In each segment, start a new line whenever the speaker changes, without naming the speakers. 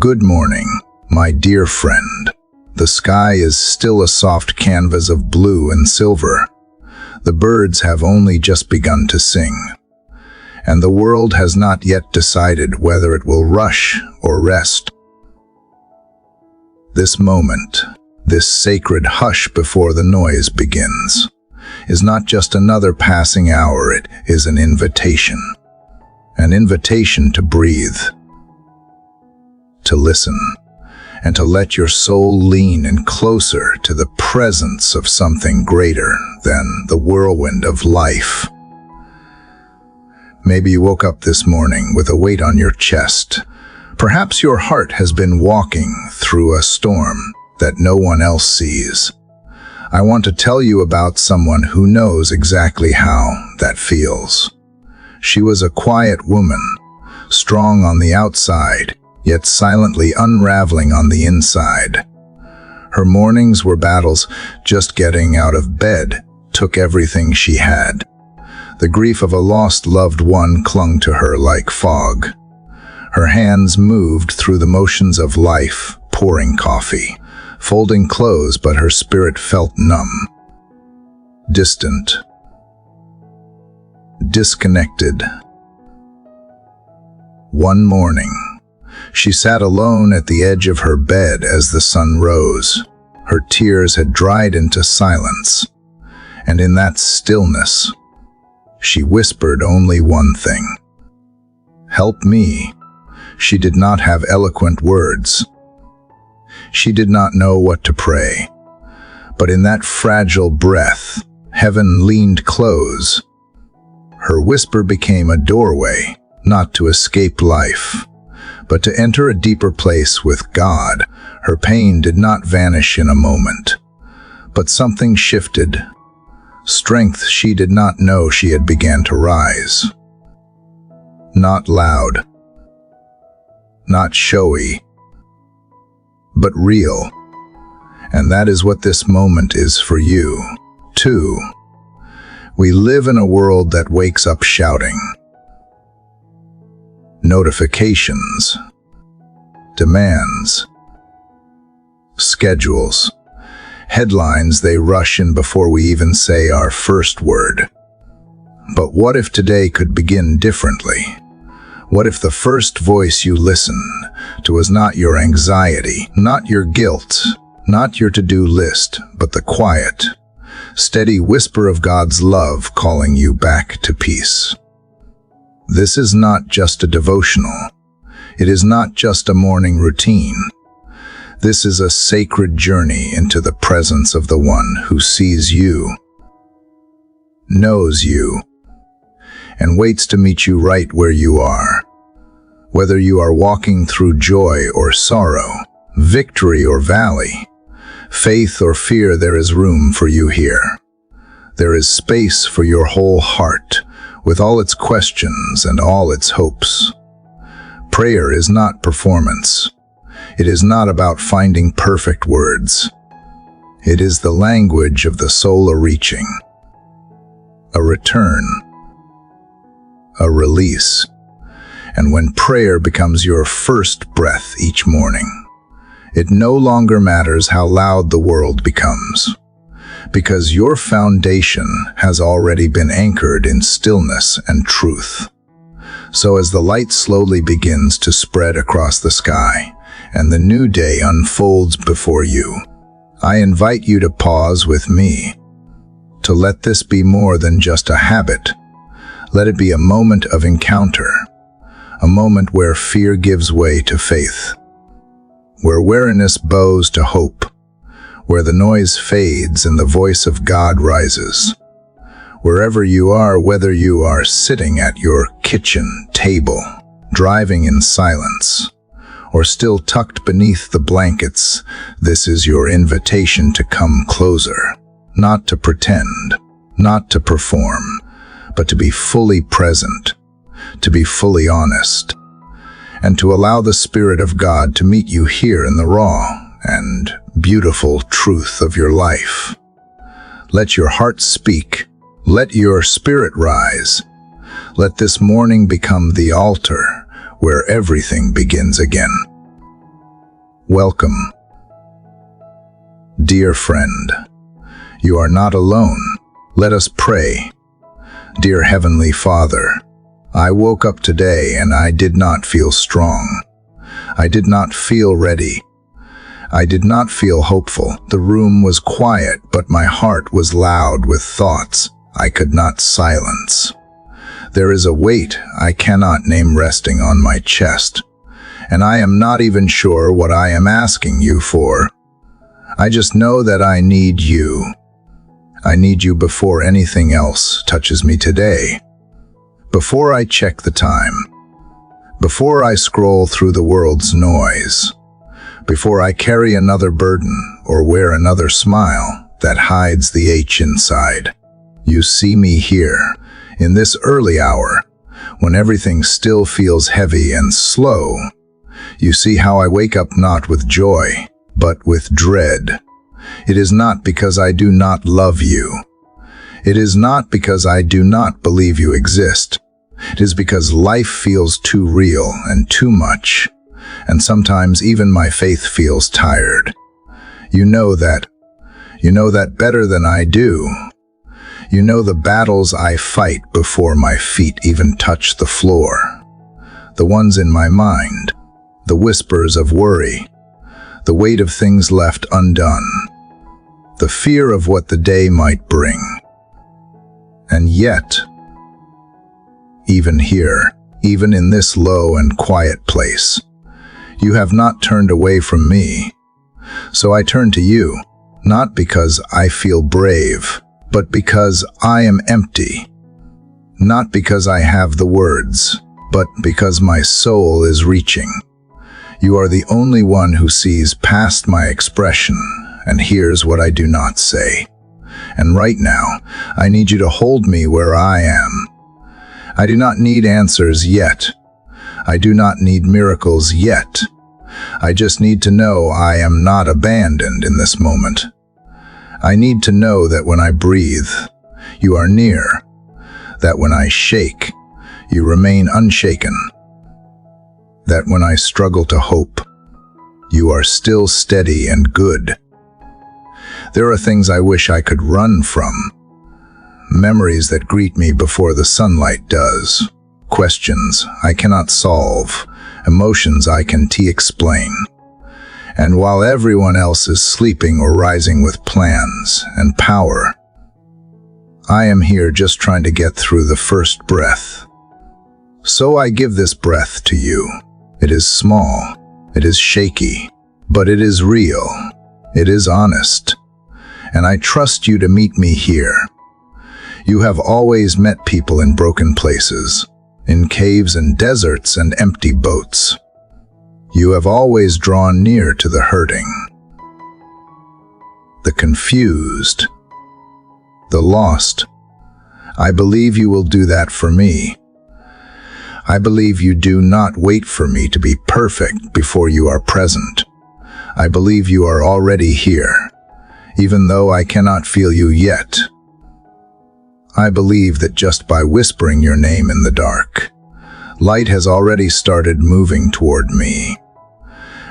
Good morning, my dear friend. The sky is still a soft canvas of blue and silver. The birds have only just begun to sing, and the world has not yet decided whether it will rush or rest. This moment, this sacred hush before the noise begins, is not just another passing hour, it is an invitation. An invitation to breathe, to listen, and to let your soul lean in closer to the presence of something greater than the whirlwind of life. Maybe you woke up this morning with a weight on your chest. Perhaps your heart has been walking through a storm that no one else sees. I want to tell you about someone who knows exactly how that feels. She was a quiet woman, strong on the outside, yet silently unraveling on the inside. Her mornings were battles. Just getting out of bed took everything she had. The grief of a lost loved one clung to her like fog. Her hands moved through the motions of life, pouring coffee, folding clothes, but her spirit felt numb, distant, disconnected. One morning, she sat alone at the edge of her bed as the sun rose. Her tears had dried into silence, and in that stillness, she whispered only one thing: "Help me." She did not have eloquent words. She did not know what to pray. But in that fragile breath, heaven leaned close. Her whisper became a doorway, not to escape life, but to enter a deeper place with God. Her pain did not vanish in a moment, but something shifted. Strength she did not know she had began to rise. Not loud, not showy, but real. And that is what this moment is for you, too. We live in a world that wakes up shouting. Notifications, demands, schedules, headlines they rush in before we even say our first word. But what if today could begin differently? What if the first voice you listen to was not your anxiety, not your guilt, not your to-do list, but the quiet, steady whisper of God's love calling you back to peace? This is not just a devotional. It is not just a morning routine. This is a sacred journey into the presence of the one who sees you, knows you, and waits to meet you right where you are. Whether you are walking through joy or sorrow, victory or valley, faith or fear, there is room for you here. There is space for your whole heart, with all its questions and all its hopes. Prayer is not performance. It is not about finding perfect words. It is the language of the soul, a reaching, a return, a release. And when prayer becomes your first breath each morning, it no longer matters how loud the world becomes, because your foundation has already been anchored in stillness and truth. So as the light slowly begins to spread across the sky and the new day unfolds before you, I invite you to pause with me, to let this be more than just a habit. Let it be a moment of encounter, a moment where fear gives way to faith, where weariness bows to hope, where the noise fades and the voice of God rises. Wherever you are, whether you are sitting at your kitchen table, driving in silence, or still tucked beneath the blankets, this is your invitation to come closer, not to pretend, not to perform, but to be fully present, to be fully honest, and to allow the Spirit of God to meet you here in the raw and beautiful truth of your life. Let your heart speak. Let your spirit rise. Let this morning become the altar where everything begins again. welcome. Dear friend, you are not alone. Let us pray. Dear Heavenly Father, I woke up today and I did not feel strong. I did not feel ready. I did not feel hopeful. The room was quiet, but my heart was loud with thoughts I could not silence. There is a weight I cannot name resting on my chest, and I am not even sure what I am asking you for. I just know that I need you. I need you before anything else touches me today. Before I check the time. Before I scroll through the world's noise. Before I carry another burden or wear another smile that hides the ache inside. You see me here, in this early hour, when everything still feels heavy and slow. You see how I wake up not with joy, but with dread. It is not because I do not love you. It is not because I do not believe you exist. It is because life feels too real and too much. And sometimes even my faith feels tired. You know that better than I do. You know the battles I fight before my feet even touch the floor. The ones in my mind, the whispers of worry, the weight of things left undone, the fear of what the day might bring. And yet, even here, even in this low and quiet place, you have not turned away from me. So I turn to you, not because I feel brave, but because I am empty. Not because I have the words, but because my soul is reaching. You are the only one who sees past my expression and hears what I do not say. And right now, I need you to hold me where I am. I do not need answers yet. I do not need miracles yet. I just need to know I am not abandoned in this moment. I need to know that when I breathe, you are near. That when I shake, you remain unshaken. That when I struggle to hope, you are still steady and good. There are things I wish I could run from. Memories that greet me before the sunlight does. Questions I cannot solve. Emotions I can't explain. And while everyone else is sleeping or rising with plans and power, I am here just trying to get through the first breath. So I give this breath to you. It is small, it is shaky, but it is real, it is honest. And I trust you to meet me here. You have always met people in broken places, in caves and deserts and empty boats. You have always drawn near to the hurting, the confused, the lost. I believe you will do that for me. I believe you do not wait for me to be perfect before you are present. I believe you are already here, even though I cannot feel you yet. I believe that just by whispering your name in the dark, light has already started moving toward me.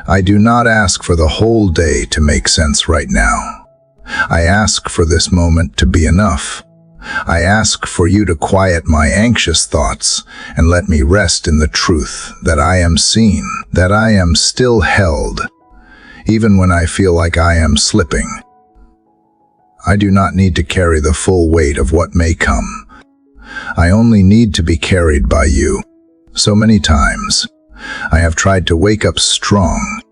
I do not ask for the whole day to make sense right now. I ask for this moment to be enough. I ask for you to quiet my anxious thoughts and let me rest in the truth that I am seen, that I am still held, even when I feel like I am slipping. I do not need to carry the full weight of what may come. I only need to be carried by you. So many times, I have tried to wake up strong,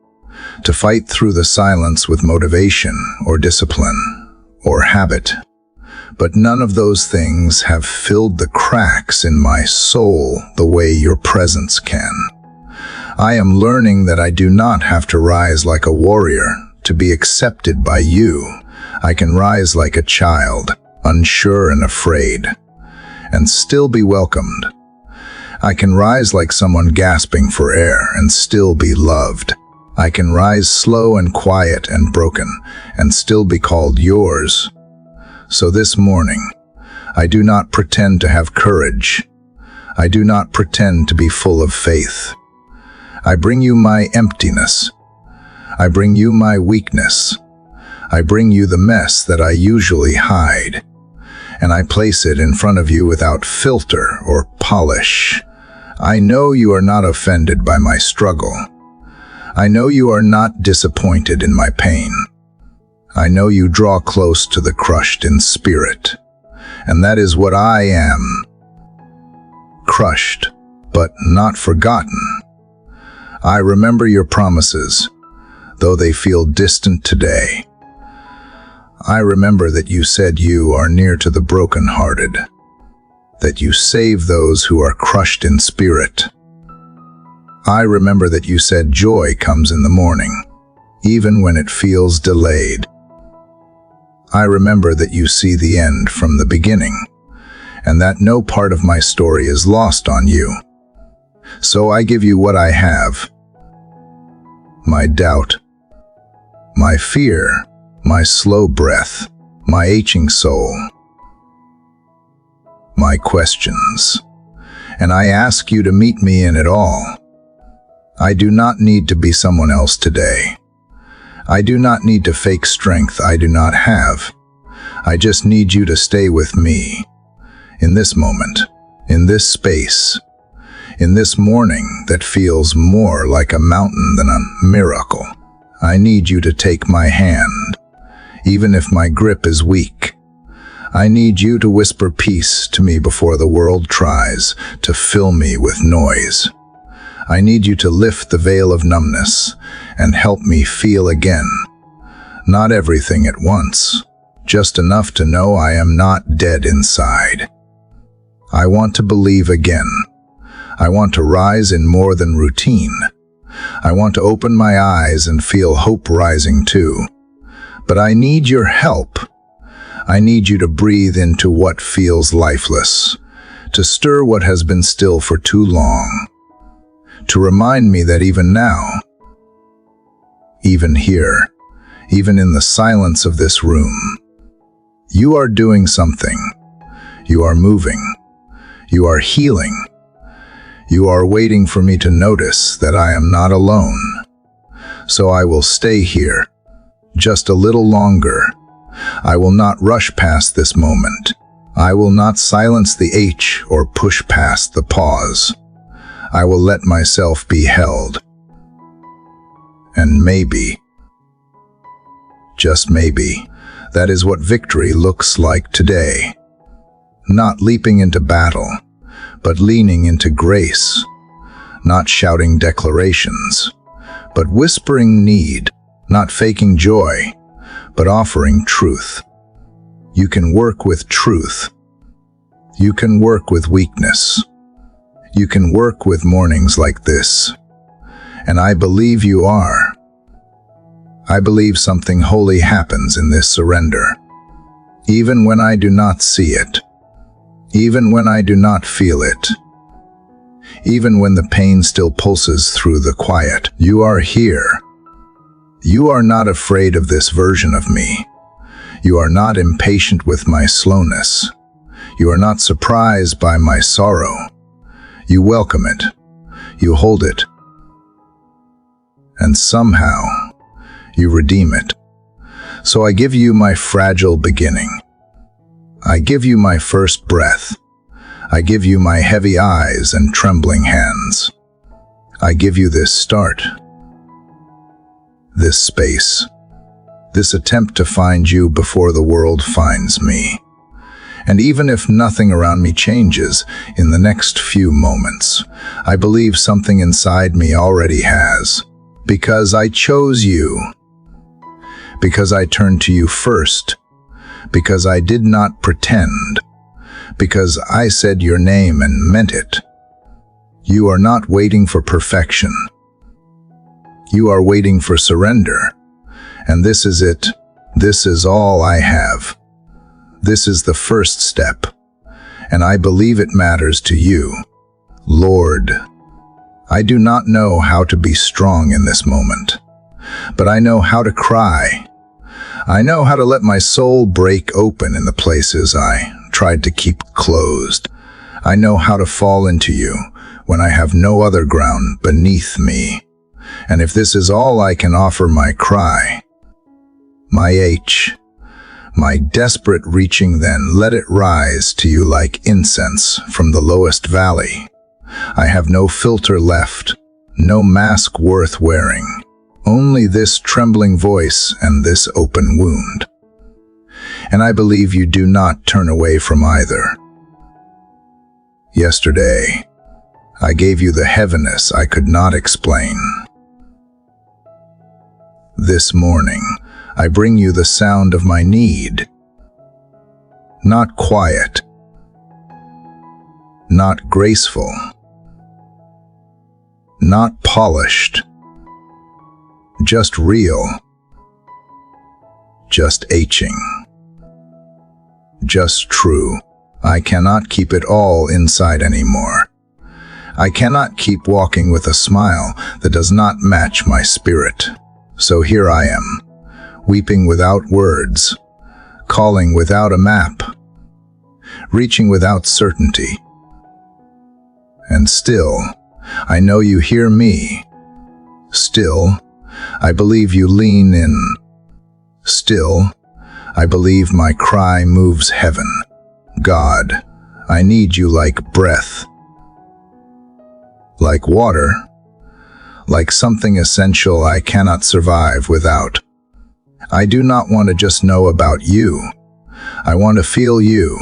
to fight through the silence with motivation or discipline or habit. But none of those things have filled the cracks in my soul the way your presence can. I am learning that I do not have to rise like a warrior to be accepted by you. I can rise like a child, unsure and afraid, and still be welcomed. I can rise like someone gasping for air and still be loved. I can rise slow and quiet and broken and still be called yours. So this morning, I do not pretend to have courage. I do not pretend to be full of faith. I bring you my emptiness. I bring you my weakness. I bring you the mess that I usually hide, and I place it in front of you without filter or polish. I know you are not offended by my struggle. I know you are not disappointed in my pain. I know you draw close to the crushed in spirit, and that is what I am. Crushed, but not forgotten. I remember your promises, though they feel distant today. I remember that you said you are near to the brokenhearted, that you save those who are crushed in spirit. I remember that you said joy comes in the morning, even when it feels delayed. I remember that you see the end from the beginning, and that no part of my story is lost on you. So I give you what I have: my doubt, my fear, my slow breath, my aching soul, my questions, and I ask you to meet me in it all. I do not need to be someone else today. I do not need to fake strength I do not have. I just need you to stay with me, in this moment, in this space, in this morning that feels more like a mountain than a miracle. I need you to take my hand, even if my grip is weak. I need you to whisper peace to me before the world tries to fill me with noise. I need you to lift the veil of numbness and help me feel again. Not everything at once, just enough to know I am not dead inside. I want to believe again. I want to rise in more than routine. I want to open my eyes and feel hope rising too. But I need your help. I need you to breathe into what feels lifeless, to stir what has been still for too long, to remind me that even now, even here, even in the silence of this room, you are doing something. You are moving. You are healing. You are waiting for me to notice that I am not alone. So I will stay here, just a little longer. I will not rush past this moment. I will not silence the H or push past the pause. I will let myself be held. And maybe, just maybe, that is what victory looks like today. Not leaping into battle, but leaning into grace. Not shouting declarations, but whispering need. Not faking joy, but offering truth. You can work with truth. You can work with weakness. You can work with mornings like this. And I believe you are. I believe something holy happens in this surrender. Even when I do not see it. Even when I do not feel it. Even when the pain still pulses through the quiet. You are here. You are not afraid of this version of me. You are not impatient with my slowness. You are not surprised by my sorrow. You welcome it. You hold it. And somehow, you redeem it. So I give you my fragile beginning. I give you my first breath. I give you my heavy eyes and trembling hands. I give you this start, this space, this attempt to find you before the world finds me. And even if nothing around me changes in the next few moments, I believe something inside me already has. Because I chose you. Because I turned to you first. Because I did not pretend. Because I said your name and meant it. You are not waiting for perfection. You are waiting for surrender. And this is it. This is all I have. This is the first step. And I believe it matters to you. Lord, I do not know how to be strong in this moment, but I know how to cry. I know how to let my soul break open in the places I tried to keep closed. I know how to fall into you when I have no other ground beneath me. And if this is all I can offer, my cry, my desperate reaching, then let it rise to you like incense from the lowest valley. I have no filter left, no mask worth wearing, only this trembling voice and this open wound. And I believe you do not turn away from either. Yesterday, I gave you the heaviness I could not explain. This morning, I bring you the sound of my need. Not quiet, not graceful, not polished, just real, just aching, just true. I cannot keep it all inside anymore. I cannot keep walking with a smile that does not match my spirit. So here I am, weeping without words, calling without a map, reaching without certainty. And still, I know you hear me. Still, I believe you lean in. Still, I believe my cry moves heaven. God, I need you like breath, like water, like something essential I cannot survive without. I do not want to just know about you. I want to feel you.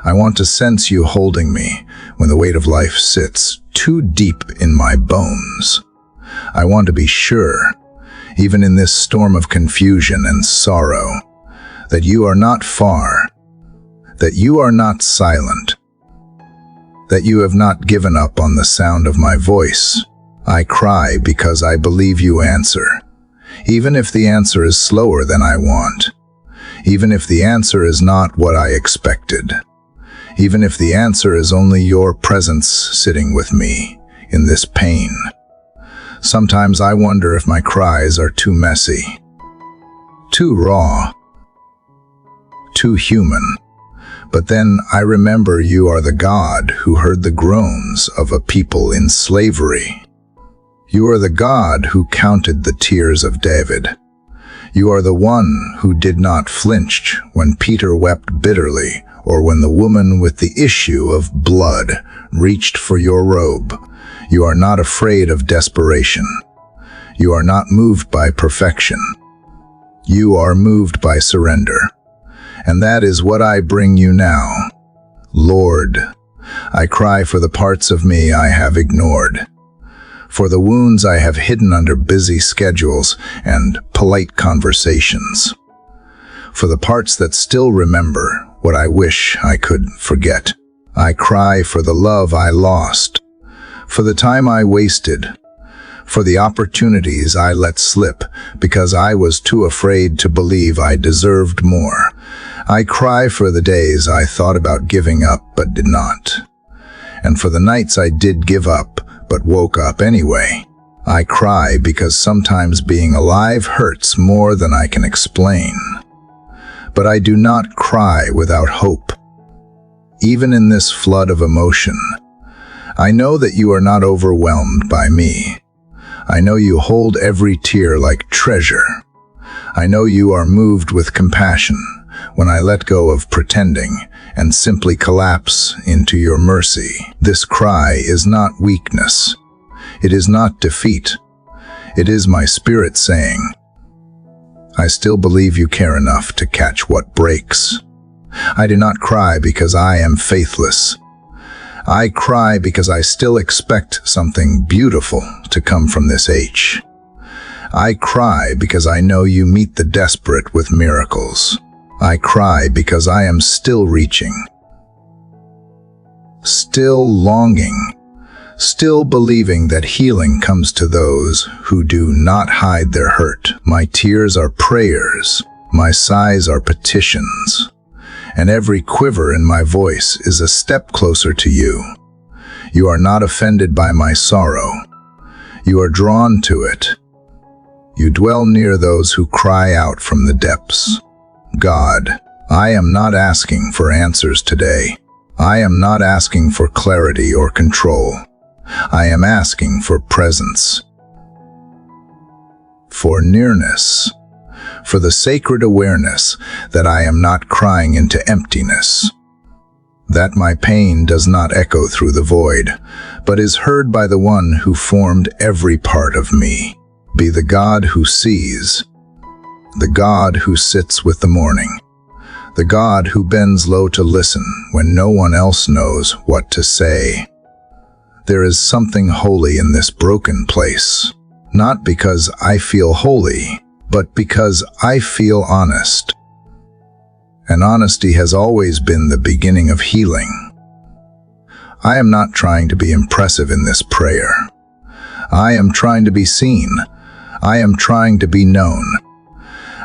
I want to sense you holding me when the weight of life sits too deep in my bones. I want to be sure, even in this storm of confusion and sorrow, that you are not far, that you are not silent, that you have not given up on the sound of my voice. I cry because I believe you answer, even if the answer is slower than I want, even if the answer is not what I expected, even if the answer is only your presence sitting with me in this pain. Sometimes I wonder if my cries are too messy, too raw, too human. But then I remember you are the God who heard the groans of a people in slavery. You are the God who counted the tears of David. You are the one who did not flinch when Peter wept bitterly, or when the woman with the issue of blood reached for your robe. You are not afraid of desperation. You are not moved by perfection. You are moved by surrender. And that is what I bring you now. Lord, I cry for the parts of me I have ignored, for the wounds I have hidden under busy schedules and polite conversations, for the parts that still remember what I wish I could forget. I cry for the love I lost, for the time I wasted, for the opportunities I let slip because I was too afraid to believe I deserved more. I cry for the days I thought about giving up but did not, and for the nights I did give up but woke up anyway. I cry because sometimes being alive hurts more than I can explain. But I do not cry without hope. Even in this flood of emotion, I know that you are not overwhelmed by me. I know you hold every tear like treasure. I know you are moved with compassion when I let go of pretending and simply collapse into your mercy. This cry is not weakness. It is not defeat. It is my spirit saying, I still believe you care enough to catch what breaks. I do not cry because I am faithless. I cry because I still expect something beautiful to come from this H. I cry because I know you meet the desperate with miracles. I cry because I am still reaching, still longing, still believing that healing comes to those who do not hide their hurt. My tears are prayers, my sighs are petitions, and every quiver in my voice is a step closer to you. You are not offended by my sorrow. You are drawn to it. You dwell near those who cry out from the depths. God, I am not asking for answers today. I am not asking for clarity or control. I am asking for presence. for nearness, for the sacred awareness that I am not crying into emptiness, that my pain does not echo through the void, but is heard by the one who formed every part of me. Be the God who sees, the God who sits with the morning, the God who bends low to listen when no one else knows what to say. There is something holy in this broken place, not because I feel holy, but because I feel honest. And honesty has always been the beginning of healing. I am not trying to be impressive in this prayer. I am trying to be seen. I am trying to be known.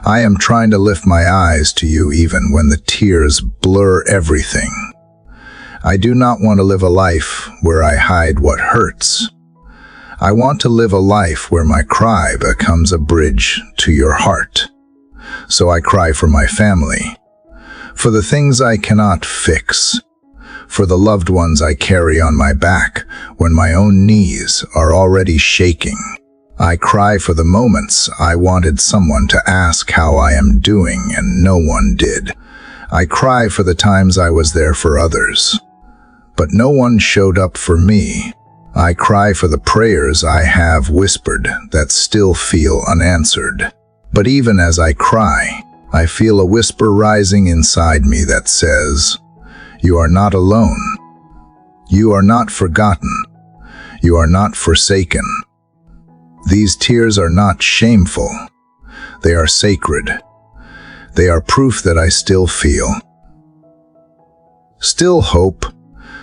I am trying to lift my eyes to you even when the tears blur everything. I do not want to live a life where I hide what hurts. I want to live a life where my cry becomes a bridge to your heart. So I cry for my family, for the things I cannot fix, for the loved ones I carry on my back when my own knees are already shaking. I cry for the moments I wanted someone to ask how I am doing and no one did. I cry for the times I was there for others, but no one showed up for me. I cry for the prayers I have whispered that still feel unanswered. But even as I cry, I feel a whisper rising inside me that says, "You are not alone. You are not forgotten. You are not forsaken." These tears are not shameful. They are sacred. They are proof that I still feel, still hope,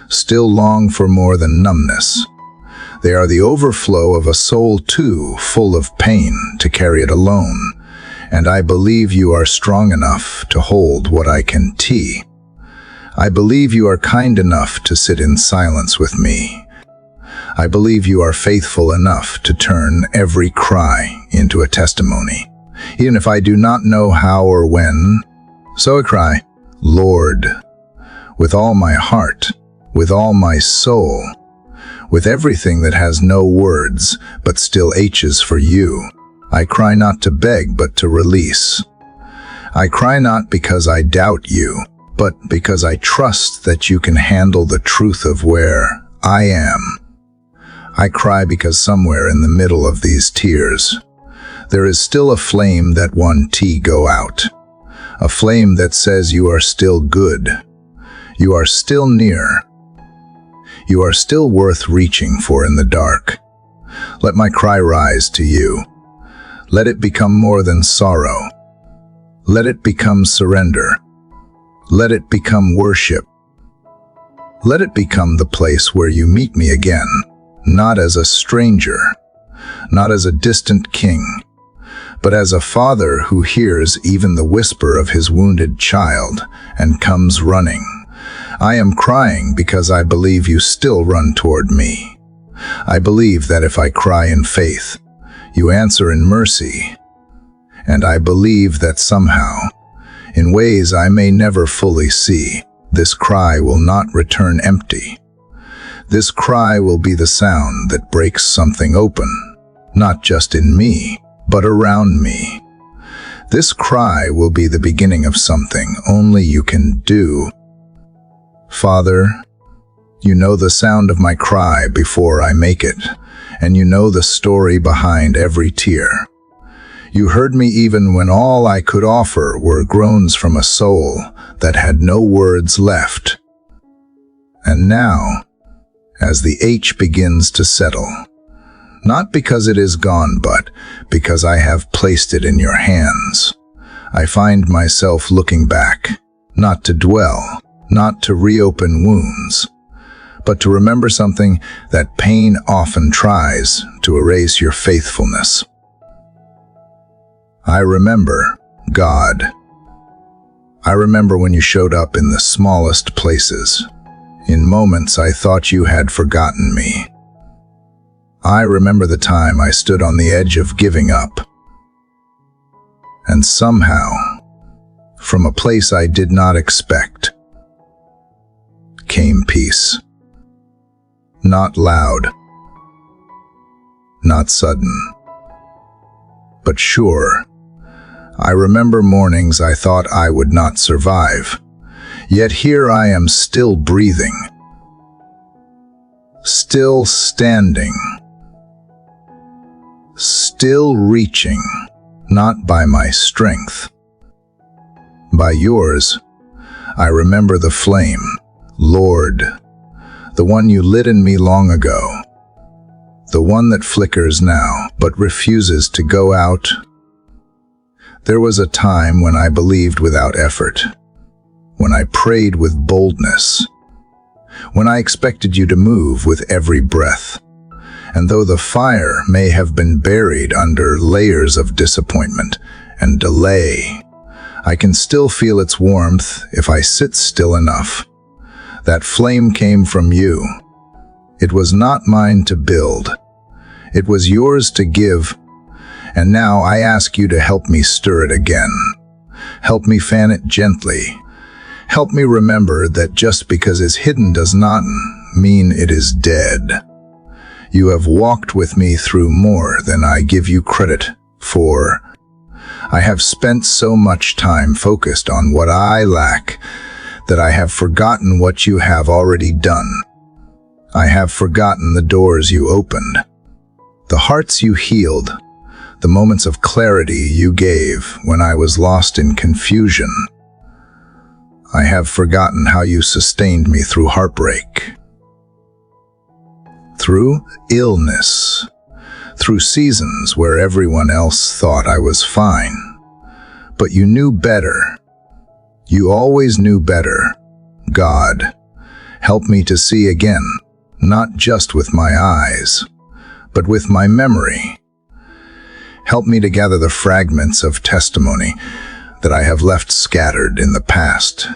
still long for more than numbness. They are the overflow of a soul too full of pain to carry it alone, and I believe you are strong enough to hold what I can see. I believe you are kind enough to sit in silence with me. I believe you are faithful enough to turn every cry into a testimony, even if I do not know how or when. So I cry, Lord, with all my heart, with all my soul, with everything that has no words but still H's for you. I cry not to beg but to release. I cry not because I doubt you, but because I trust that you can handle the truth of where I am. I cry because somewhere in the middle of these tears, there is still a flame that won't go out. A flame that says you are still good. You are still near. You are still worth reaching for in the dark. Let my cry rise to you. Let it become more than sorrow. Let it become surrender. Let it become worship. Let it become the place where you meet me again, not as a stranger, not as a distant king, but as a father who hears even the whisper of his wounded child and comes running. I am crying because I believe you still run toward me. I believe that if I cry in faith, you answer in mercy. And I believe that somehow, in ways I may never fully see, this cry will not return empty. This cry will be the sound that breaks something open, not just in me, but around me. This cry will be the beginning of something only you can do. Father, you know the sound of my cry before I make it, and you know the story behind every tear. You heard me even when all I could offer were groans from a soul that had no words left. And now, as the H begins to settle, not because it is gone, but because I have placed it in your hands, I find myself looking back, not to dwell, not to reopen wounds, but to remember something that pain often tries to erase your faithfulness. I remember, God. I remember when you showed up in the smallest places, in moments I thought you had forgotten me. I remember the time I stood on the edge of giving up, and somehow, from a place I did not expect, came peace. Not loud, not sudden, but sure. I remember mornings I thought I would not survive. Yet here I am, still breathing, still standing, still reaching, not by my strength, by yours. I remember the flame, Lord, the one you lit in me long ago, the one that flickers now but refuses to go out. There was a time when I believed without effort, when I prayed with boldness, when I expected you to move with every breath. And though the fire may have been buried under layers of disappointment and delay, I can still feel its warmth if I sit still enough. That flame came from you. It was not mine to build. It was yours to give. And now I ask you to help me stir it again. Help me fan it gently. Help me remember that just because it's hidden does not mean it is dead. You have walked with me through more than I give you credit for. I have spent so much time focused on what I lack that I have forgotten what you have already done. I have forgotten the doors you opened, the hearts you healed, the moments of clarity you gave when I was lost in confusion. I have forgotten how you sustained me through heartbreak, through illness, through seasons where everyone else thought I was fine. But you knew better. You always knew better. God, help me to see again, not just with my eyes, but with my memory. Help me to gather the fragments of testimony that I have left scattered in the past.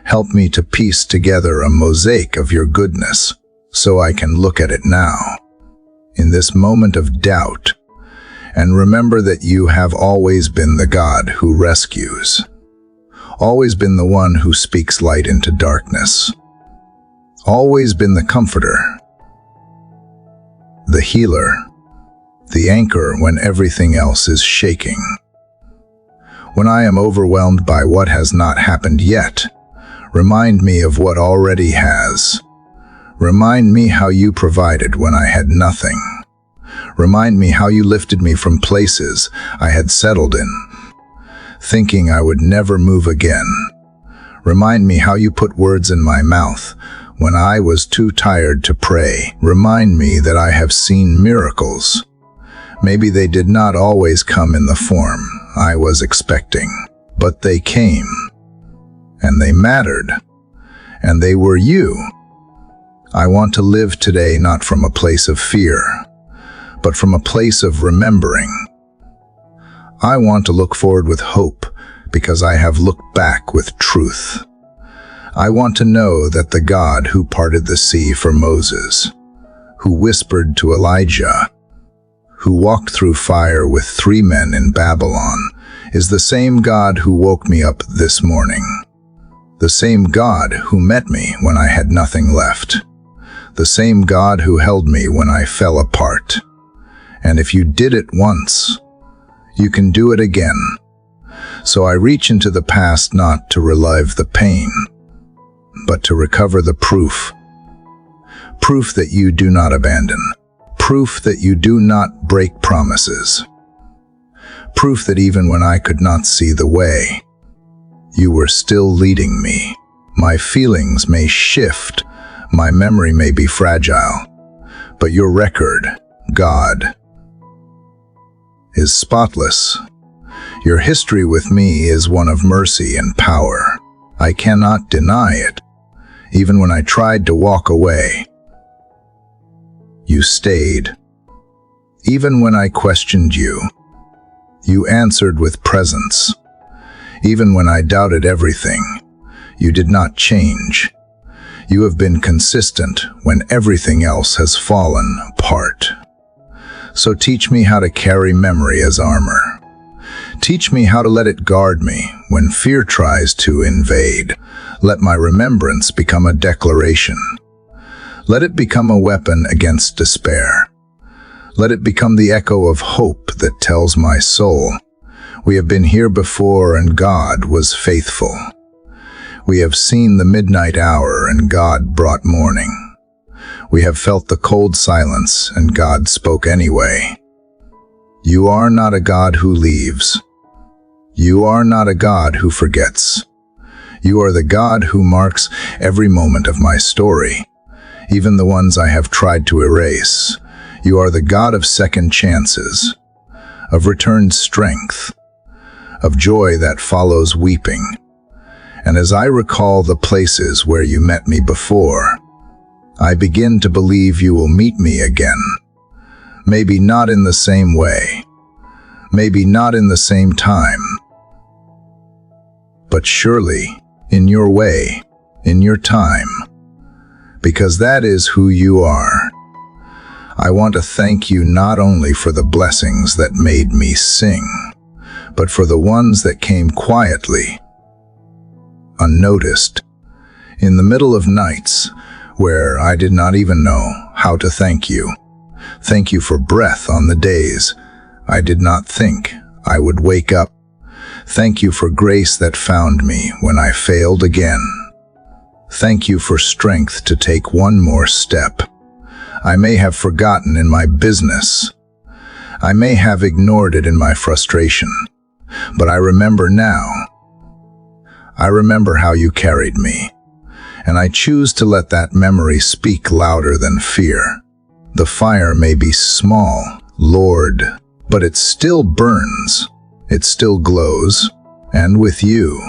Help me to piece together a mosaic of your goodness so I can look at it now, in this moment of doubt, and remember that you have always been the God who rescues, always been the one who speaks light into darkness, always been the comforter, the healer, the anchor when everything else is shaking. When I am overwhelmed by what has not happened yet, remind me of what already has. Remind me how you provided when I had nothing. Remind me how you lifted me from places I had settled in, thinking I would never move again. Remind me how you put words in my mouth when I was too tired to pray. Remind me that I have seen miracles. Maybe they did not always come in the form I was expecting, but they came, and they mattered, and they were you. I want to live today not from a place of fear, but from a place of remembering. I want to look forward with hope because I have looked back with truth. I want to know that the God who parted the sea for Moses, who whispered to Elijah, who walked through fire with 3 men in Babylon, is the same God who woke me up this morning. The same God who met me when I had nothing left. The same God who held me when I fell apart. And if you did it once, you can do it again. So I reach into the past not to relive the pain, but to recover the proof. Proof that you do not abandon. Proof that you do not break promises. Proof that even when I could not see the way, you were still leading me. My feelings may shift, my memory may be fragile, but your record, God, is spotless. Your history with me is one of mercy and power. I cannot deny it. Even when I tried to walk away, you stayed. Even when I questioned you, you answered with presence. Even when I doubted everything, you did not change. You have been consistent when everything else has fallen apart. So teach me how to carry memory as armor. Teach me how to let it guard me when fear tries to invade. Let my remembrance become a declaration. Let it become a weapon against despair. Let it become the echo of hope that tells my soul, we have been here before and God was faithful. We have seen the midnight hour and God brought morning. We have felt the cold silence and God spoke anyway. You are not a God who leaves. You are not a God who forgets. You are the God who marks every moment of my story, even the ones I have tried to erase. You are the God of second chances, of returned strength, of joy that follows weeping. And as I recall the places where you met me before, I begin to believe you will meet me again. Maybe not in the same way, maybe not in the same time, but surely in your way, in your time, because that is who you are. I want to thank you not only for the blessings that made me sing, but for the ones that came quietly, unnoticed, in the middle of nights where I did not even know how to thank you. Thank you for breath on the days I did not think I would wake up. Thank you for grace that found me when I failed again. Thank you for strength to take one more step. I may have forgotten in my business. I may have ignored it in my frustration, but I remember now. I remember how you carried me, and I choose to let that memory speak louder than fear. The fire may be small, Lord, but it still burns. It still glows, and with you,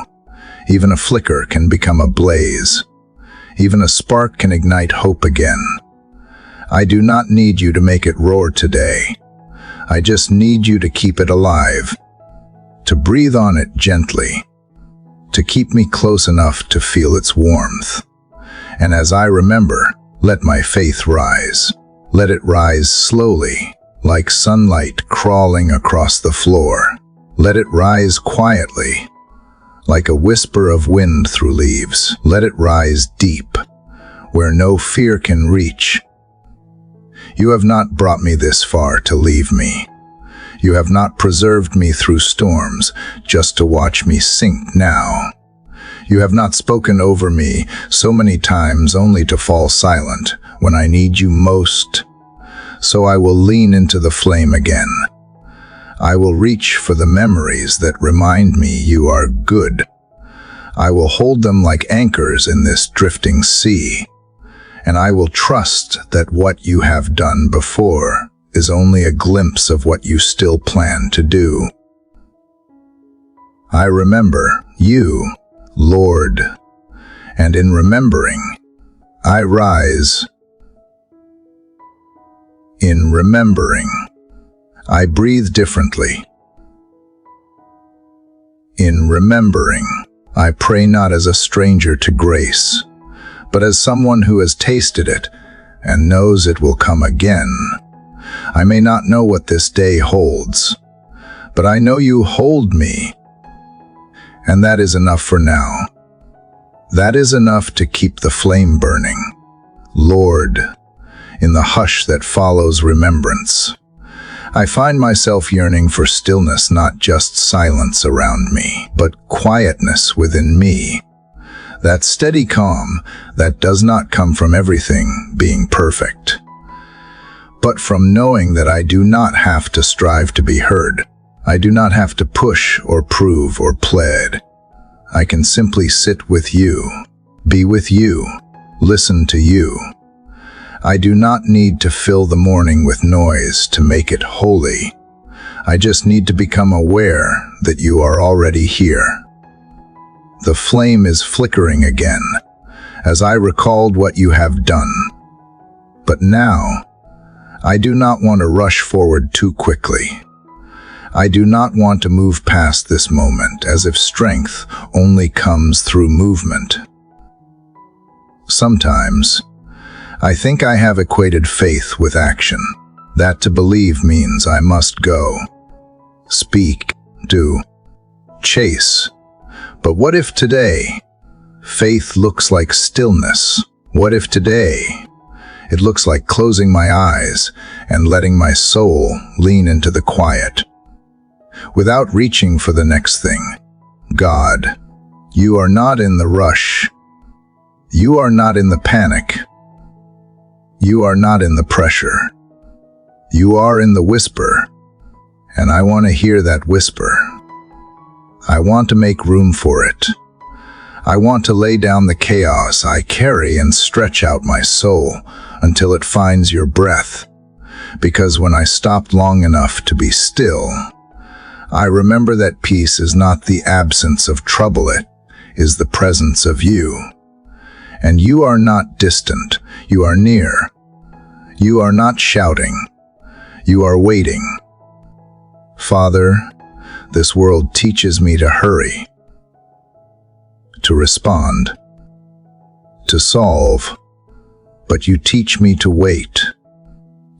even a flicker can become a blaze. Even a spark can ignite hope again. I do not need you to make it roar today. I just need you to keep it alive, to breathe on it gently, to keep me close enough to feel its warmth. And as I remember, let my faith rise. Let it rise slowly, like sunlight crawling across the floor. Let it rise quietly, like a whisper of wind through leaves. Let it rise deep, where no fear can reach. You have not brought me this far to leave me. You have not preserved me through storms just to watch me sink now. You have not spoken over me so many times only to fall silent when I need you most. So I will lean into the flame again. I will reach for the memories that remind me you are good. I will hold them like anchors in this drifting sea. And I will trust that what you have done before is only a glimpse of what you still plan to do. I remember you, Lord, and in remembering, I rise. In remembering, I breathe differently. In remembering, I pray not as a stranger to grace, but as someone who has tasted it and knows it will come again. I may not know what this day holds, but I know you hold me, and that is enough for now. That is enough to keep the flame burning. Lord, in the hush that follows remembrance, I find myself yearning for stillness, not just silence around me, but quietness within me. That steady calm that does not come from everything being perfect, but from knowing that I do not have to strive to be heard. I do not have to push or prove or plead. I can simply sit with you, be with you, listen to you. I do not need to fill the morning with noise to make it holy. I just need to become aware that you are already here. The flame is flickering again, as I recalled what you have done. But now, I do not want to rush forward too quickly. I do not want to move past this moment as if strength only comes through movement. Sometimes, I think I have equated faith with action. That to believe means I must go, speak, do, chase. But what if today, faith looks like stillness? What if today, It looks like closing my eyes and letting my soul lean into the quiet. Without reaching for the next thing. God, you are not in the rush. You are not in the panic. You are not in the pressure. You are in the whisper, and I want to hear that whisper. I want to make room for it. I want to lay down the chaos I carry and stretch out my soul until it finds your breath. Because when I stopped long enough to be still, I remember that peace is not the absence of trouble, it is the presence of you. And you are not distant, you are near. You are not shouting, you are waiting. Father, this world teaches me to hurry, to respond, to solve, but you teach me to wait.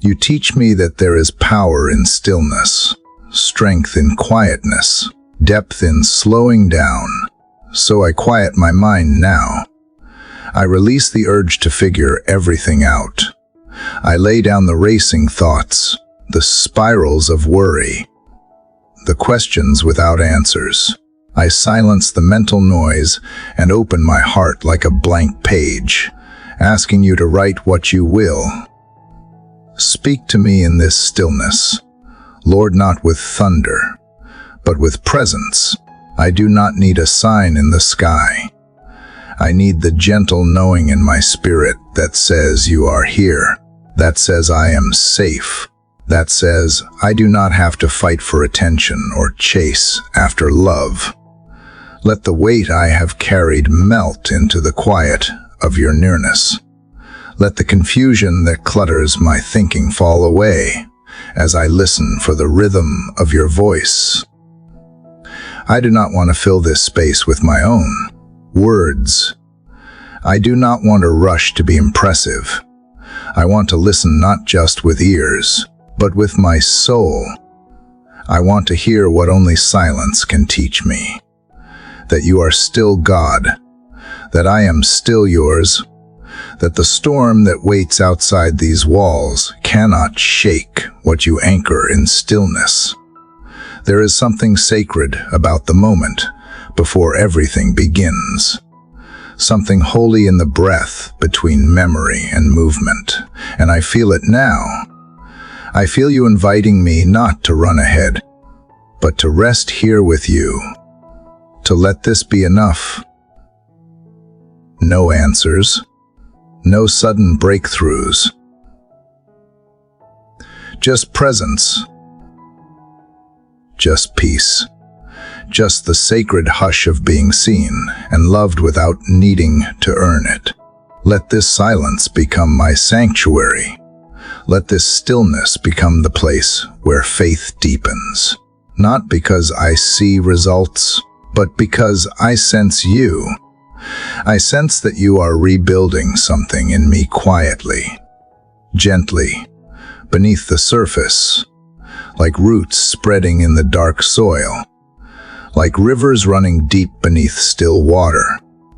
You teach me that there is power in stillness, strength in quietness, depth in slowing down. So I quiet my mind now. I release the urge to figure everything out. I lay down the racing thoughts, the spirals of worry, the questions without answers. I silence the mental noise and open my heart like a blank page, asking you to write what you will. Speak to me in this stillness, Lord, not with thunder, but with presence. I do not need a sign in the sky. I need the gentle knowing in my spirit that says you are here, that says I am safe, that says I do not have to fight for attention or chase after love. Let the weight I have carried melt into the quiet of your nearness. Let the confusion that clutters my thinking fall away as I listen for the rhythm of your voice. I do not want to fill this space with my own words. I do not want to rush to be impressive. I want to listen not just with ears, but with my soul. I want to hear what only silence can teach me. That you are still God, that I am still yours, that the storm that waits outside these walls cannot shake what you anchor in stillness. There is something sacred about the moment before everything begins. Something holy in the breath between memory and movement, and I feel it now. I feel you inviting me not to run ahead, but to rest here with you, to let this be enough. No answers, no sudden breakthroughs, just presence, just peace. Just the sacred hush of being seen and loved without needing to earn it. Let this silence become my sanctuary. Let this stillness become the place where faith deepens. Not because I see results, but because I sense you. I sense that you are rebuilding something in me quietly, gently, beneath the surface, like roots spreading in the dark soil. Like rivers running deep beneath still water,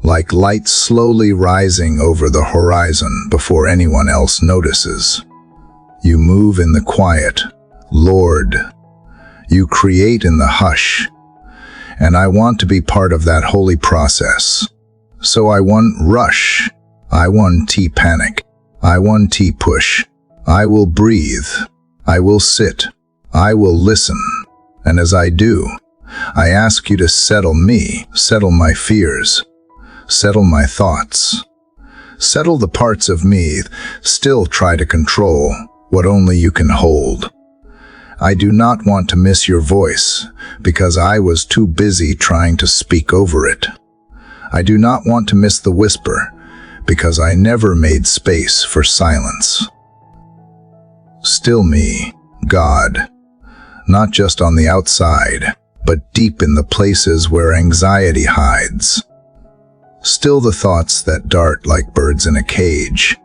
like light slowly rising over the horizon before anyone else notices. You move in the quiet, Lord. You create in the hush, and I want to be part of that holy process. So I won't rush, I won't panic, I won't push. I will breathe, I will sit, I will listen, and as I do, I ask you to settle me, settle my fears, settle my thoughts, settle the parts of me still try to control what only you can hold. I do not want to miss your voice because I was too busy trying to speak over it. I do not want to miss the whisper because I never made space for silence. Still me, God, not just on the outside, but deep in the places where anxiety hides. Still the thoughts that dart like birds in a cage.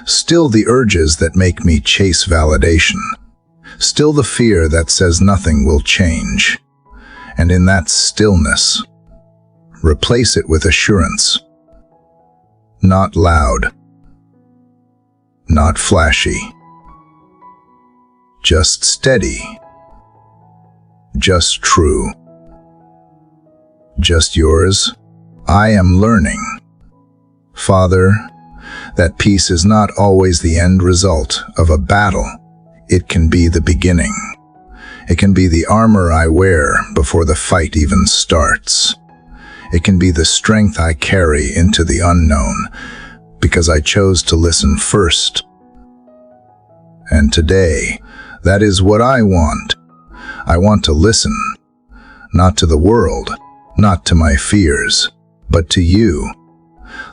Still the urges that make me chase validation. Still the fear that says nothing will change. And in that stillness, replace it with assurance. Not loud, not flashy. Just steady. Just true. Just yours. I am learning. Father, that peace is not always the end result of a battle. It can be the beginning. It can be the armor I wear before the fight even starts. It can be the strength I carry into the unknown because I chose to listen first. And today, that is what I want. I want to listen, not to the world, not to my fears, but to you.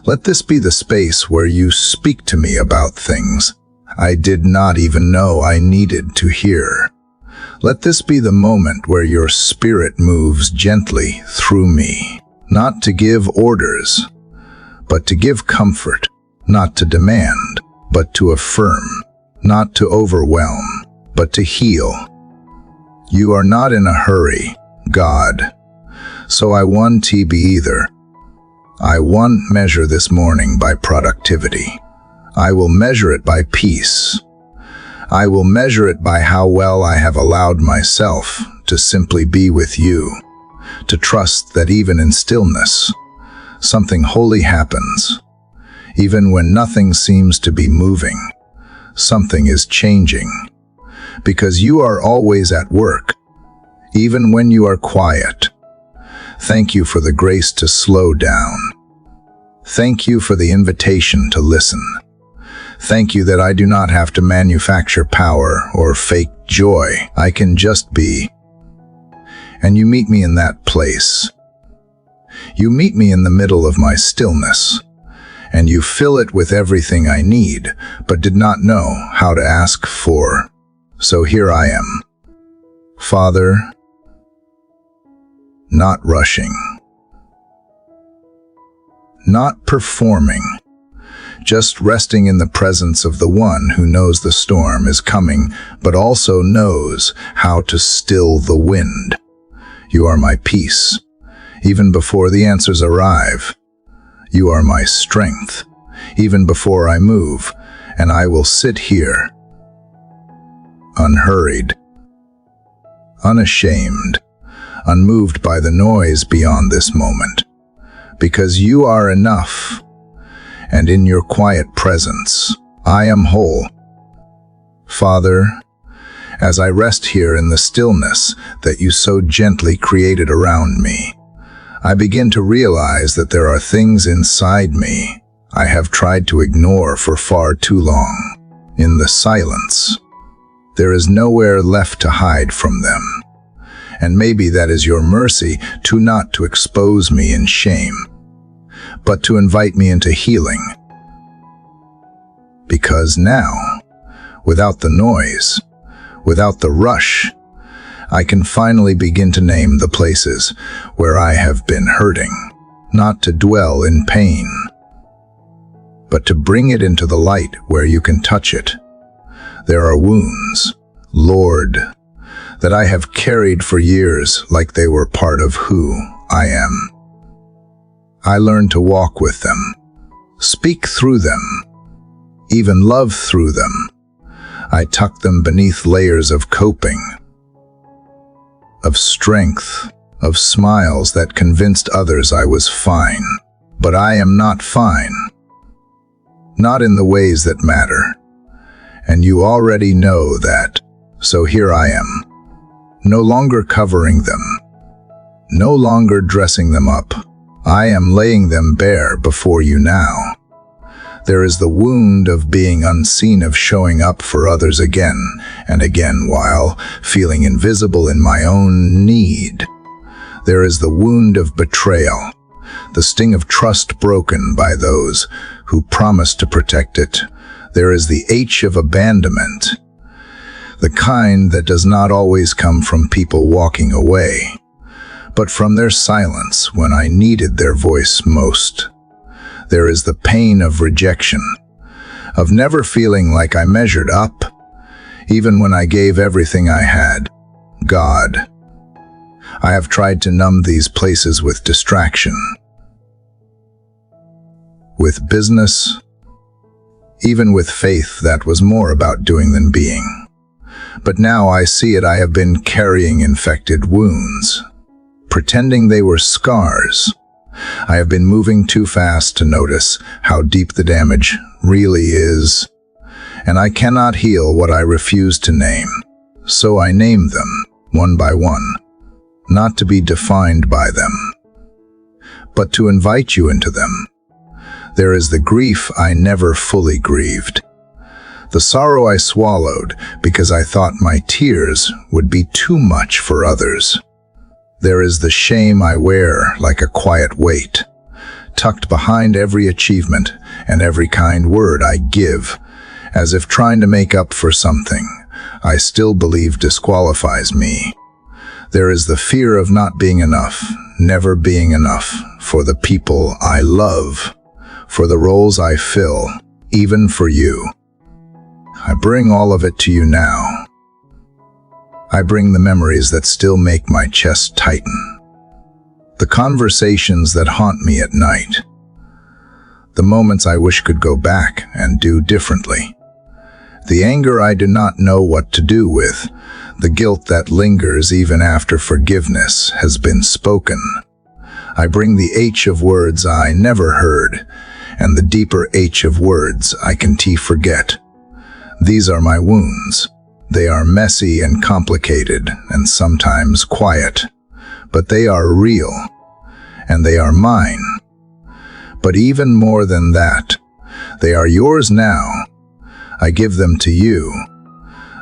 Let this be the space where you speak to me about things I did not even know I needed to hear. Let this be the moment where your spirit moves gently through me, not to give orders, but to give comfort, not to demand, but to affirm, not to overwhelm, but to heal. You are not in a hurry, God, so I won't be either. I won't measure this morning by productivity. I will measure it by peace. I will measure it by how well I have allowed myself to simply be with you, to trust that even in stillness, something holy happens. Even when nothing seems to be moving, something is changing. Because you are always at work, even when you are quiet. Thank you for the grace to slow down. Thank you for the invitation to listen. Thank you that I do not have to manufacture power or fake joy. I can just be. And you meet me in that place. You meet me in the middle of my stillness, and you fill it with everything I need, but did not know how to ask for. So here I am. Father, not rushing, not performing, just resting in the presence of the one who knows the storm is coming, but also knows how to still the wind. You are my peace, even before the answers arrive. You are my strength, even before I move, and I will sit here, unhurried, unashamed, unmoved by the noise beyond this moment, because you are enough, and in your quiet presence, I am whole. Father, as I rest here in the stillness that you so gently created around me, I begin to realize that there are things inside me I have tried to ignore for far too long. In the silence, there is nowhere left to hide from them. And maybe that is your mercy to not to expose me in shame, but to invite me into healing. Because now, without the noise, without the rush, I can finally begin to name the places where I have been hurting, not to dwell in pain, but to bring it into the light where you can touch it. There are wounds, Lord, that I have carried for years like they were part of who I am. I learned to walk with them, speak through them, even love through them. I tuck them beneath layers of coping, of strength, of smiles that convinced others I was fine. But I am not fine, not in the ways that matter. And you already know that, so here I am, no longer covering them, no longer dressing them up. I am laying them bare before you now. There is the wound of being unseen, of showing up for others again and again while feeling invisible in my own need. There is the wound of betrayal, the sting of trust broken by those who promised to protect it. There is the ache of abandonment, the kind that does not always come from people walking away, but from their silence when I needed their voice most. There is the pain of rejection, of never feeling like I measured up, even when I gave everything I had. God, I have tried to numb these places with distraction, with business, Even with faith, that was more about doing than being. But now I see it, I have been carrying infected wounds, pretending they were scars. I have been moving too fast to notice how deep the damage really is, and I cannot heal what I refuse to name. So I name them, one by one, not to be defined by them, but to invite you into them. There is the grief I never fully grieved, the sorrow I swallowed because I thought my tears would be too much for others. There is the shame I wear like a quiet weight, tucked behind every achievement and every kind word I give, as if trying to make up for something I still believe disqualifies me. There is the fear of not being enough, never being enough for the people I love, for the roles I fill, even for you. I bring all of it to you now. I bring the memories that still make my chest tighten, the conversations that haunt me at night, the moments I wish could go back and do differently, the anger I do not know what to do with, the guilt that lingers even after forgiveness has been spoken. I bring the H of words I never heard, and the deeper H of words I can forget. These are my wounds. They are messy and complicated and sometimes quiet, but they are real, and they are mine. But even more than that, they are yours now. I give them to you,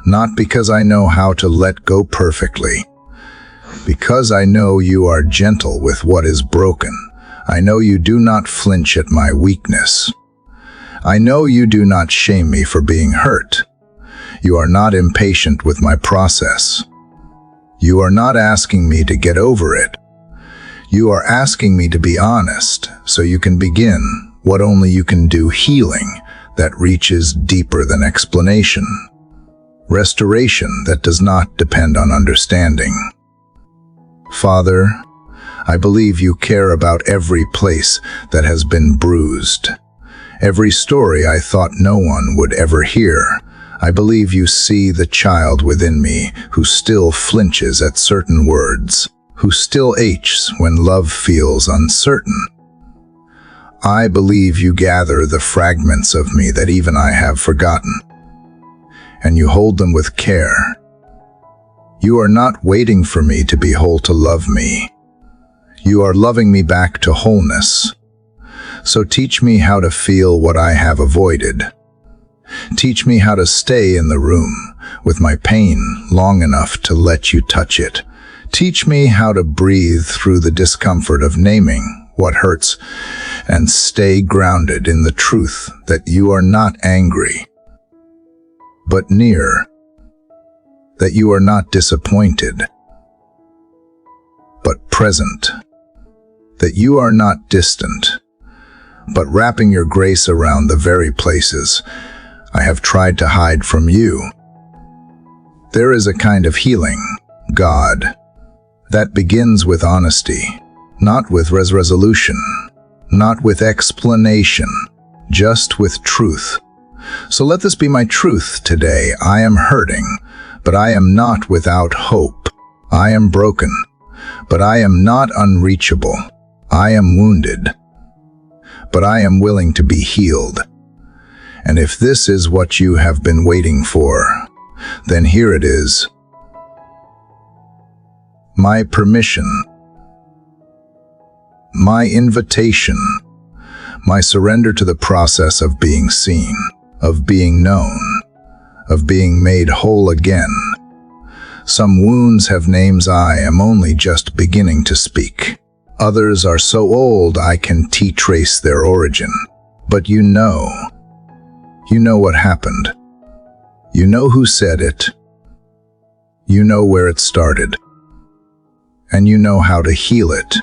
not because I know how to let go perfectly, because I know you are gentle with what is broken. I know you do not flinch at my weakness. I know you do not shame me for being hurt. You are not impatient with my process. You are not asking me to get over it. You are asking me to be honest so you can begin what only you can do, healing that reaches deeper than explanation. Restoration that does not depend on understanding. Father, I believe you care about every place that has been bruised, every story I thought no one would ever hear. I believe you see the child within me who still flinches at certain words, who still aches when love feels uncertain. I believe you gather the fragments of me that even I have forgotten, and you hold them with care. You are not waiting for me to be whole to love me. You are loving me back to wholeness. So teach me how to feel what I have avoided. Teach me how to stay in the room with my pain long enough to let you touch it. Teach me how to breathe through the discomfort of naming what hurts and stay grounded in the truth that you are not angry, but near, that you are not disappointed, but present, that you are not distant, but wrapping your grace around the very places I have tried to hide from you. There is a kind of healing, God, that begins with honesty, not with resolution, not with explanation, just with truth. So let this be my truth today. I am hurting, but I am not without hope. I am broken, but I am not unreachable. I am wounded, but I am willing to be healed. And if this is what you have been waiting for, then here it is. My permission, my invitation, my surrender to the process of being seen, of being known, of being made whole again. Some wounds have names I am only just beginning to speak. Others are so old I can trace their origin. But you know what happened. You know who said it. You know where it started. And you know how to heal it.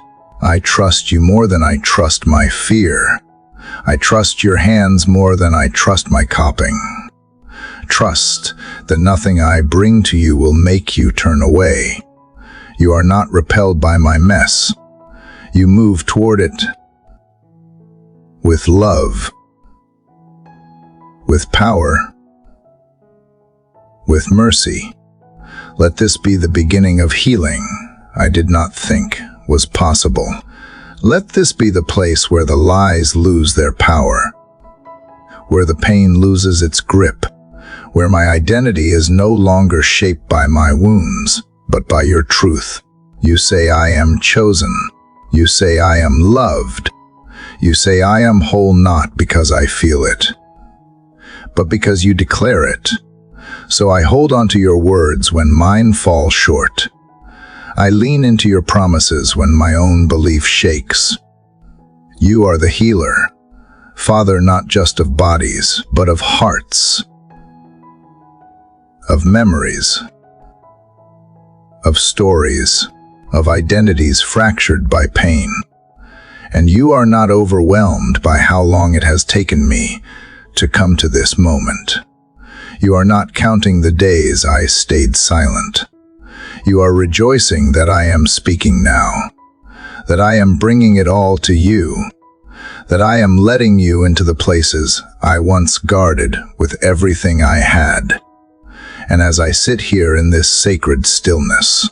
I trust you more than I trust my fear. I trust your hands more than I trust my coping. Trust that nothing I bring to you will make you turn away. You are not repelled by my mess. You move toward it with love, with power, with mercy. Let this be the beginning of healing I did not think was possible. Let this be the place where the lies lose their power, where the pain loses its grip, where my identity is no longer shaped by my wounds, but by your truth. You say I am chosen. You say I am loved. You say I am whole not because I feel it, but because you declare it. So I hold on to your words when mine fall short. I lean into your promises when my own belief shakes. You are the healer, Father, not just of bodies, but of hearts, of memories, of stories, of identities fractured by pain. And you are not overwhelmed by how long it has taken me to come to this moment. You are not counting the days I stayed silent. You are rejoicing that I am speaking now, that I am bringing it all to you, that I am letting you into the places I once guarded with everything I had. And as I sit here in this sacred stillness,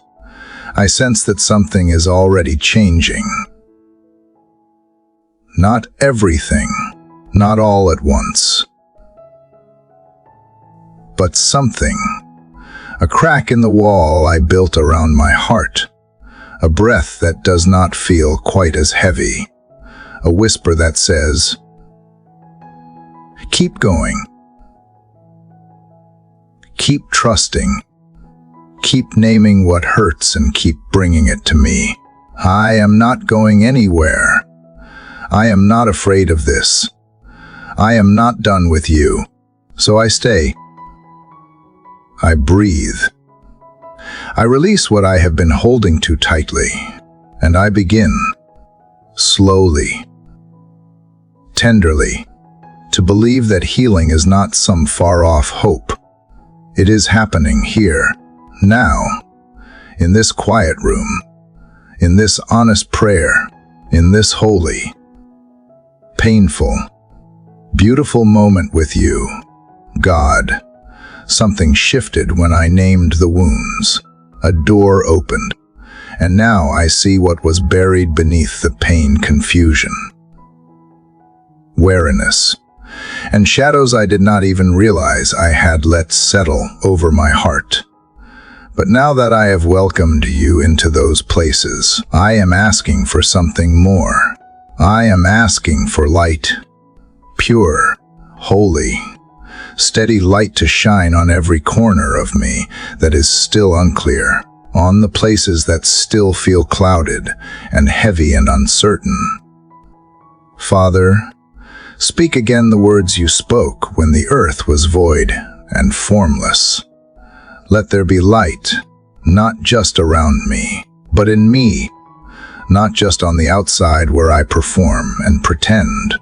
I sense that something is already changing. Not everything, not all at once, but something. A crack in the wall I built around my heart, a breath that does not feel quite as heavy, a whisper that says, keep going, keep trusting, keep naming what hurts and keep bringing it to me. I am not going anywhere. I am not afraid of this. I am not done with you, so I stay. I breathe. I release what I have been holding too tightly, and I begin, slowly, tenderly, to believe that healing is not some far-off hope. It is happening here, now, in this quiet room, in this honest prayer, in this holy, painful, beautiful moment with you, God. Something shifted when I named the wounds. A door opened, and now I see what was buried beneath the pain confusion. Weariness, and shadows I did not even realize I had let settle over my heart. But now that I have welcomed you into those places, I am asking for something more. I am asking for light, pure, holy, steady light to shine on every corner of me that is still unclear, on the places that still feel clouded and heavy and uncertain. Father, speak again the words you spoke when the earth was void and formless. Let there be light, not just around me, but in me, not just on the outside where I perform and pretend,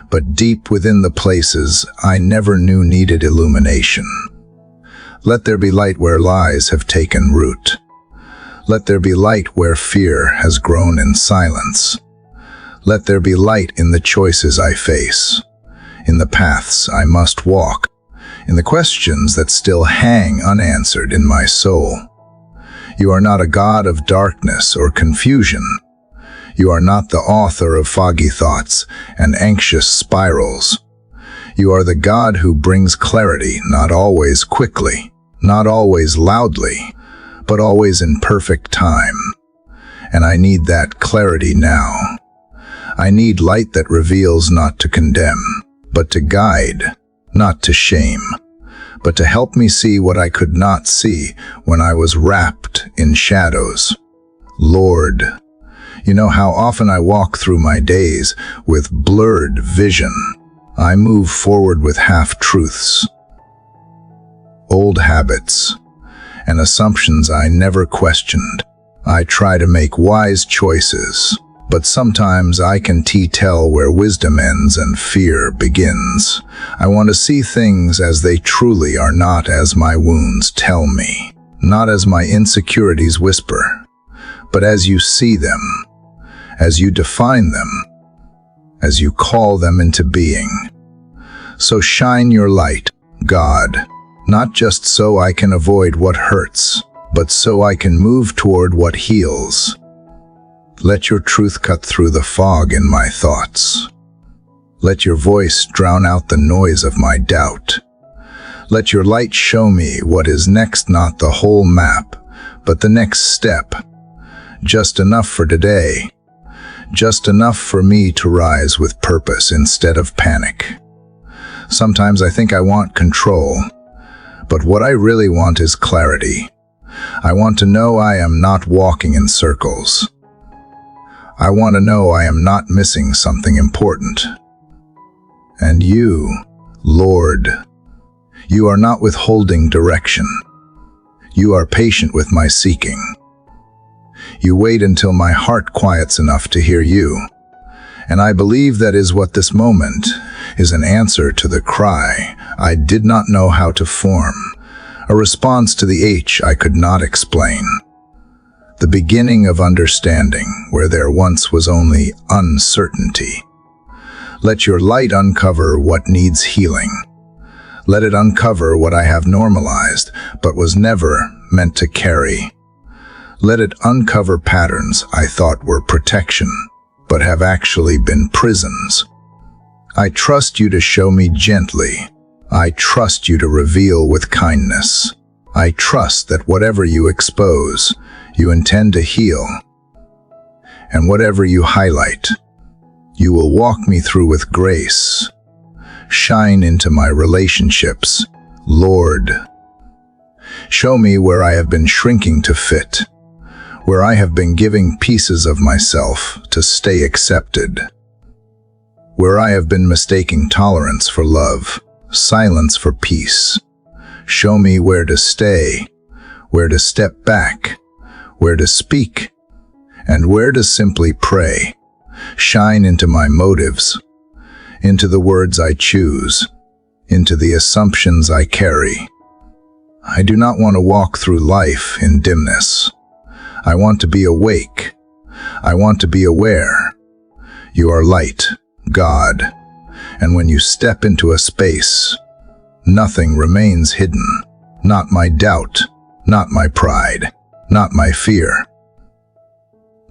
but deep within the places I never knew needed illumination. Let there be light where lies have taken root. Let there be light where fear has grown in silence. Let there be light in the choices I face, in the paths I must walk, in the questions that still hang unanswered in my soul. You are not a God of darkness or confusion. You are not the author of foggy thoughts and anxious spirals. You are the God who brings clarity, not always quickly, not always loudly, but always in perfect time. And I need that clarity now. I need light that reveals not to condemn, but to guide, not to shame, but to help me see what I could not see when I was wrapped in shadows. Lord, you know how often I walk through my days with blurred vision. I move forward with half-truths, old habits, and assumptions I never questioned. I try to make wise choices, but sometimes I can tell where wisdom ends and fear begins. I want to see things as they truly are, not as my wounds tell me, not as my insecurities whisper, but as you see them, as you define them, as you call them into being. So shine your light, God, not just so I can avoid what hurts, but so I can move toward what heals. Let your truth cut through the fog in my thoughts. Let your voice drown out the noise of my doubt. Let your light show me what is next, not the whole map, but the next step. Just enough for today. Just enough for me to rise with purpose instead of panic. Sometimes I think I want control, but what I really want is clarity. I want to know I am not walking in circles. I want to know I am not missing something important. And you, Lord, you are not withholding direction. You are patient with my seeking. You wait until my heart quiets enough to hear you. And I believe that is what this moment is, an answer to the cry I did not know how to form, a response to the H I could not explain. The beginning of understanding where there once was only uncertainty. Let your light uncover what needs healing. Let it uncover what I have normalized, but was never meant to carry. Let it uncover patterns I thought were protection, but have actually been prisons. I trust you to show me gently. I trust you to reveal with kindness. I trust that whatever you expose, you intend to heal. And whatever you highlight, you will walk me through with grace. Shine into my relationships, Lord. Show me where I have been shrinking to fit, where I have been giving pieces of myself to stay accepted, where I have been mistaking tolerance for love, silence for peace. Show me where to stay, where to step back, where to speak, and where to simply pray. Shine into my motives, into the words I choose, into the assumptions I carry. I do not want to walk through life in dimness. I want to be awake. I want to be aware. You are light, God, and when you step into a space, nothing remains hidden. Not my doubt, not my pride, not my fear,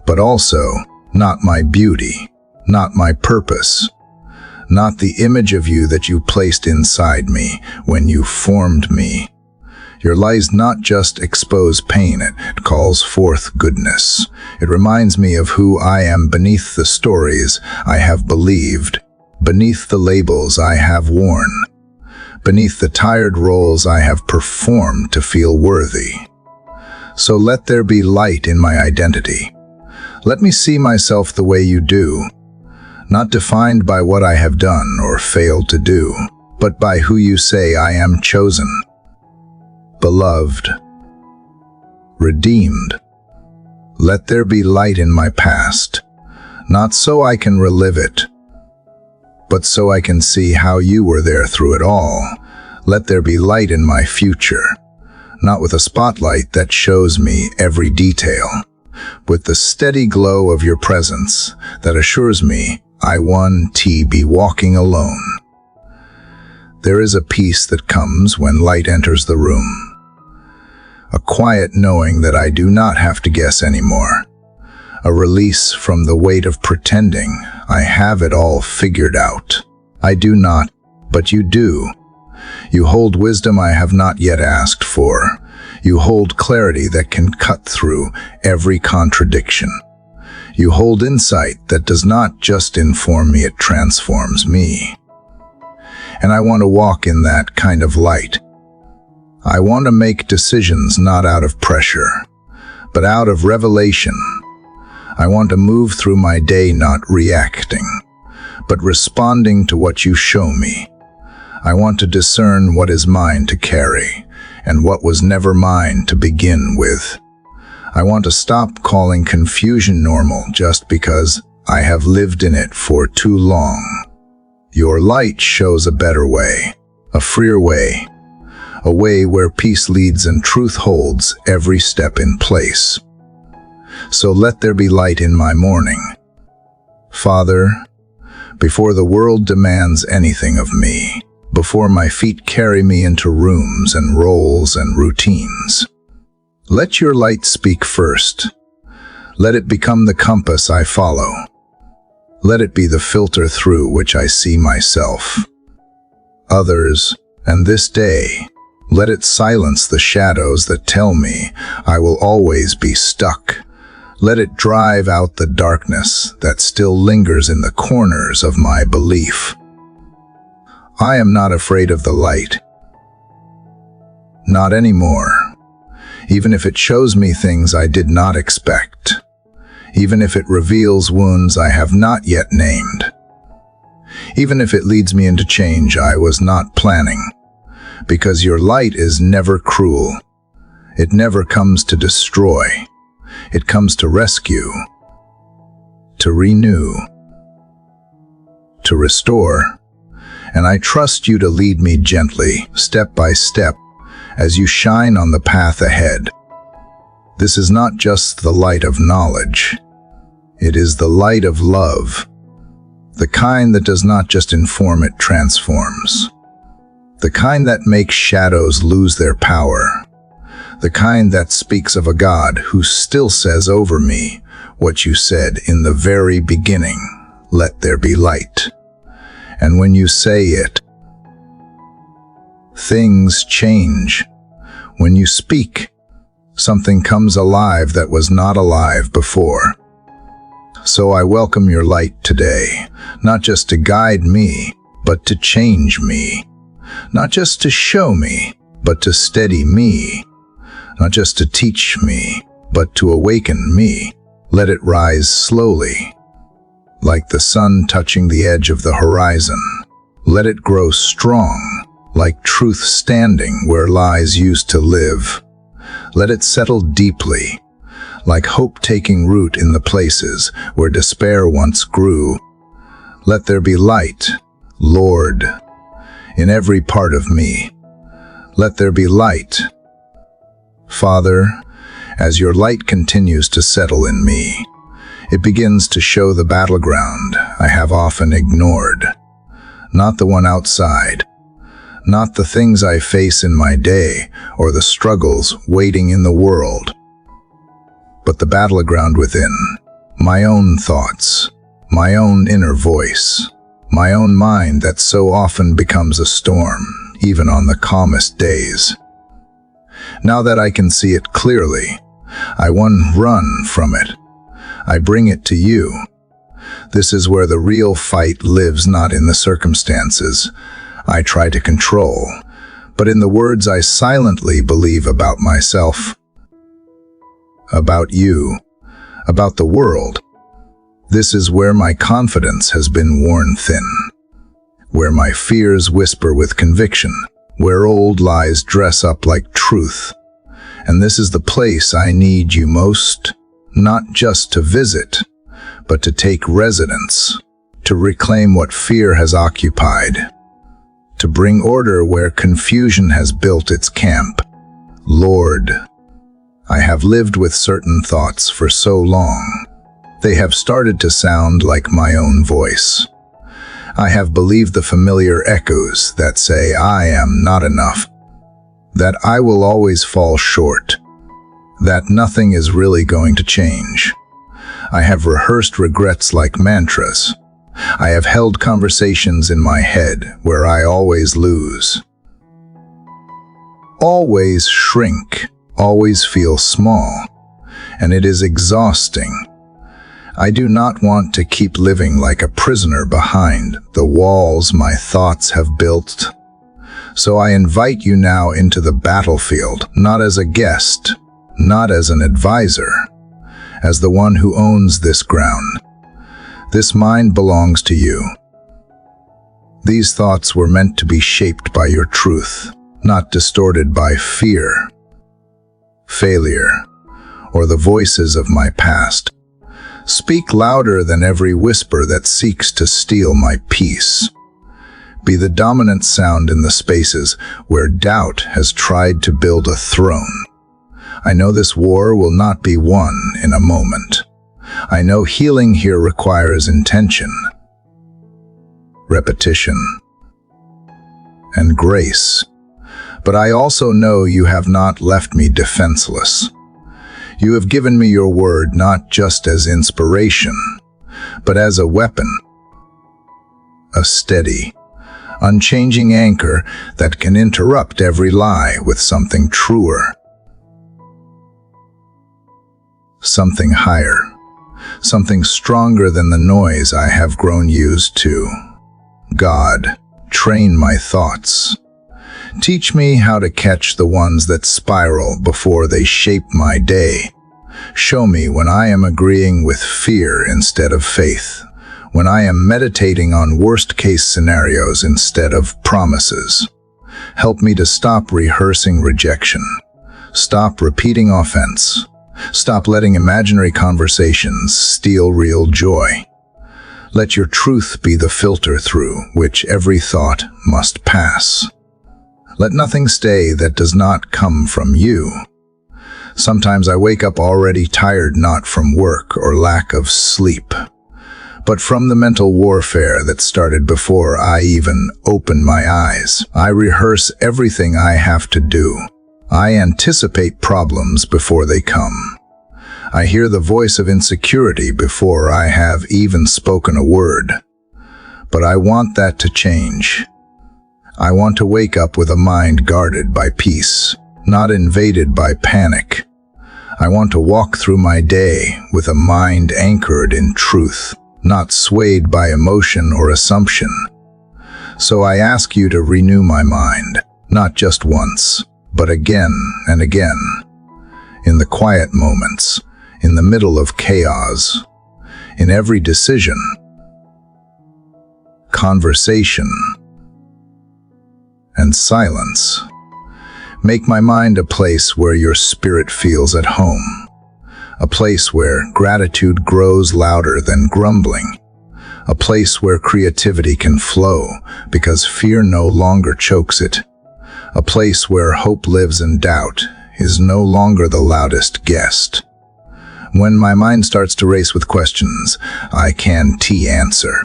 but also not my beauty, not my purpose, not the image of you that you placed inside me when you formed me. Your lies not just expose pain, it calls forth goodness. It reminds me of who I am beneath the stories I have believed, beneath the labels I have worn, beneath the tired roles I have performed to feel worthy. So let there be light in my identity. Let me see myself the way you do, not defined by what I have done or failed to do, but by who you say I am: chosen, beloved, redeemed. Let there be light in my past, not so I can relive it, but so I can see how you were there through it all. Let there be light in my future, not with a spotlight that shows me every detail, with the steady glow of your presence that assures me I won't be walking alone. There is a peace that comes when light enters the room, a quiet knowing that I do not have to guess anymore, a release from the weight of pretending I have it all figured out. I do not, but you do. You hold wisdom I have not yet asked for. You hold clarity that can cut through every contradiction. You hold insight that does not just inform me, it transforms me. And I want to walk in that kind of light. I want to make decisions not out of pressure, but out of revelation. I want to move through my day not reacting, but responding to what you show me. I want to discern what is mine to carry and what was never mine to begin with. I want to stop calling confusion normal just because I have lived in it for too long. Your light shows a better way, a freer way, a way where peace leads and truth holds every step in place. So let there be light in my morning. Father, before the world demands anything of me, before my feet carry me into rooms and roles and routines. Let your light speak first. Let it become the compass I follow. Let it be the filter through which I see myself, others, and this day. Let it silence the shadows that tell me I will always be stuck. Let it drive out the darkness that still lingers in the corners of my belief. I am not afraid of the light. Not anymore. Even if it shows me things I did not expect. Even if it reveals wounds I have not yet named. Even if it leads me into change I was not planning. Because your light is never cruel. It never comes to destroy. It comes to rescue, to renew, to restore. And I trust you to lead me gently, step by step, as you shine on the path ahead. This is not just the light of knowledge. It is the light of love. The kind that does not just inform, it transforms. The kind that makes shadows lose their power. The kind that speaks of a God who still says over me what you said in the very beginning, let there be light. And when you say it, things change. When you speak, something comes alive that was not alive before. So I welcome your light today, not just to guide me, but to change me. Not just to show me, but to steady me. Not just to teach me, but to awaken me. Let it rise slowly, like the sun touching the edge of the horizon. Let it grow strong, like truth standing where lies used to live. Let it settle deeply, like hope taking root in the places where despair once grew. Let there be light, Lord, in every part of me. Let there be light. Father, as your light continues to settle in me, it begins to show the battleground I have often ignored. Not the one outside, not the things I face in my day or the struggles waiting in the world, but the battleground within, my own thoughts, my own inner voice, my own mind that so often becomes a storm, even on the calmest days. Now that I can see it clearly, I run from it. I bring it to you. This is where the real fight lives, not in the circumstances I try to control, but in the words I silently believe about myself, about you, about the world. This is where my confidence has been worn thin, where my fears whisper with conviction, where old lies dress up like truth. And this is the place I need you most, not just to visit, but to take residence, to reclaim what fear has occupied, to bring order where confusion has built its camp. Lord, I have lived with certain thoughts for so long. They have started to sound like my own voice. I have believed the familiar echoes that say I am not enough, that I will always fall short, that nothing is really going to change. I have rehearsed regrets like mantras. I have held conversations in my head where I always lose, always shrink, always feel small, and it is exhausting. I do not want to keep living like a prisoner behind the walls my thoughts have built. So I invite you now into the battlefield, not as a guest, not as an advisor, as the one who owns this ground. This mind belongs to you. These thoughts were meant to be shaped by your truth, not distorted by fear, failure, or the voices of my past. Speak louder than every whisper that seeks to steal my peace. Be the dominant sound in the spaces where doubt has tried to build a throne. I know this war will not be won in a moment. I know healing here requires intention, repetition, and grace. But I also know you have not left me defenseless. You have given me your word not just as inspiration, but as a weapon, a steady, unchanging anchor that can interrupt every lie with something truer, something higher, something stronger than the noise I have grown used to. God, train my thoughts. Teach me how to catch the ones that spiral before they shape my day. Show me when I am agreeing with fear instead of faith, when I am meditating on worst-case scenarios instead of promises. Help me to stop rehearsing rejection, stop repeating offense, stop letting imaginary conversations steal real joy. Let your truth be the filter through which every thought must pass. Let nothing stay that does not come from you. Sometimes I wake up already tired, not from work or lack of sleep, but from the mental warfare that started before I even open my eyes. I rehearse everything I have to do. I anticipate problems before they come. I hear the voice of insecurity before I have even spoken a word. But I want that to change. I want to wake up with a mind guarded by peace, not invaded by panic. I want to walk through my day with a mind anchored in truth, not swayed by emotion or assumption. So I ask you to renew my mind, not just once, but again and again, in the quiet moments, in the middle of chaos, in every decision, conversation, and silence. Make my mind a place where your spirit feels at home, a place where gratitude grows louder than grumbling, a place where creativity can flow because fear no longer chokes it, a place where hope lives and doubt is no longer the loudest guest. When my mind starts to race with questions I can't answer,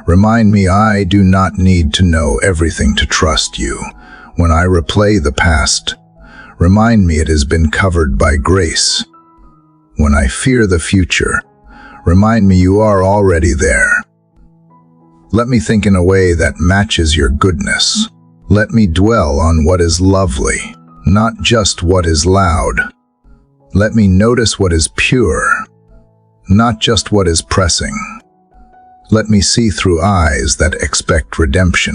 remind me I do not need to know everything to trust you. When I replay the past, remind me it has been covered by grace. When I fear the future, remind me you are already there. Let me think in a way that matches your goodness. Let me dwell on what is lovely, not just what is loud. Let me notice what is pure, not just what is pressing. Let me see through eyes that expect redemption,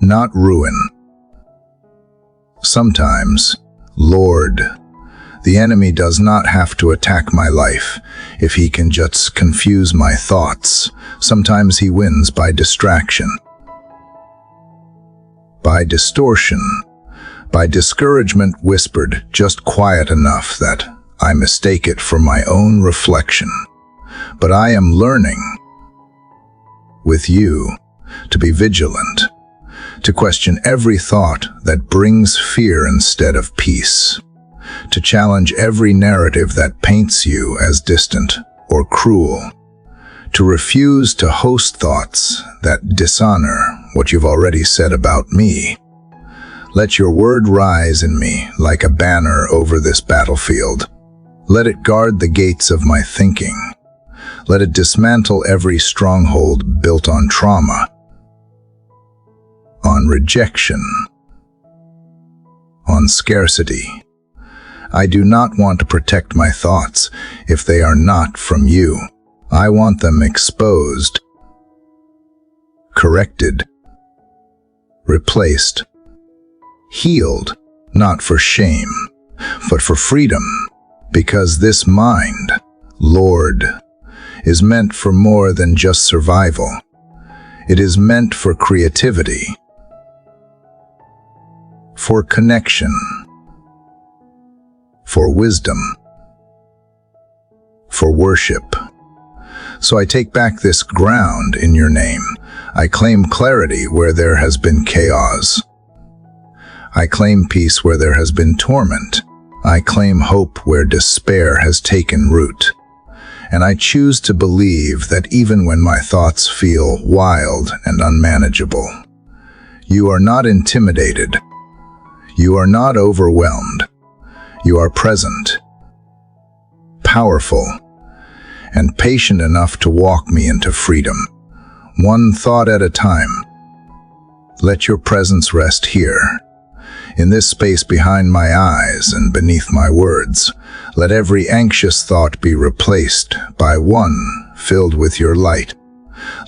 not ruin. Sometimes, Lord, the enemy does not have to attack my life if he can just confuse my thoughts. Sometimes he wins by distraction, by distortion, by discouragement whispered just quiet enough that I mistake it for my own reflection. But I am learning, with you, to be vigilant, to question every thought that brings fear instead of peace, to challenge every narrative that paints you as distant or cruel, to refuse to host thoughts that dishonor what you've already said about me. Let your word rise in me like a banner over this battlefield. Let it guard the gates of my thinking. Let it dismantle every stronghold built on trauma, on rejection, on scarcity. I do not want to protect my thoughts if they are not from you. I want them exposed, corrected, replaced, healed, not for shame, but for freedom, because this mind, Lord, is meant for more than just survival. It is meant for creativity, for connection, for wisdom, for worship. So I take back this ground in your name. I claim clarity where there has been chaos. I claim peace where there has been torment. I claim hope where despair has taken root. And I choose to believe that even when my thoughts feel wild and unmanageable, You are not intimidated. You are not overwhelmed. You are present, powerful, and patient enough to walk me into freedom, one thought at a time. Let your presence rest here, in this space behind my eyes and beneath my words. Let every anxious thought be replaced by one filled with your light.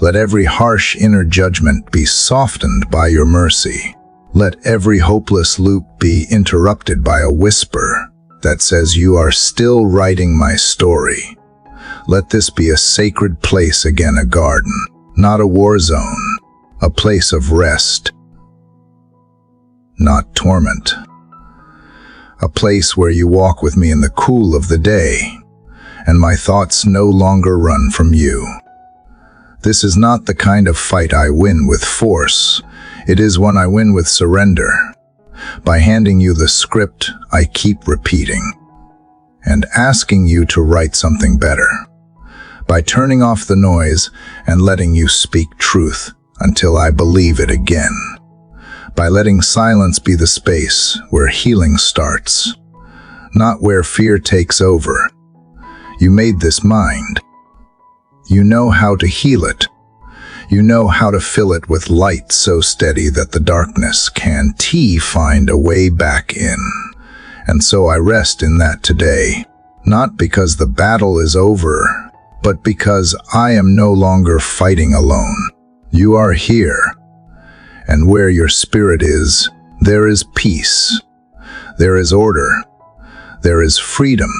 Let every harsh inner judgment be softened by your mercy. Let every hopeless loop be interrupted by a whisper that says you are still writing my story. Let this be a sacred place again, a garden, not a war zone, a place of rest, not torment. A place where you walk with me in the cool of the day, and my thoughts no longer run from you. This is not the kind of fight I win with force. It is one I win with surrender, by handing you the script I keep repeating, and asking you to write something better, by turning off the noise and letting you speak truth until I believe it again, by letting silence be the space where healing starts, not where fear takes over. You made this mind. You know how to heal it. You know how to fill it with light so steady that the darkness can't find a way back in. And so I rest in that today, not because the battle is over, but because I am no longer fighting alone. You are here, and where your spirit is, there is peace, there is order, there is freedom.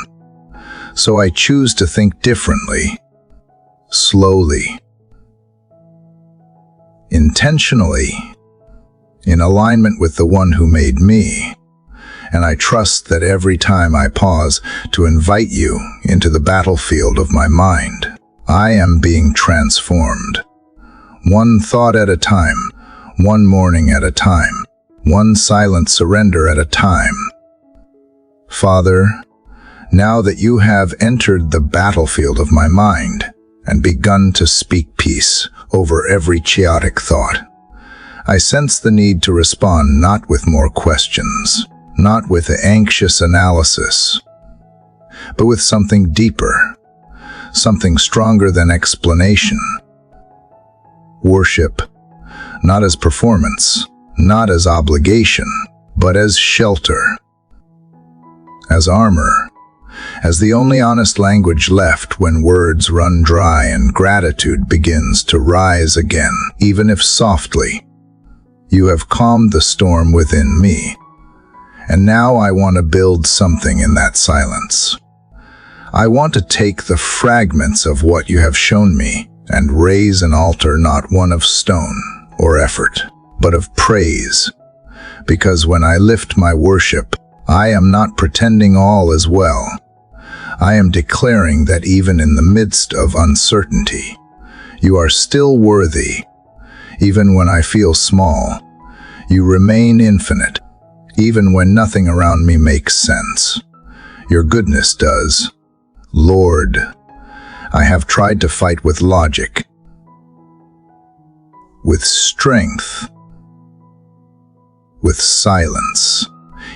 So I choose to think differently, slowly, intentionally, in alignment with the one who made me. And I trust that every time I pause to invite you into the battlefield of my mind, I am being transformed. One thought at a time, one morning at a time, one silent surrender at a time. Father, now that you have entered the battlefield of my mind and begun to speak peace over every chaotic thought, I sense the need to respond not with more questions, not with anxious analysis, but with something deeper, something stronger than explanation. Worship, not as performance, not as obligation, but as shelter, as armor, as the only honest language left when words run dry and gratitude begins to rise again, even if softly. You have calmed the storm within me, and now I want to build something in that silence. I want to take the fragments of what you have shown me and raise an altar, not one of stone or effort, but of praise. Because when I lift my worship, I am not pretending all is well. I am declaring that even in the midst of uncertainty, you are still worthy. Even when I feel small, you remain infinite. Even when nothing around me makes sense, your goodness does. Lord, I have tried to fight with logic, with strength, with silence,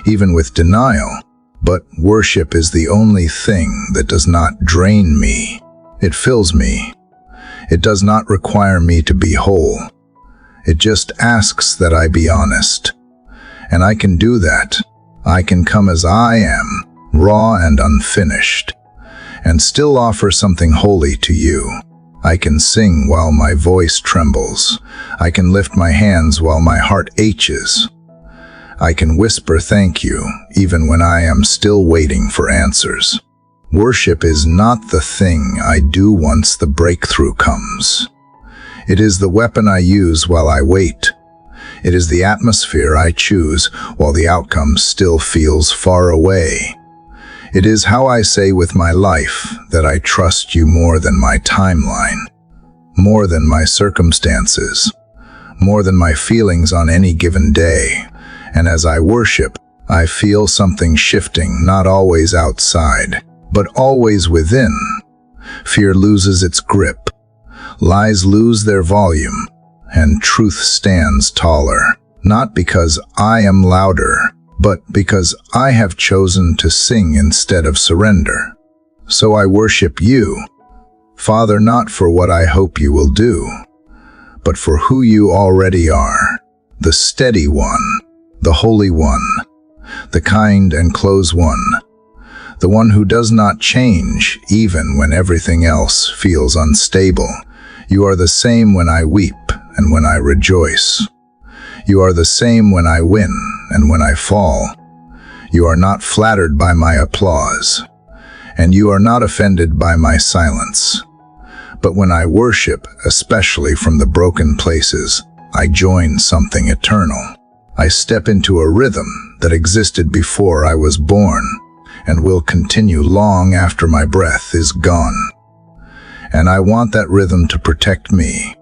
even with denial, but worship is the only thing that does not drain me. It fills me. It does not require me to be whole. It just asks that I be honest. And I can do that. I can come as I am, raw and unfinished, and still offer something holy to you. I can sing while my voice trembles. I can lift my hands while my heart aches. I can whisper thank you even when I am still waiting for answers. Worship is not the thing I do once the breakthrough comes. It is the weapon I use while I wait. It is the atmosphere I choose while the outcome still feels far away. It is how I say with my life that I trust you more than my timeline, more than my circumstances, more than my feelings on any given day. And as I worship, I feel something shifting, not always outside, but always within. Fear loses its grip, lies lose their volume, and truth stands taller. not because I am louder, but because I have chosen to sing instead of surrender. So I worship you, Father, not for what I hope you will do, but for who you already are, the steady one, the holy one, the kind and close one, the one who does not change even when everything else feels unstable. You are the same when I weep and when I rejoice. You are the same when I win and when I fall. You are not flattered by my applause, and you are not offended by my silence. But when I worship, especially from the broken places, I join something eternal. I step into a rhythm that existed before I was born and will continue long after my breath is gone. And I want that rhythm to protect me.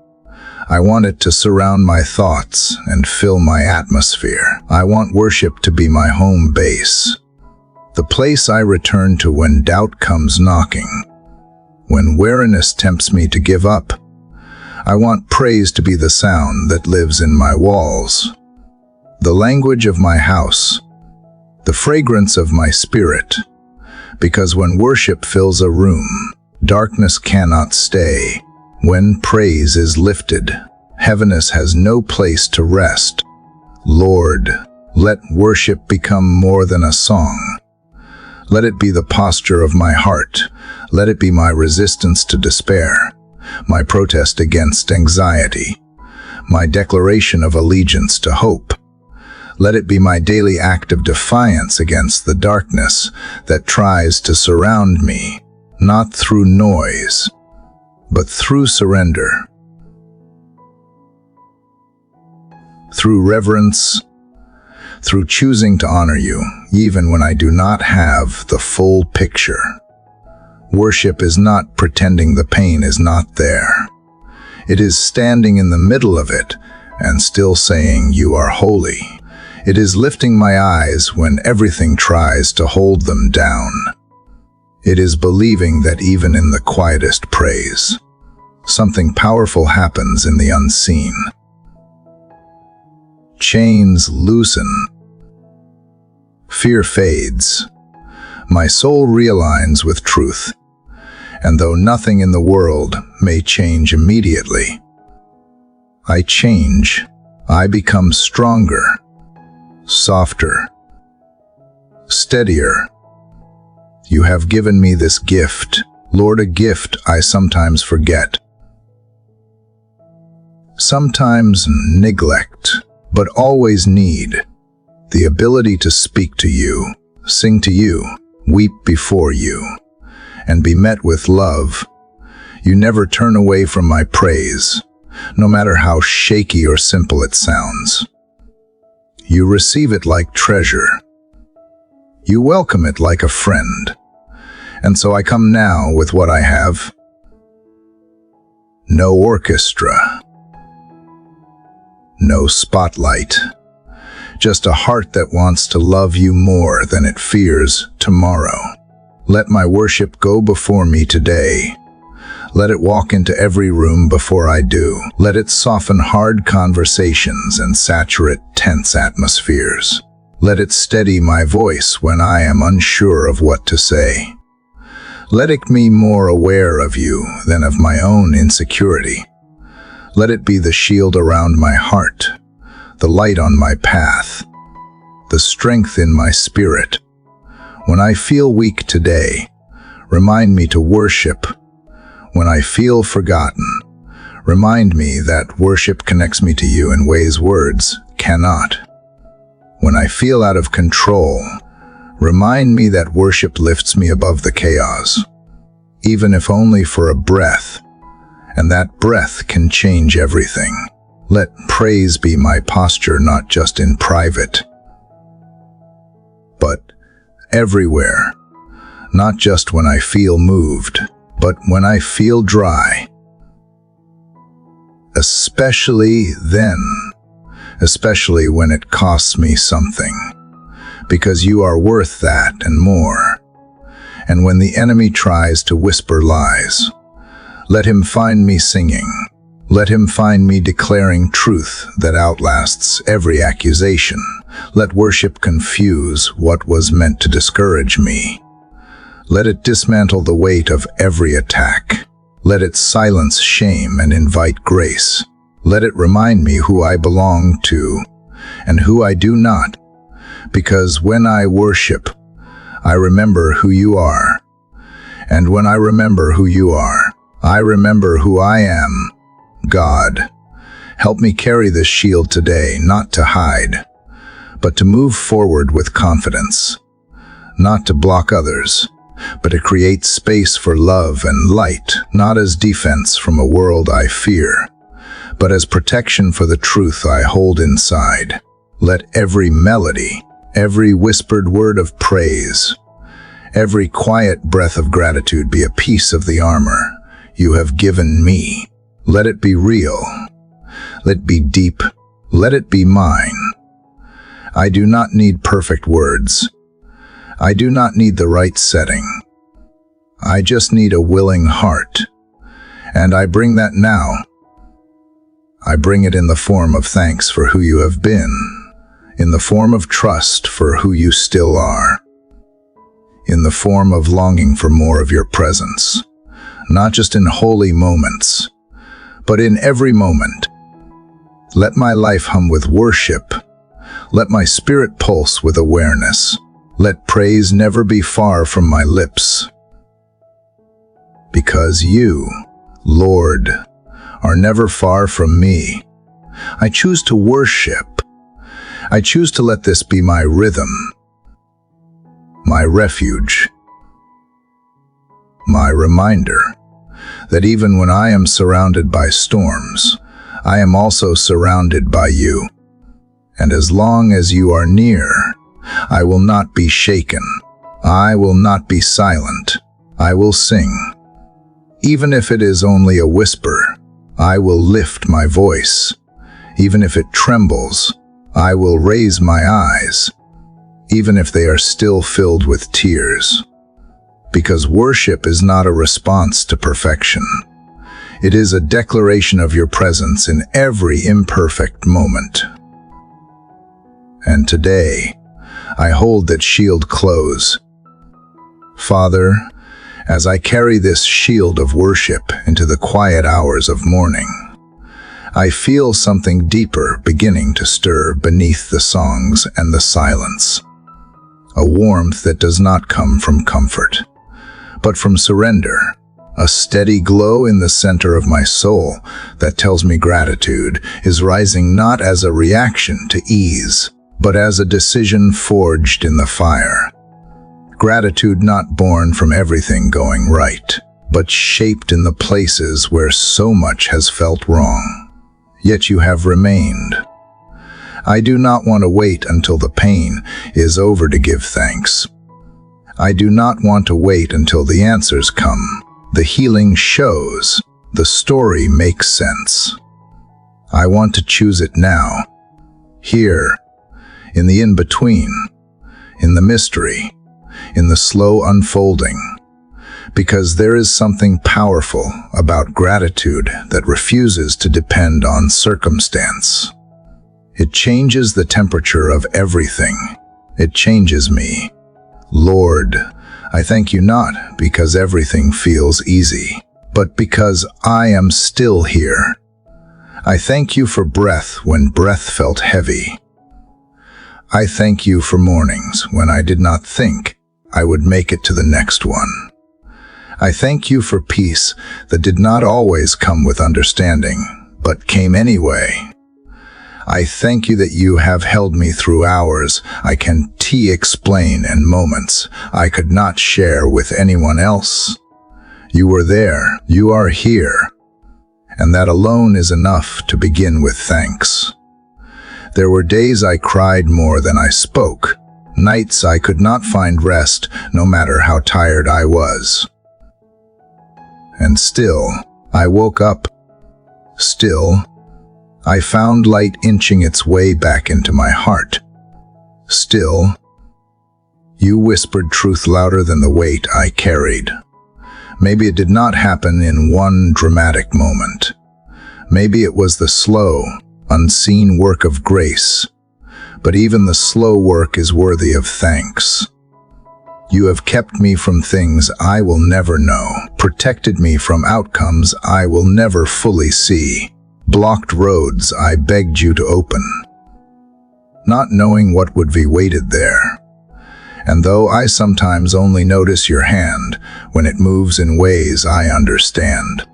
I want it to surround my thoughts and fill my atmosphere. I want worship to be my home base, the place I return to when doubt comes knocking, when weariness tempts me to give up. I want praise to be the sound that lives in my walls, the language of my house, the fragrance of my spirit, because when worship fills a room, darkness cannot stay. When praise is lifted, heaviness has no place to rest. Lord, let worship become more than a song. Let it be the posture of my heart. Let it be my resistance to despair, my protest against anxiety, my declaration of allegiance to hope. Let it be my daily act of defiance against the darkness that tries to surround me, not through noise, but through surrender, through reverence, through choosing to honor you, even when I do not have the full picture. Worship is not pretending the pain is not there. It is standing in the middle of it and still saying, "You are holy." It is lifting my eyes when everything tries to hold them down. It is believing that even in the quietest praise, something powerful happens in the unseen. Chains loosen. Fear fades. My soul realigns with truth. And though nothing in the world may change immediately, I change. I become stronger, softer, steadier. You have given me this gift, Lord, a gift I sometimes forget, sometimes neglect, but always need. The ability to speak to you, sing to you, weep before you, and be met with love. You never turn away from my praise, no matter how shaky or simple it sounds. You receive it like treasure. You welcome it like a friend. And so I come now with what I have. No orchestra. No spotlight. Just a heart that wants to love you more than it fears tomorrow. Let my worship go before me today. Let it walk into every room before I do. Let it soften hard conversations and saturate tense atmospheres. Let it steady my voice when I am unsure of what to say. Let it be more aware of you than of my own insecurity. Let it be the shield around my heart, the light on my path, the strength in my spirit. When I feel weak today, remind me to worship. When I feel forgotten, remind me that worship connects me to you in ways words cannot. When I feel out of control, remind me that worship lifts me above the chaos, even if only for a breath, and that breath can change everything. Let praise be my posture, not just in private, but everywhere, not just when I feel moved, but when I feel dry. Especially then, especially when it costs me something, because you are worth that and more. And when the enemy tries to whisper lies, let him find me singing. Let him find me declaring truth that outlasts every accusation. Let worship confuse what was meant to discourage me. Let it dismantle the weight of every attack. Let it silence shame and invite grace. Let it remind me who I belong to and who I do not. Because when I worship, I remember who you are. And when I remember who you are, I remember who I am. God, help me carry this shield today, not to hide, but to move forward with confidence, not to block others, but to create space for love and light, not as defense from a world I fear, but as protection for the truth I hold inside. Let every melody, every whispered word of praise, every quiet breath of gratitude be a piece of the armor you have given me. Let it be real. Let it be deep. Let it be mine. I do not need perfect words. I do not need the right setting. I just need a willing heart. And I bring that now. I bring it in the form of thanks for who you have been, in the form of trust for who you still are, in the form of longing for more of your presence, not just in holy moments, but in every moment. Let my life hum with worship. Let my spirit pulse with awareness. Let praise never be far from my lips. Because you, Lord, are never far from me. I choose to worship. I choose to let this be my rhythm, my refuge, my reminder that even when I am surrounded by storms, I am also surrounded by you. And as long as you are near, I will not be shaken. I will not be silent. I will sing. Even if it is only a whisper, I will lift my voice. Even if it trembles, I will raise my eyes. Even if they are still filled with tears. Because worship is not a response to perfection. It is a declaration of your presence in every imperfect moment. And today, I hold that shield close. Father, as I carry this shield of worship into the quiet hours of morning, I feel something deeper beginning to stir beneath the songs and the silence. A warmth that does not come from comfort, but from surrender. A steady glow in the center of my soul that tells me gratitude is rising not as a reaction to ease, but as a decision forged in the fire. Gratitude not born from everything going right, but shaped in the places where so much has felt wrong. Yet you have remained. I do not want to wait until the pain is over to give thanks. I do not want to wait until the answers come, the healing shows, the story makes sense. I want to choose it now, here, in the in-between, in the mystery, in the slow unfolding, because there is something powerful about gratitude that refuses to depend on circumstance. It changes the temperature of everything. It changes me. Lord, I thank you not because everything feels easy, but because I am still here. I thank you for breath when breath felt heavy. I thank you for mornings when I did not think I would make it to the next one. I thank you for peace that did not always come with understanding, but came anyway. I thank you that you have held me through hours I can explain and moments I could not share with anyone else. You were there, you are here, and that alone is enough to begin with thanks. There were days I cried more than I spoke, nights I could not find rest no matter how tired I was. And still, I woke up. Still, I found light inching its way back into my heart. Still, you whispered truth louder than the weight I carried. Maybe it did not happen in one dramatic moment. Maybe it was the slow, unseen work of grace, but even the slow work is worthy of thanks. You have kept me from things I will never know, protected me from outcomes I will never fully see, blocked roads I begged you to open, not knowing what would be waited there. And though I sometimes only notice your hand when it moves in ways I understand,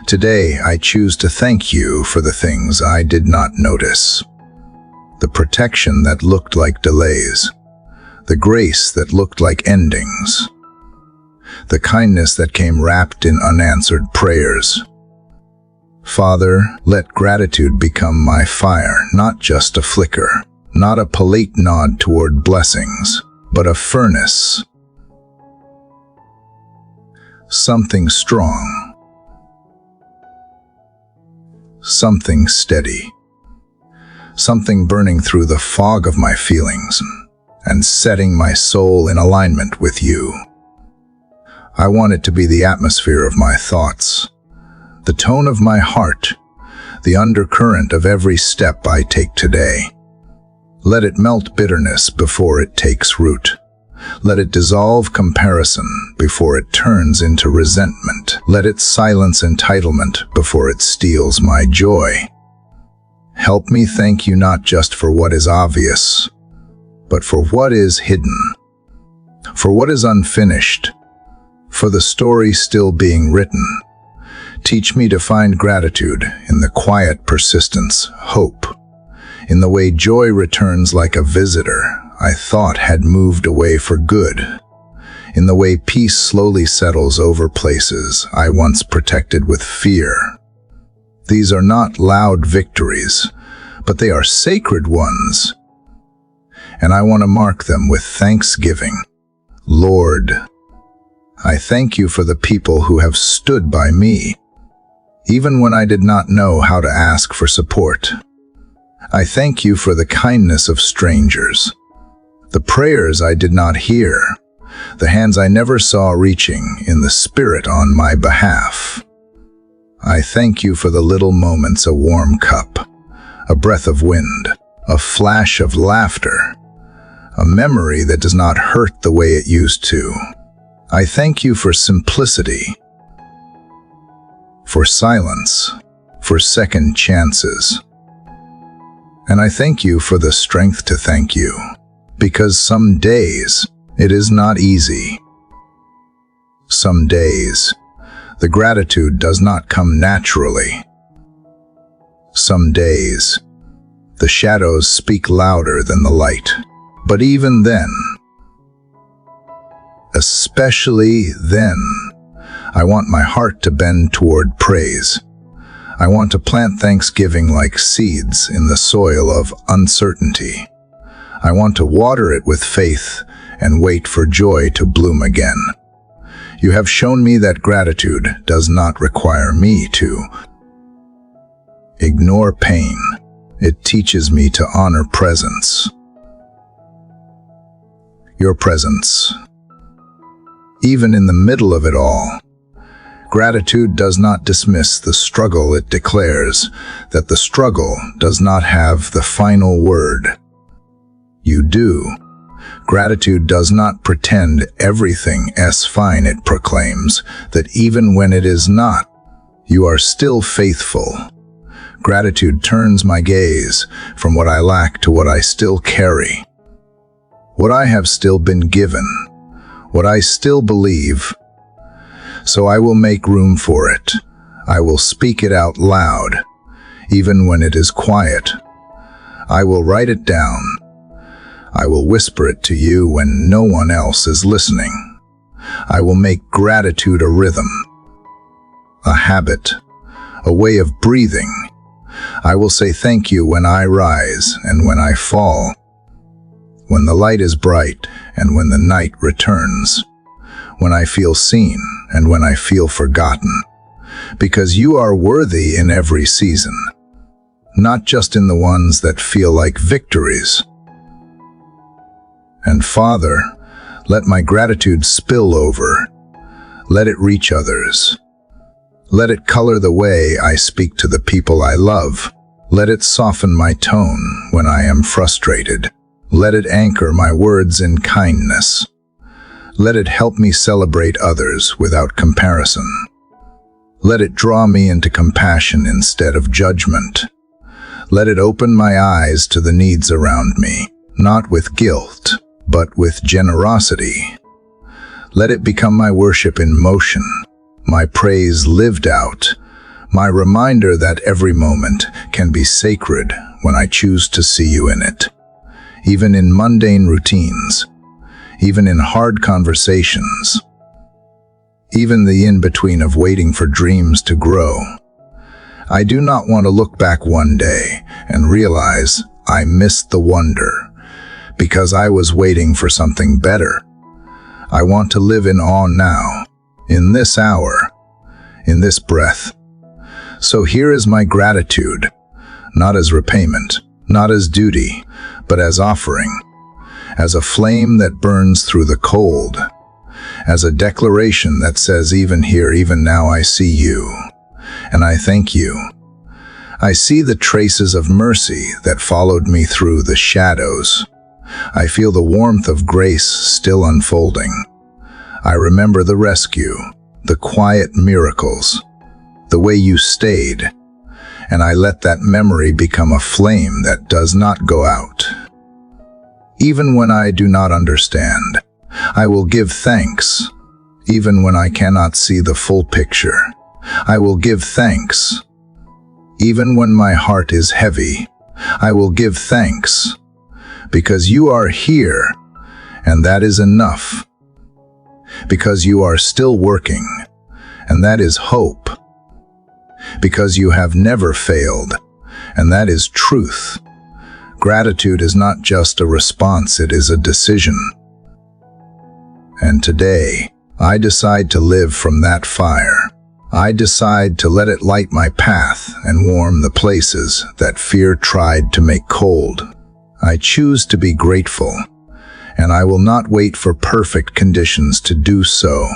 today I choose to thank you for the things I did not notice. The protection that looked like delays, the grace that looked like endings, the kindness that came wrapped in unanswered prayers. Father, let gratitude become my fire, not just a flicker, not a polite nod toward blessings, but a furnace. Something strong, something steady, something burning through the fog of my feelings and setting my soul in alignment with you. I want it to be the atmosphere of my thoughts, the tone of my heart, the undercurrent of every step I take today. Let it melt bitterness before it takes root. Let it dissolve comparison before it turns into resentment. Let it silence entitlement before it steals my joy. Help me thank you not just for what is obvious, but for what is hidden, for what is unfinished, for the story still being written. Teach me to find gratitude in the quiet persistence, hope, in the way joy returns like a visitor I thought had moved away for good, in the way peace slowly settles over places I once protected with fear. These are not loud victories, but they are sacred ones, and I want to mark them with thanksgiving. Lord, I thank you for the people who have stood by me, even when I did not know how to ask for support. I thank you for the kindness of strangers, the prayers I did not hear, the hands I never saw reaching in the Spirit on my behalf. I thank you for the little moments, a warm cup, a breath of wind, a flash of laughter, a memory that does not hurt the way it used to. I thank you for simplicity, for silence, for second chances. And I thank you for the strength to thank you, because some days it is not easy. Some days the gratitude does not come naturally. Some days the shadows speak louder than the light. But even then, especially then, I want my heart to bend toward praise. I want to plant thanksgiving like seeds in the soil of uncertainty. I want to water it with faith and wait for joy to bloom again. You have shown me that gratitude does not require me to ignore pain. It teaches me to honor presence. Your presence. Even in the middle of it all, gratitude does not dismiss the struggle. It declares that the struggle does not have the final word. You do. Gratitude does not pretend everything is fine. It proclaims that even when it is not, you are still faithful. Gratitude turns my gaze from what I lack to what I still carry, what I have still been given, what I still believe. So I will make room for it. I will speak it out loud, even when it is quiet. I will write it down. I will whisper it to you when no one else is listening. I will make gratitude a rhythm, a habit, a way of breathing. I will say thank you when I rise and when I fall, when the light is bright and when the night returns, when I feel seen and when I feel forgotten, because you are worthy in every season, not just in the ones that feel like victories. And Father, let my gratitude spill over. Let it reach others. Let it color the way I speak to the people I love. Let it soften my tone when I am frustrated. Let it anchor my words in kindness. Let it help me celebrate others without comparison. Let it draw me into compassion instead of judgment. Let it open my eyes to the needs around me, not with guilt, but with generosity. Let it become my worship in motion, my praise lived out, my reminder that every moment can be sacred when I choose to see you in it. Even in mundane routines, even in hard conversations, even the in-between of waiting for dreams to grow. I do not want to look back one day and realize I missed the wonder because I was waiting for something better. I want to live in awe now, in this hour, in this breath. So here is my gratitude, not as repayment, not as duty, but as offering, as a flame that burns through the cold, as a declaration that says, even here, even now, I see you, and I thank you. I see the traces of mercy that followed me through the shadows. I feel the warmth of grace still unfolding. I remember the rescue, the quiet miracles, the way you stayed, and I let that memory become a flame that does not go out. Even when I do not understand, I will give thanks. Even when I cannot see the full picture, I will give thanks. Even when my heart is heavy, I will give thanks. Because you are here, and that is enough. Because you are still working, and that is hope. Because you have never failed, and that is truth. Gratitude is not just a response, it is a decision. And today, I decide to live from that fire. I decide to let it light my path and warm the places that fear tried to make cold. I choose to be grateful, and I will not wait for perfect conditions to do so.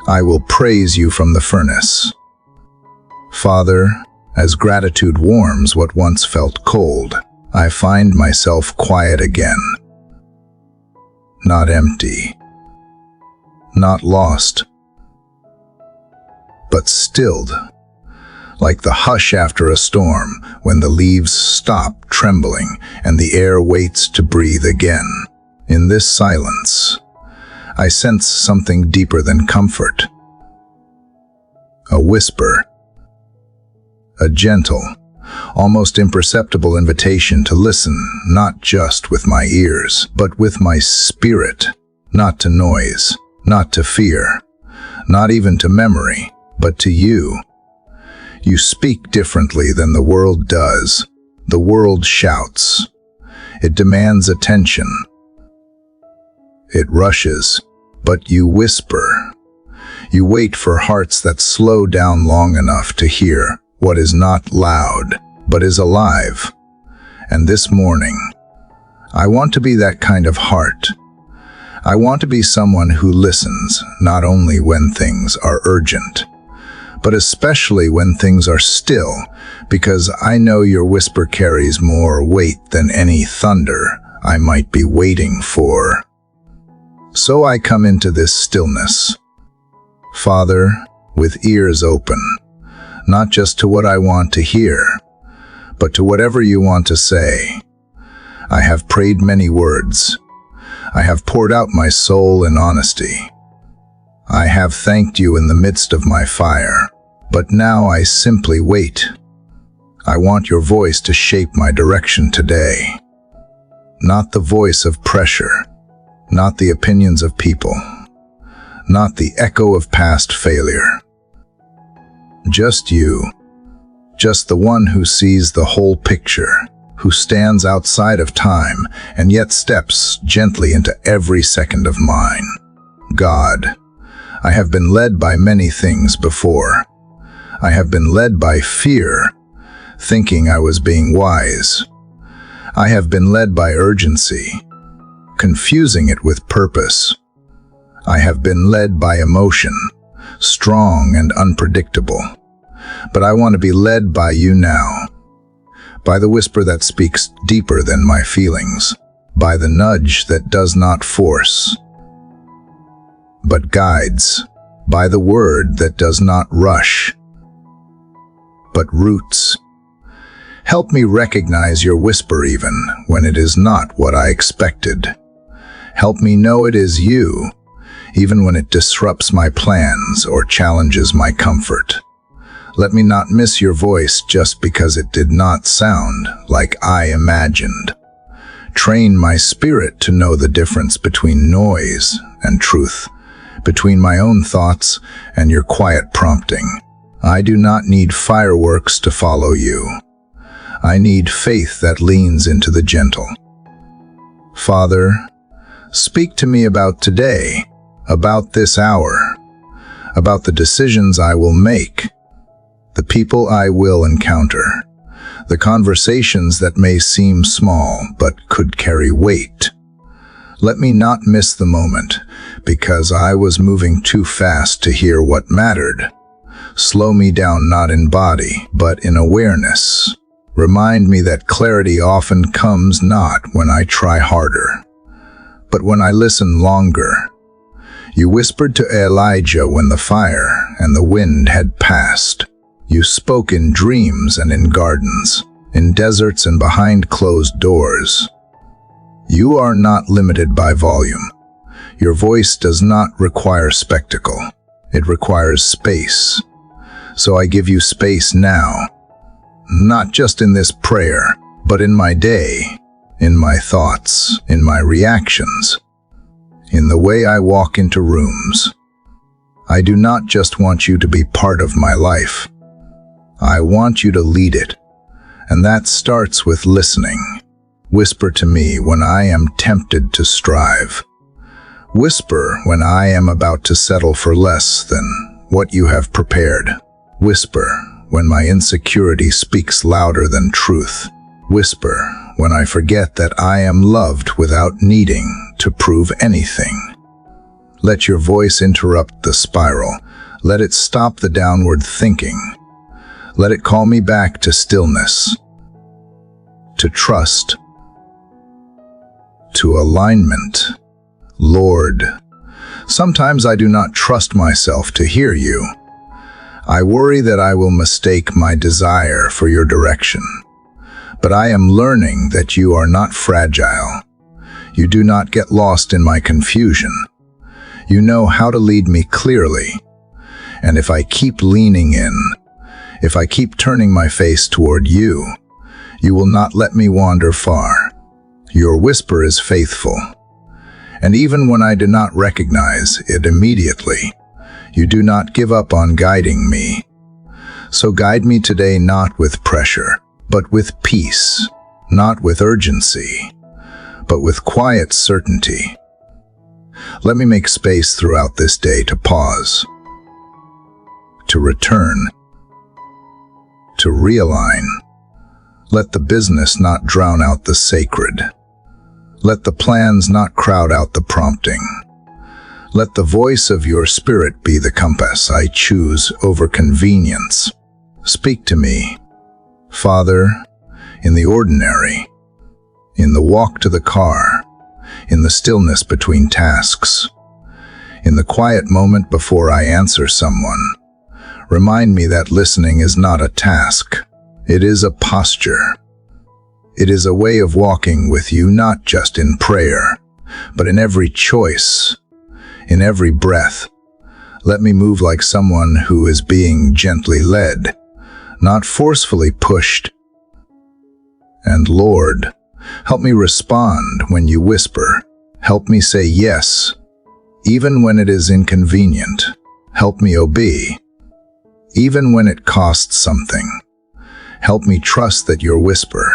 I will praise you from the furnace. Father, as gratitude warms what once felt cold, I find myself quiet again. Not empty, not lost, but stilled, like the hush after a storm when the leaves stop trembling and the air waits to breathe again. In this silence, I sense something deeper than comfort. A whisper, a gentle, almost imperceptible invitation to listen, not just with my ears, but with my spirit, not to noise, not to fear, not even to memory, but to you. You speak differently than the world does. The world shouts. It demands attention. It rushes, but you whisper. You wait for hearts that slow down long enough to hear what is not loud, but is alive. And this morning, I want to be that kind of heart. I want to be someone who listens, not only when things are urgent, but especially when things are still, because I know your whisper carries more weight than any thunder I might be waiting for. So I come into this stillness, Father, with ears open, not just to what I want to hear, but to whatever you want to say. I have prayed many words. I have poured out my soul in honesty. I have thanked you in the midst of my fire, but now I simply wait. I want your voice to shape my direction today. Not the voice of pressure, not the opinions of people, not the echo of past failure. Just you, just the one who sees the whole picture, who stands outside of time and yet steps gently into every second of mine. God, I have been led by many things before. I have been led by fear, thinking I was being wise. I have been led by urgency, confusing it with purpose. I have been led by emotion, strong and unpredictable. But I want to be led by you now, by the whisper that speaks deeper than my feelings, by the nudge that does not force, but guides, by the word that does not rush, but roots. Help me recognize your whisper even when it is not what I expected. Help me know it is you, even when it disrupts my plans or challenges my comfort. Let me not miss your voice just because it did not sound like I imagined. Train my spirit to know the difference between noise and truth, between my own thoughts and your quiet prompting. I do not need fireworks to follow you. I need faith that leans into the gentle. Father, speak to me about today, about this hour, about the decisions I will make, the people I will encounter, the conversations that may seem small but could carry weight. Let me not miss the moment, because I was moving too fast to hear what mattered. Slow me down not in body, but in awareness. Remind me that clarity often comes not when I try harder, but when I listen longer. You whispered to Elijah when the fire and the wind had passed. You spoke in dreams and in gardens, in deserts and behind closed doors. You are not limited by volume. Your voice does not require spectacle. It requires space. So I give you space now, not just in this prayer, but in my day, in my thoughts, in my reactions, in the way I walk into rooms. I do not just want you to be part of my life. I want you to lead it, and that starts with listening. Whisper to me when I am tempted to strive. Whisper when I am about to settle for less than what you have prepared. Whisper when my insecurity speaks louder than truth. Whisper when I forget that I am loved without needing to prove anything. Let your voice interrupt the spiral. Let it stop the downward thinking. Let it call me back to stillness, to trust, to alignment. Lord, sometimes I do not trust myself to hear you. I worry that I will mistake my desire for your direction. But I am learning that you are not fragile. You do not get lost in my confusion. You know how to lead me clearly. And if I keep leaning in, if I keep turning my face toward you, you will not let me wander far. Your whisper is faithful. And even when I do not recognize it immediately, you do not give up on guiding me. So guide me today not with pressure, but with peace, not with urgency, but with quiet certainty. Let me make space throughout this day to pause, to return, to realign. Let the business not drown out the sacred. Let the plans not crowd out the prompting. Let the voice of your spirit be the compass I choose over convenience. Speak to me, Father, in the ordinary, in the walk to the car, in the stillness between tasks, in the quiet moment before I answer someone. Remind me that listening is not a task. It is a posture. It is a way of walking with you, not just in prayer, but in every choice, in every breath. Let me move like someone who is being gently led, not forcefully pushed. And Lord, help me respond when you whisper. Help me say yes, even when it is inconvenient. Help me obey, even when it costs something. Help me trust that your whisper,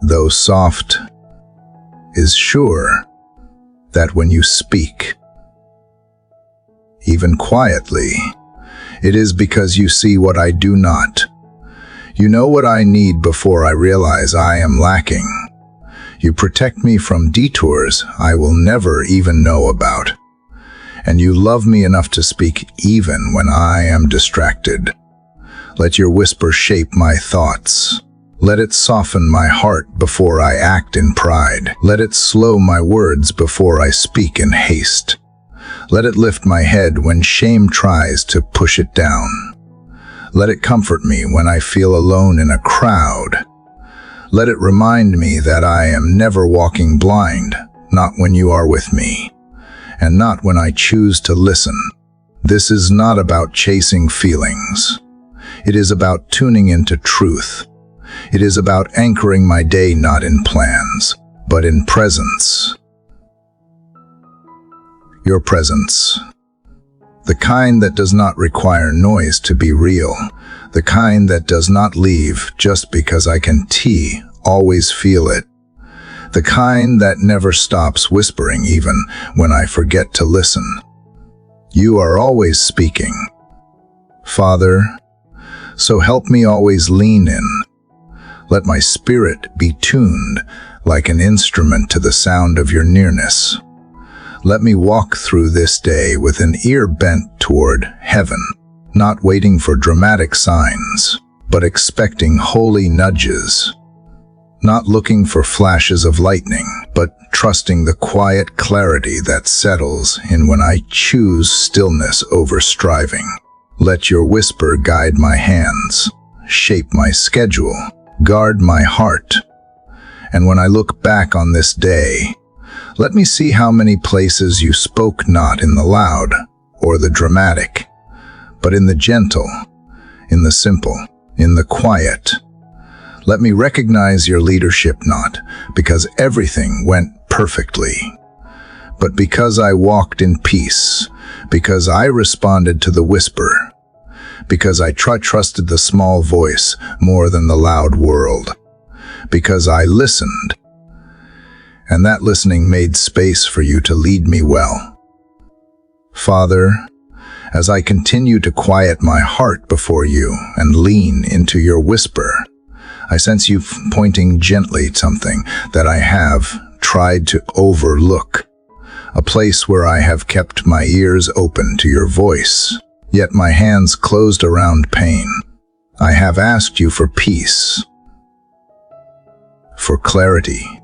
though soft, is sure, that when you speak, even quietly, it is because you see what I do not. You know what I need before I realize I am lacking. You protect me from detours I will never even know about. and you love me enough to speak even when I am distracted. Let your whisper shape my thoughts. Let it soften my heart before I act in pride. Let it slow my words before I speak in haste. Let it lift my head when shame tries to push it down. Let it comfort me when I feel alone in a crowd. Let it remind me that I am never walking blind, not when you are with me, and not when I choose to listen. This is not about chasing feelings. It is about tuning into truth. It is about anchoring my day not in plans, but in presence. Your presence. The kind that does not require noise to be real. The kind that does not leave just because I can always feel it. The kind that never stops whispering even when I forget to listen. You are always speaking. Father, so help me always lean in. Let my spirit be tuned like an instrument to the sound of your nearness. Let me walk through this day with an ear bent toward heaven, not waiting for dramatic signs, but expecting holy nudges. Not looking for flashes of lightning, but trusting the quiet clarity that settles in when I choose stillness over striving. Let your whisper guide my hands, shape my schedule, guard my heart. And when I look back on this day, let me see how many places you spoke not in the loud or the dramatic, but in the gentle, in the simple, in the quiet. Let me recognize your leadership not because everything went perfectly, but because I walked in peace, because I responded to the whisper, because I trusted the small voice more than the loud world, because I listened, and that listening made space for you to lead me well. Father, as I continue to quiet my heart before you and lean into your whisper, I sense you pointing gently at something that I have tried to overlook, a place where I have kept my ears open to your voice, yet my hands closed around pain. I have asked you for peace, for clarity,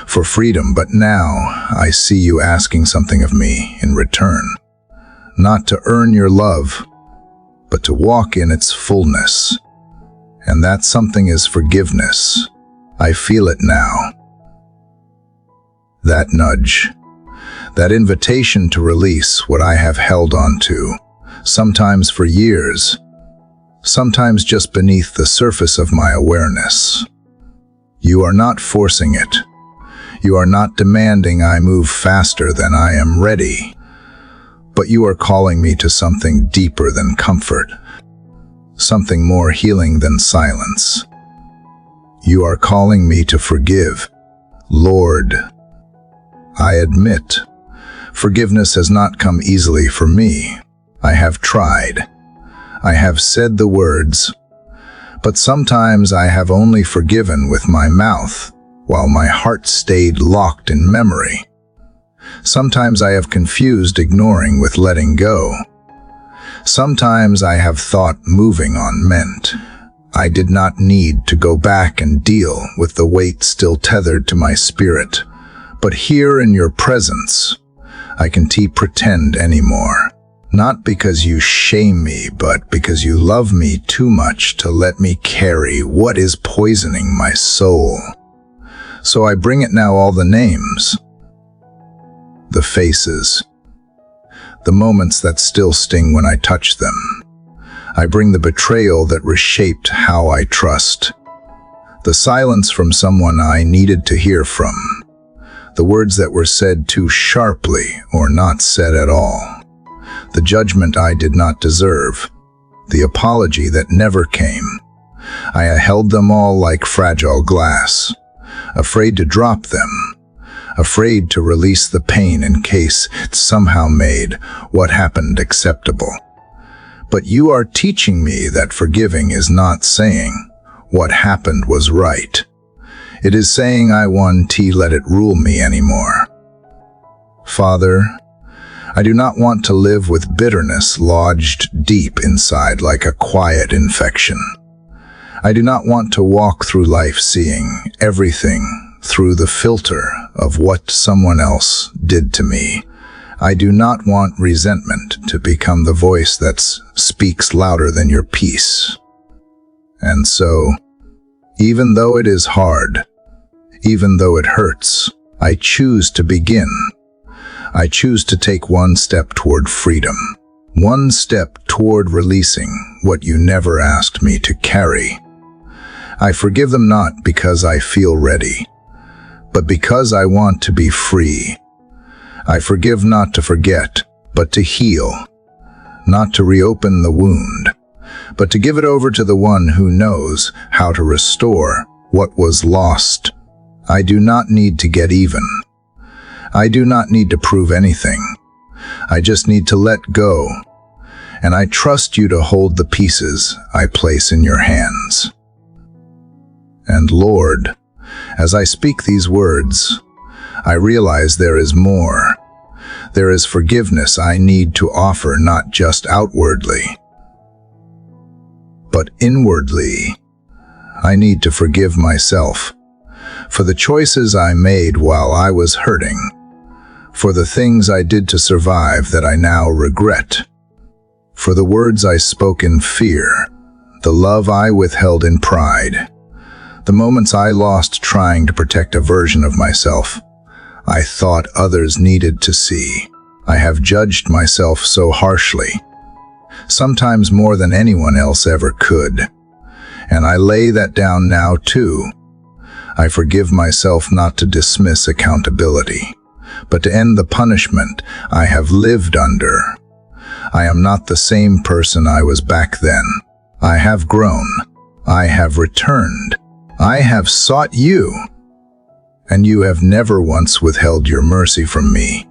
for freedom, but now I see you asking something of me in return, not to earn your love, but to walk in its fullness. And that something is forgiveness. I feel it now. That nudge, that invitation to release what I have held on to, sometimes for years, sometimes just beneath the surface of my awareness. You are not forcing it. You are not demanding I move faster than I am ready, but you are calling me to something deeper than comfort, something more healing than silence. You are calling me to forgive. Lord, I admit, forgiveness has not come easily for me. I have tried. I have said the words, but sometimes I have only forgiven with my mouth, while my heart stayed locked in memory. Sometimes I have confused ignoring with letting go. Sometimes I have thought moving on meant I did not need to go back and deal with the weight still tethered to my spirit. But here in your presence, I can't pretend anymore. Not because you shame me, but because you love me too much to let me carry what is poisoning my soul. So I bring it now, all the names, the faces, the moments that still sting when I touch them. I bring the betrayal that reshaped how I trust, the silence from someone I needed to hear from, the words that were said too sharply or not said at all, the judgment I did not deserve, the apology that never came. I held them all like fragile glass, afraid to drop them, afraid to release the pain in case it somehow made what happened acceptable. But you are teaching me that forgiving is not saying what happened was right. It is saying I won't let it rule me anymore. Father, I do not want to live with bitterness lodged deep inside like a quiet infection. I do not want to walk through life seeing everything through the filter of what someone else did to me. I do not want resentment to become the voice that speaks louder than your peace. And so, even though it is hard, even though it hurts, I choose to begin. I choose to take one step toward freedom, one step toward releasing what you never asked me to carry. I forgive them not because I feel ready, but because I want to be free. I forgive not to forget, but to heal, not to reopen the wound, but to give it over to the one who knows how to restore what was lost. I do not need to get even. I do not need to prove anything. I just need to let go, and I trust you to hold the pieces I place in your hands. And Lord, as I speak these words, I realize there is more. There is forgiveness I need to offer, not just outwardly, but inwardly. I need to forgive myself for the choices I made while I was hurting, for the things I did to survive that I now regret, for the words I spoke in fear, the love I withheld in pride, the moments I lost trying to protect a version of myself I thought others needed to see. I have judged myself so harshly, sometimes more than anyone else ever could, and I lay that down now too. I forgive myself not to dismiss accountability, but to end the punishment I have lived under. I am not the same person I was back then. I have grown. I have returned. I have sought you, and you have never once withheld your mercy from me.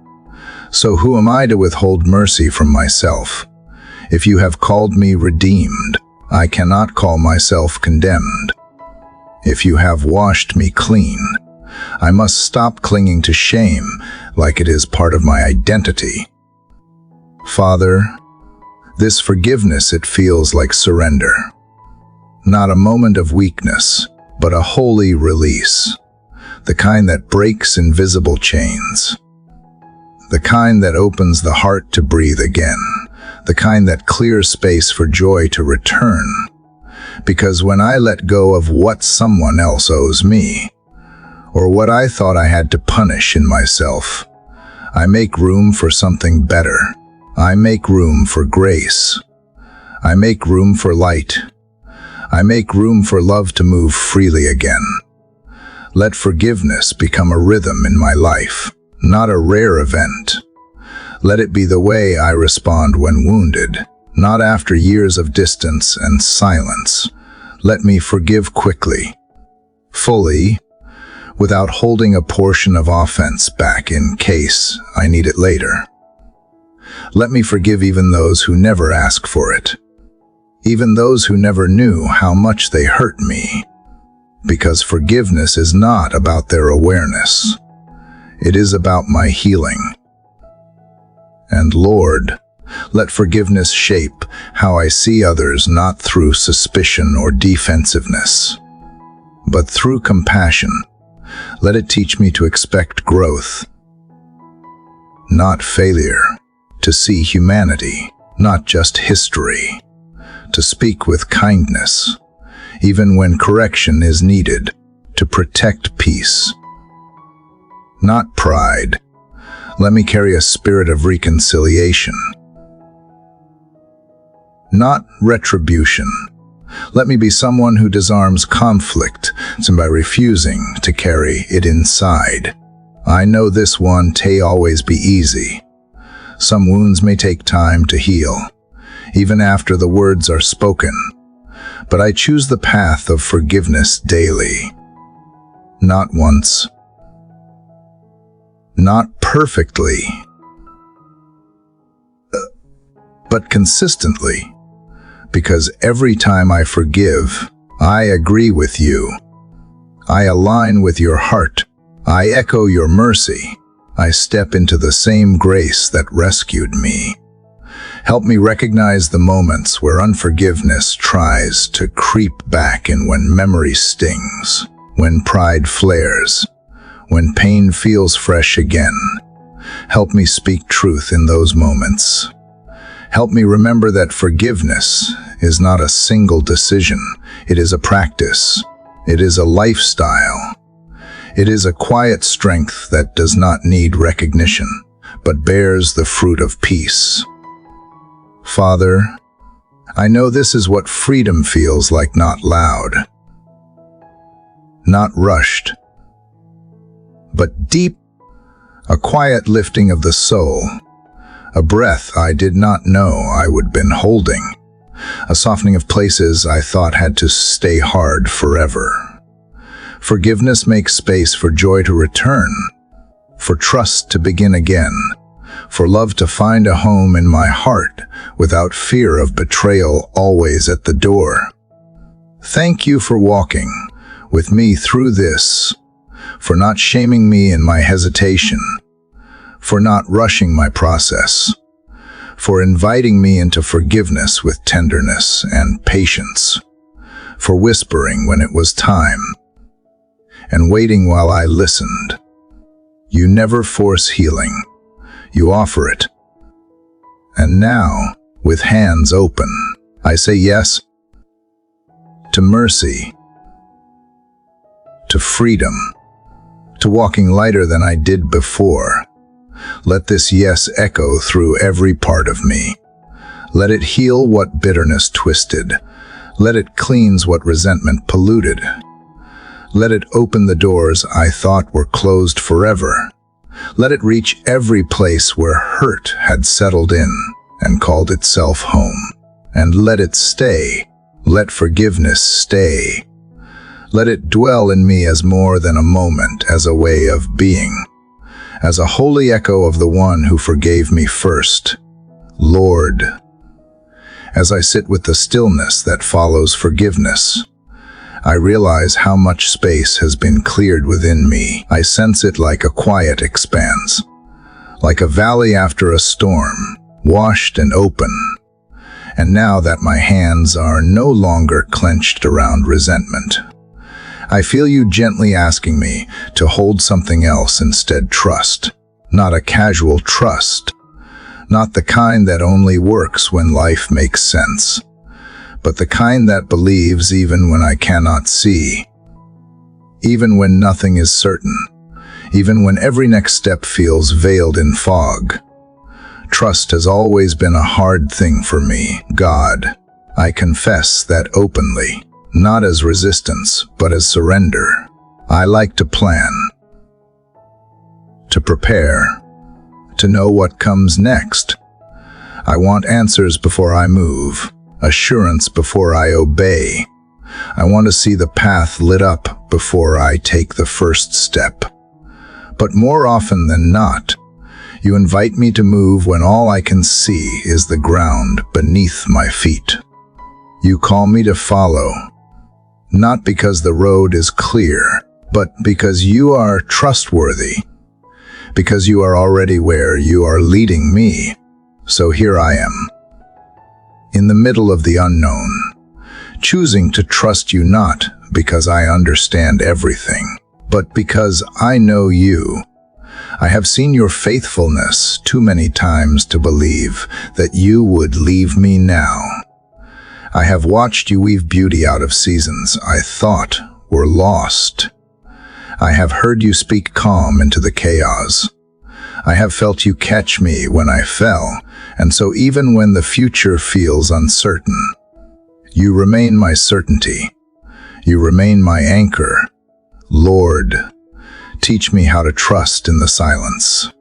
So who am I to withhold mercy from myself? If you have called me redeemed, I cannot call myself condemned. If you have washed me clean, I must stop clinging to shame like it is part of my identity. Father, this forgiveness, it feels like surrender. Not a moment of weakness, but a holy release. The kind that breaks invisible chains. The kind that opens the heart to breathe again. The kind that clears space for joy to return. Because when I let go of what someone else owes me, or what I thought I had to punish in myself, I make room for something better. I make room for grace. I make room for light. I make room for love to move freely again. Let forgiveness become a rhythm in my life, not a rare event. Let it be the way I respond when wounded, not after years of distance and silence. Let me forgive quickly, fully, without holding a portion of offense back in case I need it later. Let me forgive even those who never ask for it, even those who never knew how much they hurt me, because forgiveness is not about their awareness. It is about my healing. And Lord, let forgiveness shape how I see others, not through suspicion or defensiveness, but through compassion. Let it teach me to expect growth, not failure, to see humanity, not just history, to speak with kindness, even when correction is needed, to protect peace, not pride. Let me carry a spirit of reconciliation, not retribution. Let me be someone who disarms conflict by refusing to carry it inside. I know this won't always be easy. Some wounds may take time to heal, even after the words are spoken. But I choose the path of forgiveness daily. Not once, not perfectly, but consistently. Because every time I forgive, I agree with you. I align with your heart. I echo your mercy. I step into the same grace that rescued me. Help me recognize the moments where unforgiveness tries to creep back and when memory stings, when pride flares, when pain feels fresh again. Help me speak truth in those moments. Help me remember that forgiveness is not a single decision. It is a practice. It is a lifestyle. It is a quiet strength that does not need recognition, but bears the fruit of peace. Father, I know this is what freedom feels like, not loud, not rushed, but deep, a quiet lifting of the soul, a breath I did not know I would been holding, a softening of places I thought had to stay hard forever. Forgiveness makes space for joy to return, for trust to begin again, for love to find a home in my heart without fear of betrayal always at the door. Thank you for walking with me through this, for not shaming me in my hesitation, for not rushing my process, for inviting me into forgiveness with tenderness and patience, for whispering when it was time, and waiting while I listened. You never force healing. You offer it. And now, with hands open, I say yes to mercy, to freedom, to walking lighter than I did before. Let this yes echo through every part of me. Let it heal what bitterness twisted. Let it cleanse what resentment polluted. Let it open the doors I thought were closed forever. Let it reach every place where hurt had settled in and called itself home. And let it stay. Let forgiveness stay. Let it dwell in me as more than a moment, as a way of being, as a holy echo of the one who forgave me first. Lord, as I sit with the stillness that follows forgiveness, I realize how much space has been cleared within me. I sense it like a quiet expanse, like a valley after a storm, washed and open. And now that my hands are no longer clenched around resentment, I feel you gently asking me to hold something else instead. Trust, not a casual trust, not the kind that only works when life makes sense, but the kind that believes even when I cannot see, even when nothing is certain, even when every next step feels veiled in fog. Trust has always been a hard thing for me. God, I confess that openly, not as resistance, but as surrender. I like to plan, to prepare, to know what comes next. I want answers before I move, assurance before I obey. I want to see the path lit up before I take the first step. But more often than not, you invite me to move when all I can see is the ground beneath my feet. You call me to follow, not because the road is clear, but because you are trustworthy, because you are already where you are leading me. So here I am, in the middle of the unknown, choosing to trust you not because I understand everything, but because I know you. I have seen your faithfulness too many times to believe that you would leave me now. I have watched you weave beauty out of seasons I thought were lost. I have heard you speak calm into the chaos. I have felt you catch me when I fell, and so even when the future feels uncertain, you remain my certainty. You remain my anchor. Lord, teach me how to trust in the silence.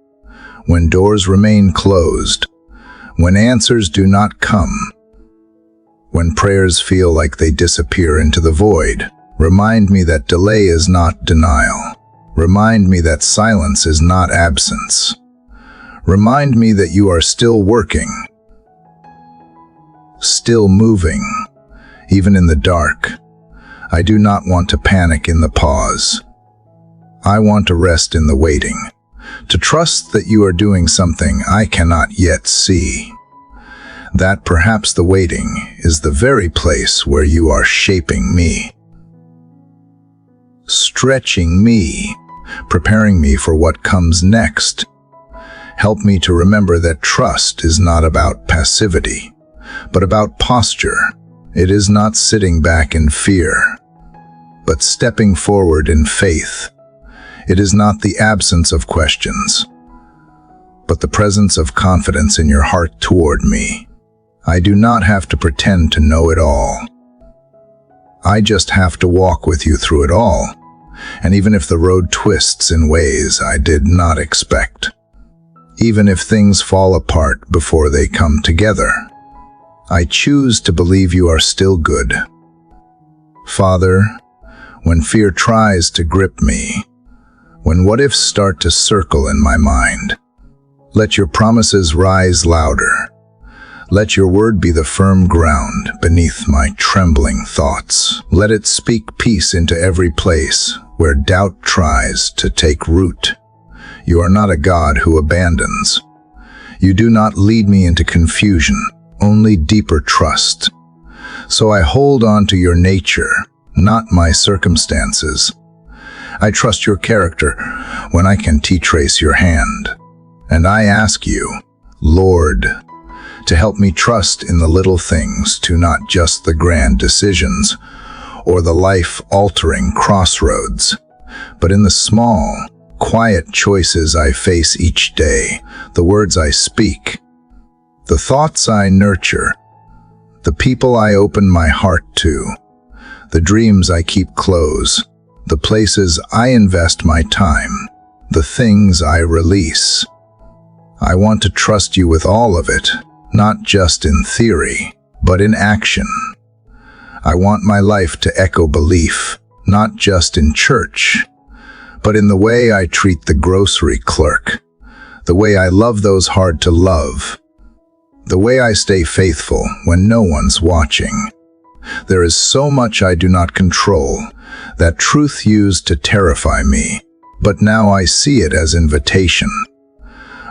When doors remain closed, when answers do not come, when prayers feel like they disappear into the void, remind me that delay is not denial. Remind me that silence is not absence. Remind me that you are still working, still moving, even in the dark. I do not want to panic in the pause. I want to rest in the waiting, to trust that you are doing something I cannot yet see. That perhaps the waiting is the very place where you are shaping me, stretching me, preparing me for what comes next. Help me to remember that trust is not about passivity, but about posture. It is not sitting back in fear, but stepping forward in faith. It is not the absence of questions, but the presence of confidence in your heart toward me. I do not have to pretend to know it all. I just have to walk with you through it all, and even if the road twists in ways I did not expect, even if things fall apart before they come together, I choose to believe you are still good. Father, when fear tries to grip me, when what-ifs start to circle in my mind, let your promises rise louder. Let your word be the firm ground beneath my trembling thoughts. Let it speak peace into every place where doubt tries to take root. You are not a God who abandons. You do not lead me into confusion, only deeper trust. So I hold on to your nature, not my circumstances. I trust your character when I can trace your hand. And I ask you, Lord, to help me trust in the little things, to not just the grand decisions or the life-altering crossroads, but in the small, quiet choices I face each day, the words I speak, the thoughts I nurture, the people I open my heart to, the dreams I keep close, the places I invest my time, the things I release. I want to trust you with all of it, not just in theory, but in action. I want my life to echo belief, not just in church, but in the way I treat the grocery clerk, the way I love those hard to love, the way I stay faithful when no one's watching. There is so much I do not control, that truth used to terrify me, but now I see it as invitation,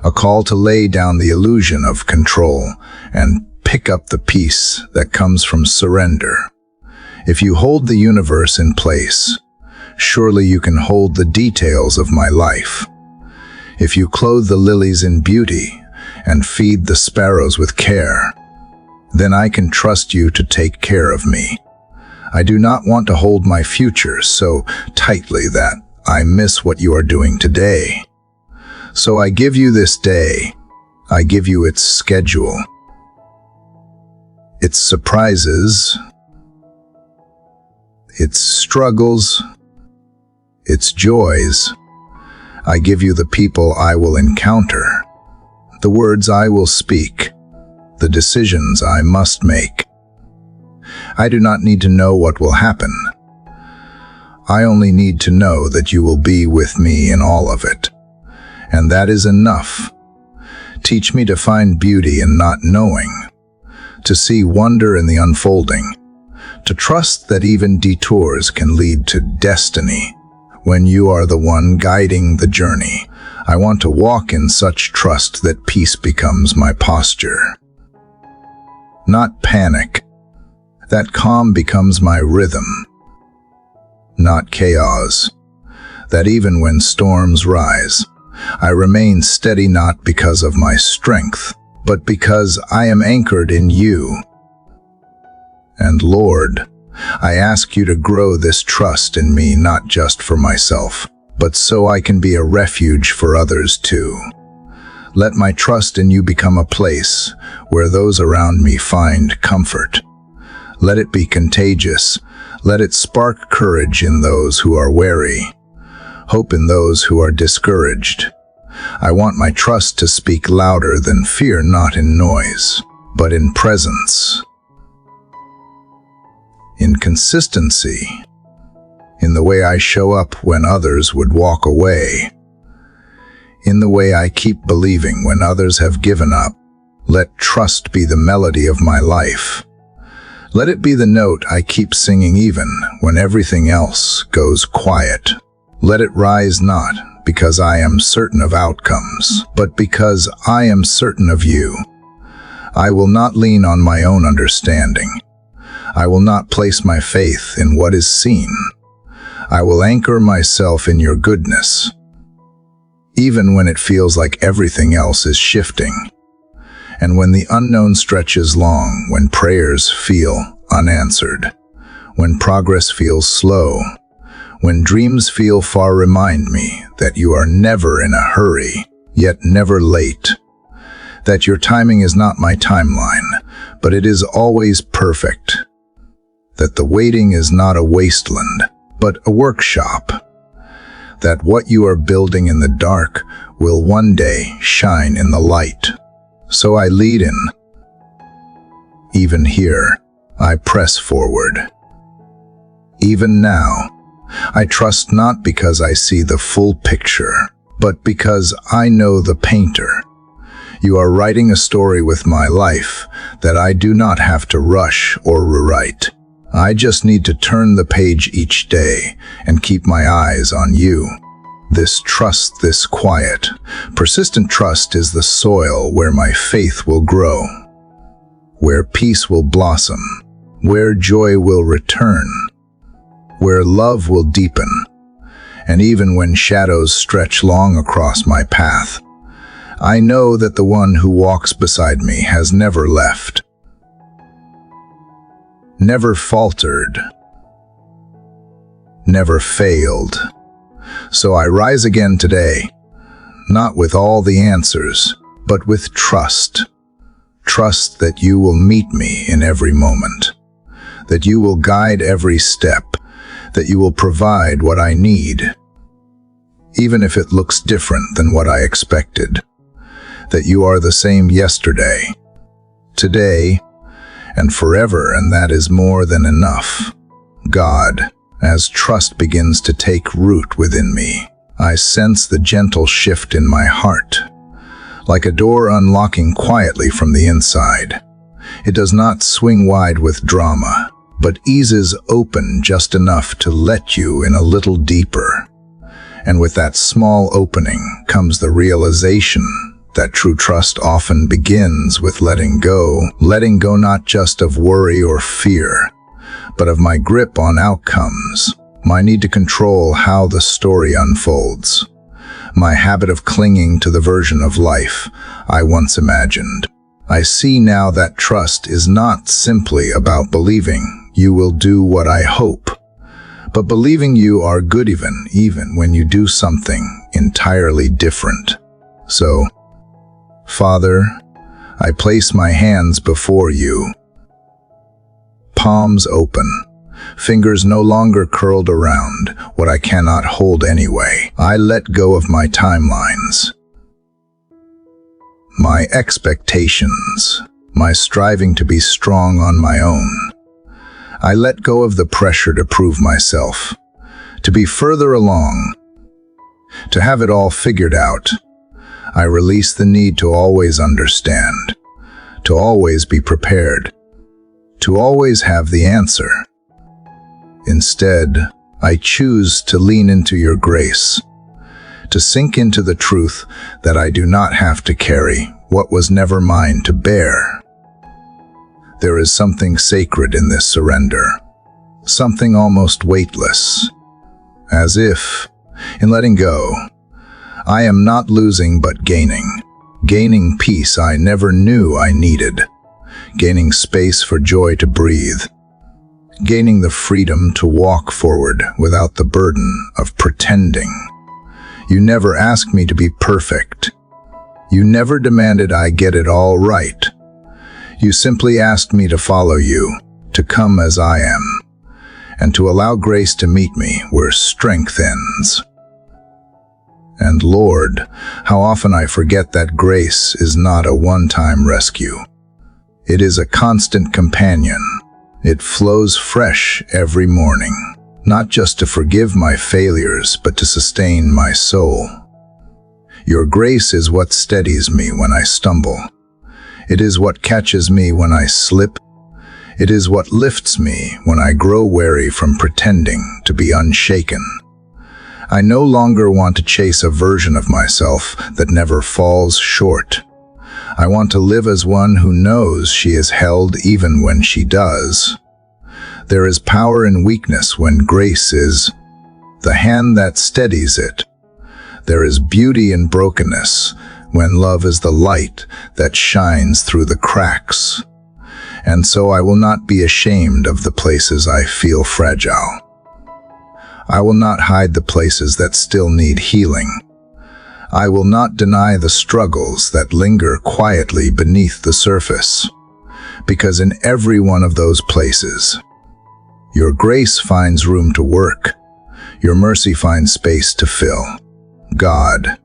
a call to lay down the illusion of control and pick up the peace that comes from surrender. If you hold the universe in place, surely you can hold the details of my life. If you clothe the lilies in beauty and feed the sparrows with care, then I can trust you to take care of me. I do not want to hold my future so tightly that I miss what you are doing today. So I give you this day. I give you its schedule, its surprises, its struggles, its joys. I give you the people I will encounter, the words I will speak, the decisions I must make. I do not need to know what will happen. I only need to know that you will be with me in all of it. And that is enough. Teach me to find beauty in not knowing, to see wonder in the unfolding, to trust that even detours can lead to destiny. When you are the one guiding the journey, I want to walk in such trust that peace becomes my posture. Not panic. That calm becomes my rhythm. Not chaos. That even when storms rise, I remain steady, not because of my strength, but because I am anchored in you. And Lord, I ask you to grow this trust in me, not just for myself, but so I can be a refuge for others too. Let my trust in you become a place where those around me find comfort. Let it be contagious. Let it spark courage in those who are weary, hope in those who are discouraged. I want my trust to speak louder than fear, not in noise, but in presence, in consistency, in the way I show up when others would walk away, in the way I keep believing when others have given up. Let trust be the melody of my life. Let it be the note I keep singing even when everything else goes quiet. Let it rise not because I am certain of outcomes, but because I am certain of you. I will not lean on my own understanding. I will not place my faith in what is seen. I will anchor myself in your goodness, even when it feels like everything else is shifting. And when the unknown stretches long, when prayers feel unanswered, when progress feels slow, when dreams feel far, remind me that you are never in a hurry, yet never late. That your timing is not my timeline, but it is always perfect. That the waiting is not a wasteland, but a workshop. That what you are building in the dark will one day shine in the light. So I lead in. Even here, I press forward. Even now, I trust not because I see the full picture, but because I know the painter. You are writing a story with my life that I do not have to rush or rewrite. I just need to turn the page each day and keep my eyes on you. This trust, this quiet, persistent trust is the soil where my faith will grow, where peace will blossom, where joy will return, where love will deepen. And even when shadows stretch long across my path, I know that the one who walks beside me has never left, never faltered, never failed. So I rise again today, not with all the answers, but with trust. Trust that you will meet me in every moment, that you will guide every step, that you will provide what I need, even if it looks different than what I expected, that you are the same yesterday, today, and forever, and that is more than enough. God, as trust begins to take root within me, I sense the gentle shift in my heart, like a door unlocking quietly from the inside. It does not swing wide with drama, but eases open just enough to let you in a little deeper. And with that small opening comes the realization that true trust often begins with letting go not just of worry or fear, but of my grip on outcomes, my need to control how the story unfolds, my habit of clinging to the version of life I once imagined. I see now that trust is not simply about believing you will do what I hope, but believing you are good even when you do something entirely different. So, Father, I place my hands before you, palms open, fingers no longer curled around what I cannot hold anyway. I let go of my timelines, my expectations, my striving to be strong on my own. I let go of the pressure to prove myself, to be further along, to have it all figured out. I release the need to always understand, to always be prepared, to always have the answer. Instead, I choose to lean into your grace, to sink into the truth that I do not have to carry what was never mine to bear. There is something sacred in this surrender, something almost weightless, as if, in letting go, I am not losing but gaining peace I never knew I needed, gaining space for joy to breathe, gaining the freedom to walk forward without the burden of pretending. You never asked me to be perfect. You never demanded I get it all right. You simply asked me to follow you, to come as I am, and to allow grace to meet me where strength ends. And Lord, how often I forget that grace is not a one-time rescue. It is a constant companion. It flows fresh every morning, not just to forgive my failures, but to sustain my soul. Your grace is what steadies me when I stumble. It is what catches me when I slip. It is what lifts me when I grow weary from pretending to be unshaken. I no longer want to chase a version of myself that never falls short. I want to live as one who knows she is held even when she does. There is power in weakness when grace is the hand that steadies it. There is beauty in brokenness when love is the light that shines through the cracks. And so I will not be ashamed of the places I feel fragile. I will not hide the places that still need healing. I will not deny the struggles that linger quietly beneath the surface, because in every one of those places, your grace finds room to work. Your mercy finds space to fill. God,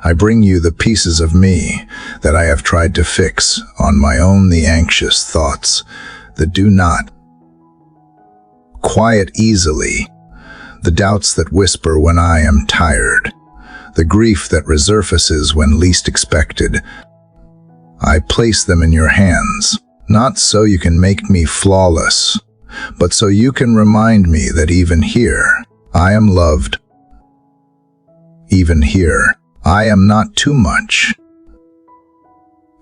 I bring you the pieces of me that I have tried to fix on my own, the anxious thoughts that do not quiet easily, the doubts that whisper when I am tired, the grief that resurfaces when least expected. I place them in your hands, not so you can make me flawless, but so you can remind me that even here, I am loved. Even here, I am not too much.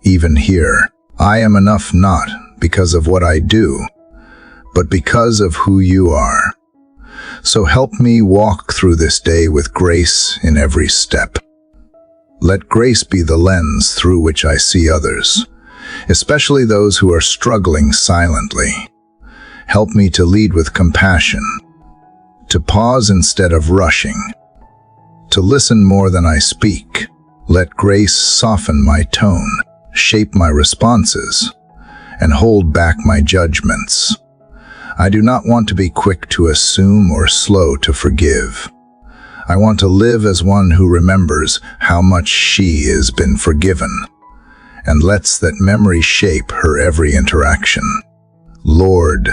Even here, I am enough, not because of what I do, but because of who you are. So help me walk through this day with grace in every step. Let grace be the lens through which I see others, especially those who are struggling silently. Help me to lead with compassion, to pause instead of rushing, to listen more than I speak. Let grace soften my tone, shape my responses, and hold back my judgments. I do not want to be quick to assume or slow to forgive. I want to live as one who remembers how much she has been forgiven, and lets that memory shape her every interaction. Lord,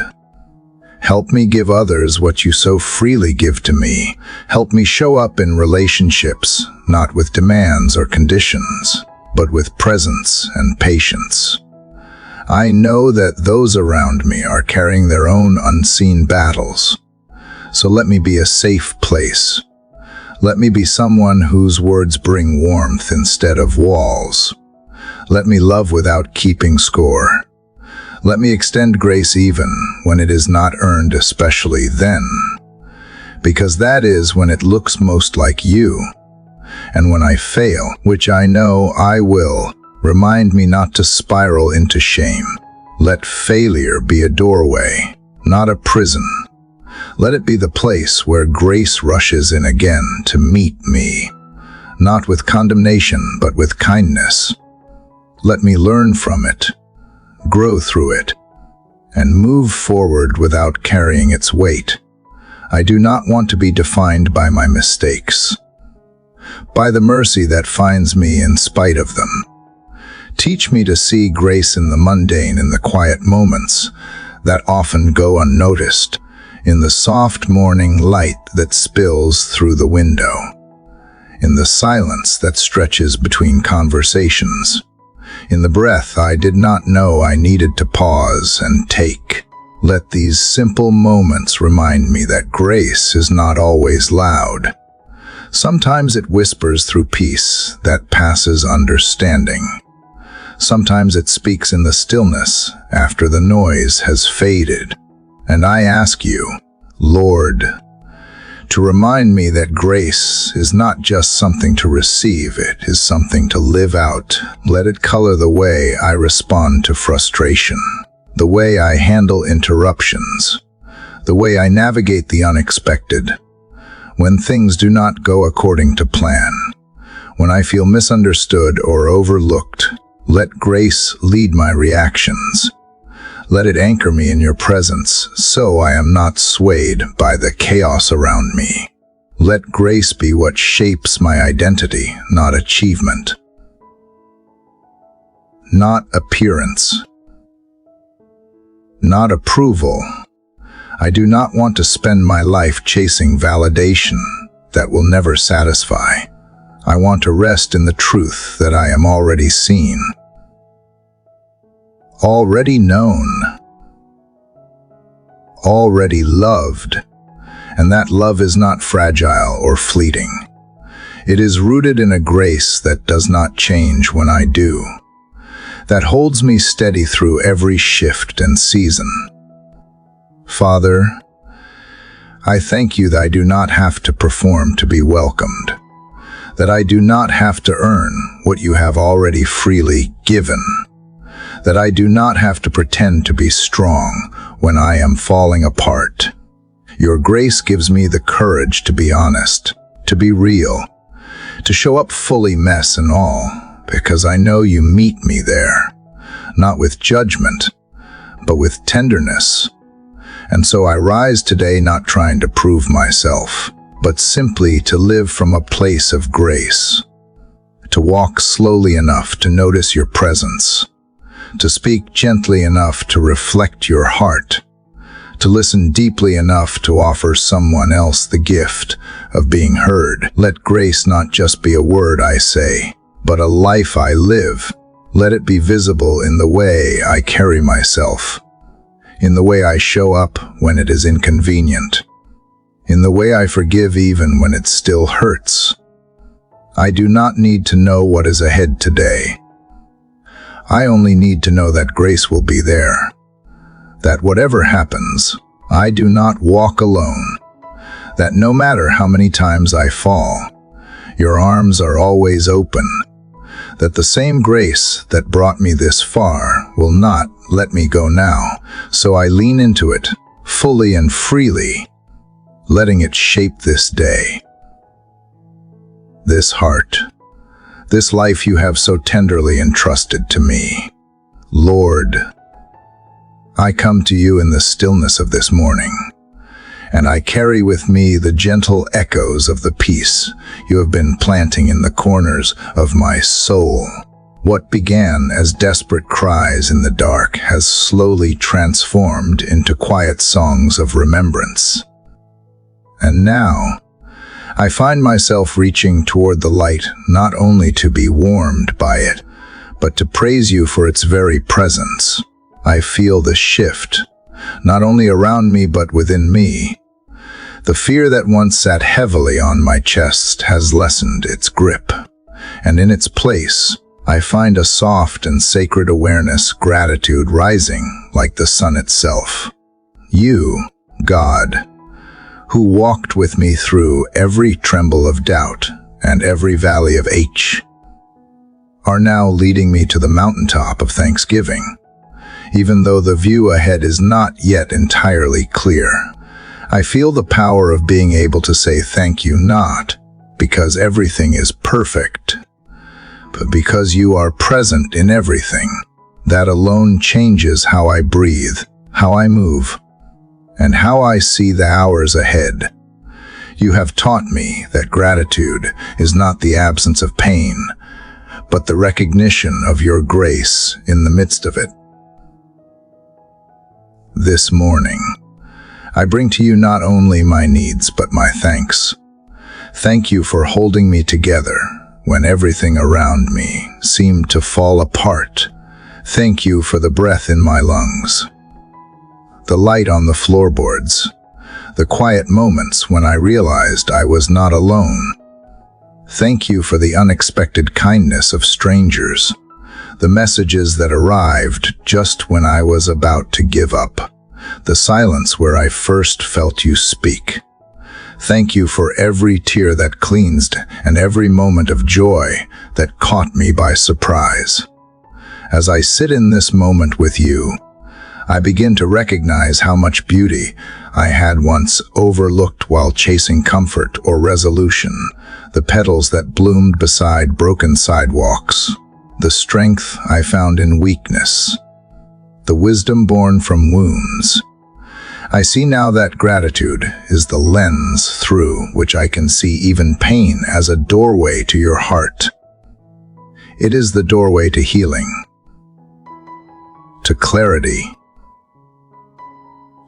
help me give others what you so freely give to me. Help me show up in relationships, not with demands or conditions, but with presence and patience. I know that those around me are carrying their own unseen battles. So let me be a safe place. Let me be someone whose words bring warmth instead of walls. Let me love without keeping score. Let me extend grace even when it is not earned, especially then, because that is when it looks most like you. And when I fail, which I know I will, remind me not to spiral into shame. Let failure be a doorway, not a prison. Let it be the place where grace rushes in again to meet me, not with condemnation, but with kindness. Let me learn from it, grow through it, and move forward without carrying its weight. I do not want to be defined by my mistakes, by the mercy that finds me in spite of them. Teach me to see grace in the mundane, in the quiet moments that often go unnoticed, in the soft morning light that spills through the window, in the silence that stretches between conversations, in the breath I did not know I needed to pause and take. Let these simple moments remind me that grace is not always loud. Sometimes it whispers through peace that passes understanding. Sometimes it speaks in the stillness after the noise has faded. And I ask you, Lord, to remind me that grace is not just something to receive, it is something to live out. Let it color the way I respond to frustration, the way I handle interruptions, the way I navigate the unexpected. When things do not go according to plan, when I feel misunderstood or overlooked, let grace lead my reactions. Let it anchor me in your presence so I am not swayed by the chaos around me. Let grace be what shapes my identity, not achievement, not appearance, not approval. I do not want to spend my life chasing validation that will never satisfy. I want to rest in the truth that I am already seen, already known, already loved, and that love is not fragile or fleeting. It is rooted in a grace that does not change when I do, that holds me steady through every shift and season. Father, I thank you that I do not have to perform to be welcomed, that I do not have to earn what you have already freely given, that I do not have to pretend to be strong when I am falling apart. Your grace gives me the courage to be honest, to be real, to show up fully, mess and all, because I know you meet me there, not with judgment, but with tenderness. And so I rise today not trying to prove myself, but simply to live from a place of grace, to walk slowly enough to notice your presence, to speak gently enough to reflect your heart, to listen deeply enough to offer someone else the gift of being heard. Let grace not just be a word I say, but a life I live. Let it be visible in the way I carry myself, in the way I show up when it is inconvenient, in the way I forgive even when it still hurts. I do not need to know what is ahead today. I only need to know that grace will be there, that whatever happens, I do not walk alone, that no matter how many times I fall, your arms are always open, that the same grace that brought me this far will not let me go now, so I lean into it, fully and freely, letting it shape this day, this heart, this life you have so tenderly entrusted to me. Lord, I come to you in the stillness of this morning, and I carry with me the gentle echoes of the peace you have been planting in the corners of my soul. What began as desperate cries in the dark has slowly transformed into quiet songs of remembrance. And now, I find myself reaching toward the light not only to be warmed by it, but to praise you for its very presence. I feel the shift, not only around me but within me. The fear that once sat heavily on my chest has lessened its grip, and in its place, I find a soft and sacred awareness, gratitude rising like the sun itself. You, God, who walked with me through every tremble of doubt and every valley of ache, are now leading me to the mountaintop of thanksgiving. Even though the view ahead is not yet entirely clear, I feel the power of being able to say thank you, not because everything is perfect, but because you are present in everything. That alone changes how I breathe, how I move, and how I see the hours ahead. You have taught me that gratitude is not the absence of pain, but the recognition of your grace in the midst of it. This morning, I bring to you not only my needs, but my thanks. Thank you for holding me together when everything around me seemed to fall apart. Thank you for the breath in my lungs, the light on the floorboards, the quiet moments when I realized I was not alone. Thank you for the unexpected kindness of strangers, the messages that arrived just when I was about to give up, the silence where I first felt you speak. Thank you for every tear that cleansed and every moment of joy that caught me by surprise. As I sit in this moment with you, I begin to recognize how much beauty I had once overlooked while chasing comfort or resolution, the petals that bloomed beside broken sidewalks, the strength I found in weakness, the wisdom born from wounds. I see now that gratitude is the lens through which I can see even pain as a doorway to your heart. It is the doorway to healing, to clarity,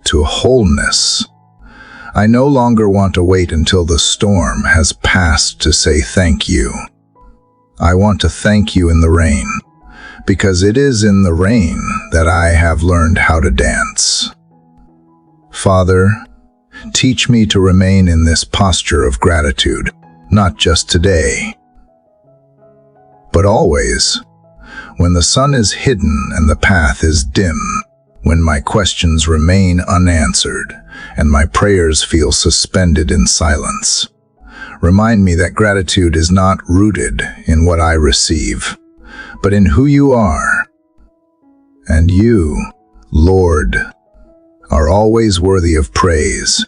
to wholeness. I no longer want to wait until the storm has passed to say thank you. I want to thank you in the rain, because it is in the rain that I have learned how to dance. Father, Teach me to remain in this posture of gratitude, not just today, but always, when the sun is hidden and the path is dim, when my questions remain unanswered and my prayers feel suspended in silence. Remind me that gratitude is not rooted in what I receive, but in who you are. And you, Lord, are always worthy of praise.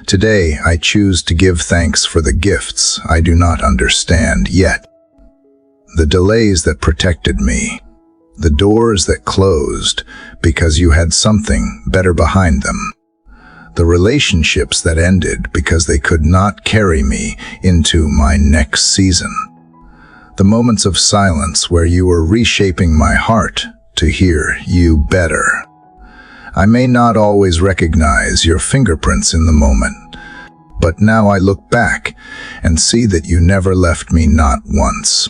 Today, I choose to give thanks for the gifts I do not understand yet, the delays that protected me, the doors that closed because you had something better behind them, the relationships that ended because they could not carry me into my next season, the moments of silence where you were reshaping my heart to hear you better. I may not always recognize your fingerprints in the moment, but now I look back and see that you never left me, not once.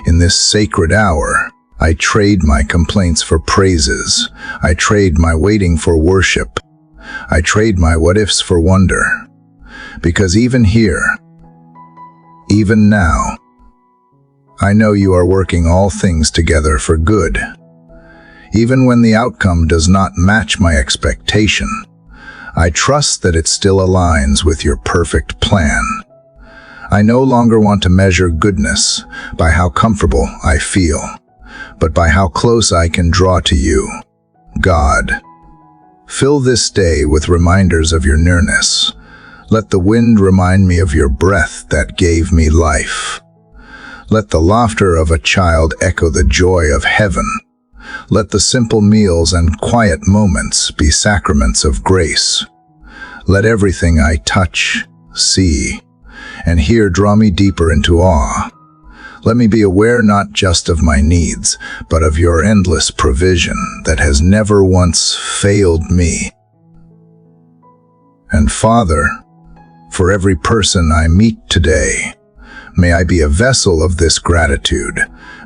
In this sacred hour, I trade my complaints for praises. I trade my waiting for worship. I trade my what-ifs for wonder. Because even here, even now, I know you are working all things together for good. Even when the outcome does not match my expectation, I trust that it still aligns with your perfect plan. I no longer want to measure goodness by how comfortable I feel, but by how close I can draw to you, God. Fill this day with reminders of your nearness. Let the wind remind me of your breath that gave me life. Let the laughter of a child echo the joy of heaven. Let the simple meals and quiet moments be sacraments of grace. Let everything I touch, see, and hear draw me deeper into awe. Let me be aware not just of my needs, but of your endless provision that has never once failed me. And Father, for every person I meet today, may I be a vessel of this gratitude.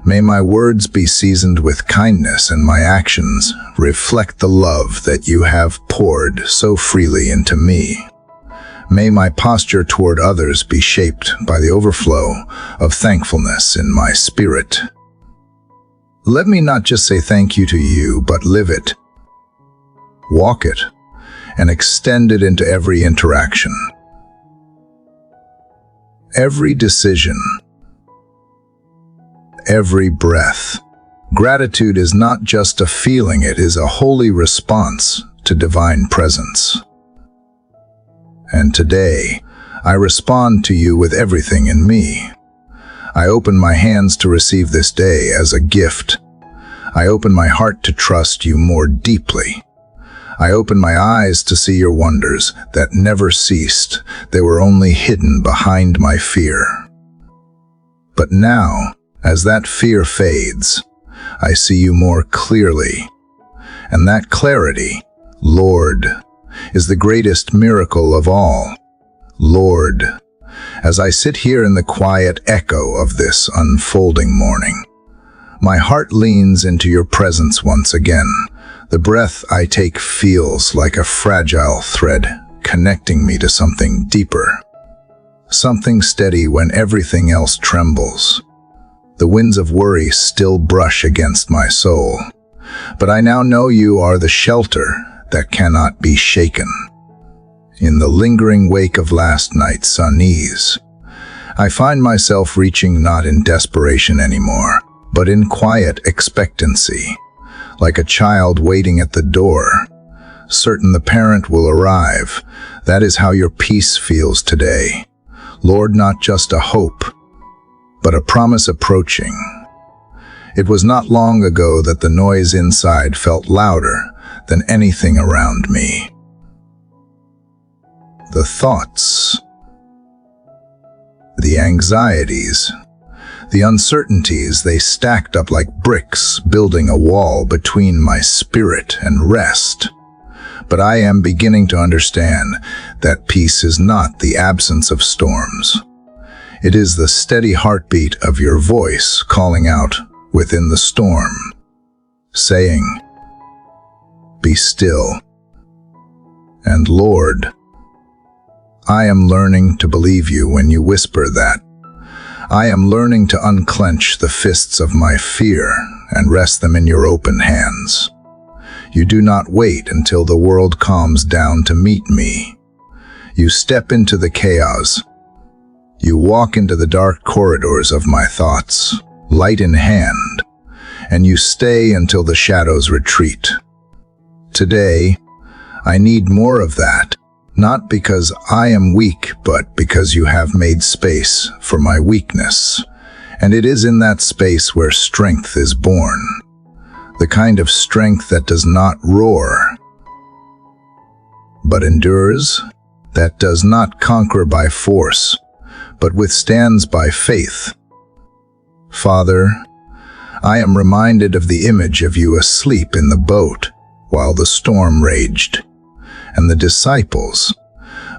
May my words be seasoned with kindness and my actions reflect the love that you have poured so freely into me. May my posture toward others be shaped by the overflow of thankfulness in my spirit. Let me not just say thank you to you, but live it, walk it, and extend it into every interaction, every decision, every breath. Gratitude is not just a feeling, it is a holy response to divine presence. And today, I respond to you with everything in me. I open my hands to receive this day as a gift. I open my heart to trust you more deeply. I open my eyes to see your wonders that never ceased. They were only hidden behind my fear. But now, as that fear fades, I see you more clearly. And that clarity, Lord, is the greatest miracle of all. Lord, as I sit here in the quiet echo of this unfolding morning, my heart leans into your presence once again. The breath I take feels like a fragile thread connecting me to something deeper, something steady when everything else trembles. The winds of worry still brush against my soul, but I now know you are the shelter that cannot be shaken. In the lingering wake of last night's unease, I find myself reaching not in desperation anymore, but in quiet expectancy, like a child waiting at the door, certain the parent will arrive. That is how your peace feels today. Lord, not just a hope, but a promise approaching. It was not long ago that the noise inside felt louder than anything around me. The thoughts, the anxieties, the uncertainties, they stacked up like bricks, building a wall between my spirit and rest. But I am beginning to understand that peace is not the absence of storms. It is the steady heartbeat of your voice calling out within the storm, saying, "Be still." And Lord, I am learning to believe you when you whisper that. I am learning to unclench the fists of my fear and rest them in your open hands. You do not wait until the world calms down to meet me. You step into the chaos. You walk into the dark corridors of my thoughts, light in hand, and you stay until the shadows retreat. Today, I need more of that, not because I am weak, but because you have made space for my weakness. And it is in that space where strength is born. The kind of strength that does not roar, but endures, that does not conquer by force, but withstands by faith. Father, I am reminded of the image of you asleep in the boat while the storm raged, and the disciples,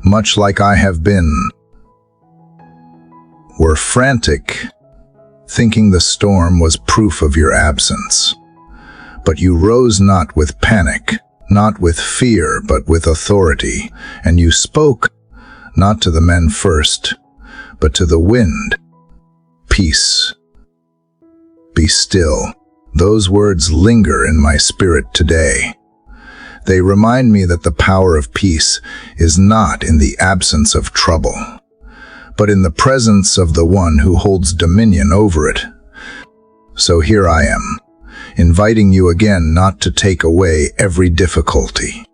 much like I have been, were frantic, thinking the storm was proof of your absence. But you rose not with panic, not with fear, but with authority, and you spoke, not to the men first, but to the wind. Peace. Be still. Those words linger in my spirit today. They remind me that the power of peace is not in the absence of trouble, but in the presence of the one who holds dominion over it. So here I am, inviting you again not to take away every difficulty,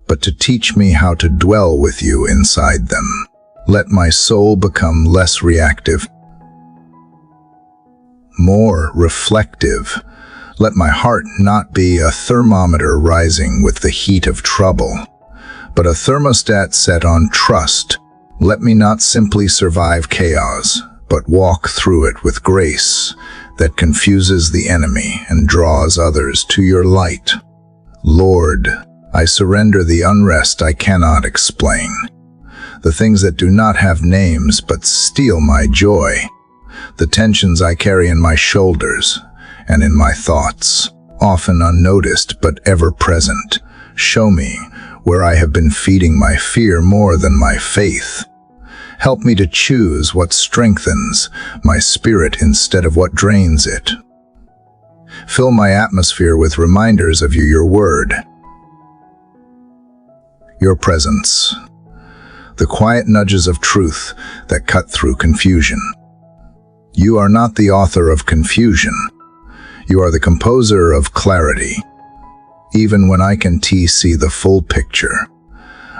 but to teach me how to dwell with you inside them. Let my soul become less reactive, more reflective. Let my heart not be a thermometer rising with the heat of trouble, but a thermostat set on trust. Let me not simply survive chaos, but walk through it with grace that confuses the enemy and draws others to your light. Lord, I surrender the unrest I cannot explain, the things that do not have names but steal my joy, the tensions I carry in my shoulders and in my thoughts, often unnoticed but ever present. Show me where I have been feeding my fear more than my faith. Help me to choose what strengthens my spirit instead of what drains it. Fill my atmosphere with reminders of you, your word, your presence, the quiet nudges of truth that cut through confusion. You are not the author of confusion. You are the composer of clarity. Even when I can see the full picture,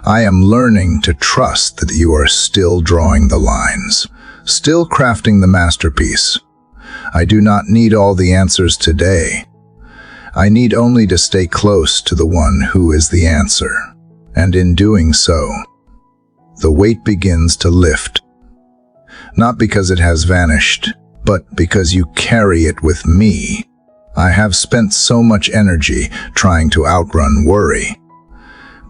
I am learning to trust that you are still drawing the lines, still crafting the masterpiece. I do not need all the answers today. I need only to stay close to the one who is the answer. And in doing so, the weight begins to lift. Not because it has vanished, but because you carry it with me. I have spent so much energy trying to outrun worry.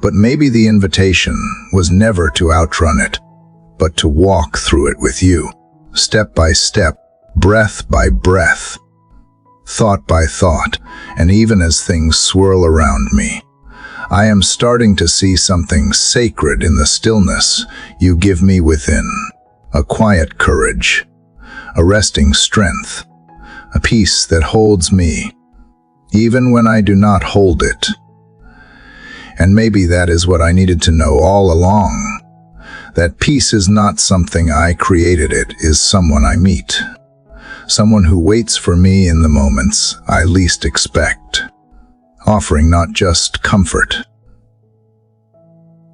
But maybe the invitation was never to outrun it, but to walk through it with you, step by step, breath by breath, thought by thought, and even as things swirl around me, I am starting to see something sacred in the stillness you give me within, a quiet courage, a resting strength, a peace that holds me, even when I do not hold it. And maybe that is what I needed to know all along. That peace is not something I created, it is someone I meet. Someone who waits for me in the moments I least expect, offering not just comfort,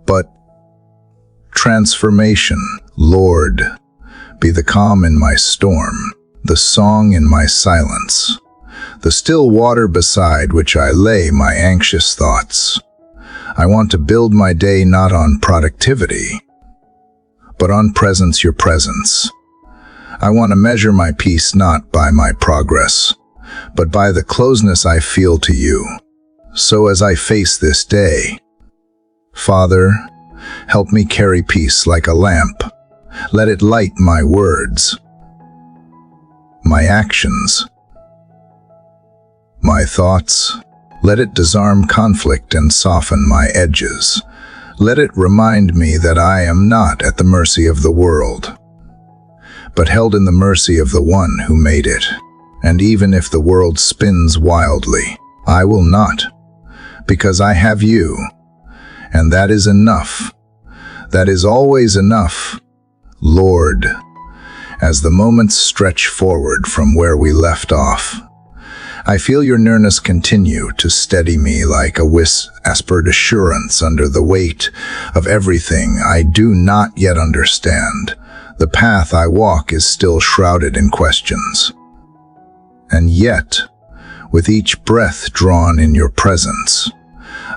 but transformation. Lord, be the calm in my storm, the song in my silence, the still water beside which I lay my anxious thoughts. I want to build my day not on productivity, but on presence, your presence. I want to measure my peace not by my progress, but by the closeness I feel to you. So as I face this day, Father, help me carry peace like a lamp. Let it light my words, my actions, my thoughts. Let it disarm conflict and soften my edges. Let it remind me that I am not at the mercy of the world, but held in the mercy of the one who made it. And even if the world spins wildly, I will not, because I have you, and that is enough. That is always enough, Lord. As the moments stretch forward from where we left off, I feel your nearness continue to steady me like a whispered assurance under the weight of everything I do not yet understand. The path I walk is still shrouded in questions. And yet, with each breath drawn in your presence,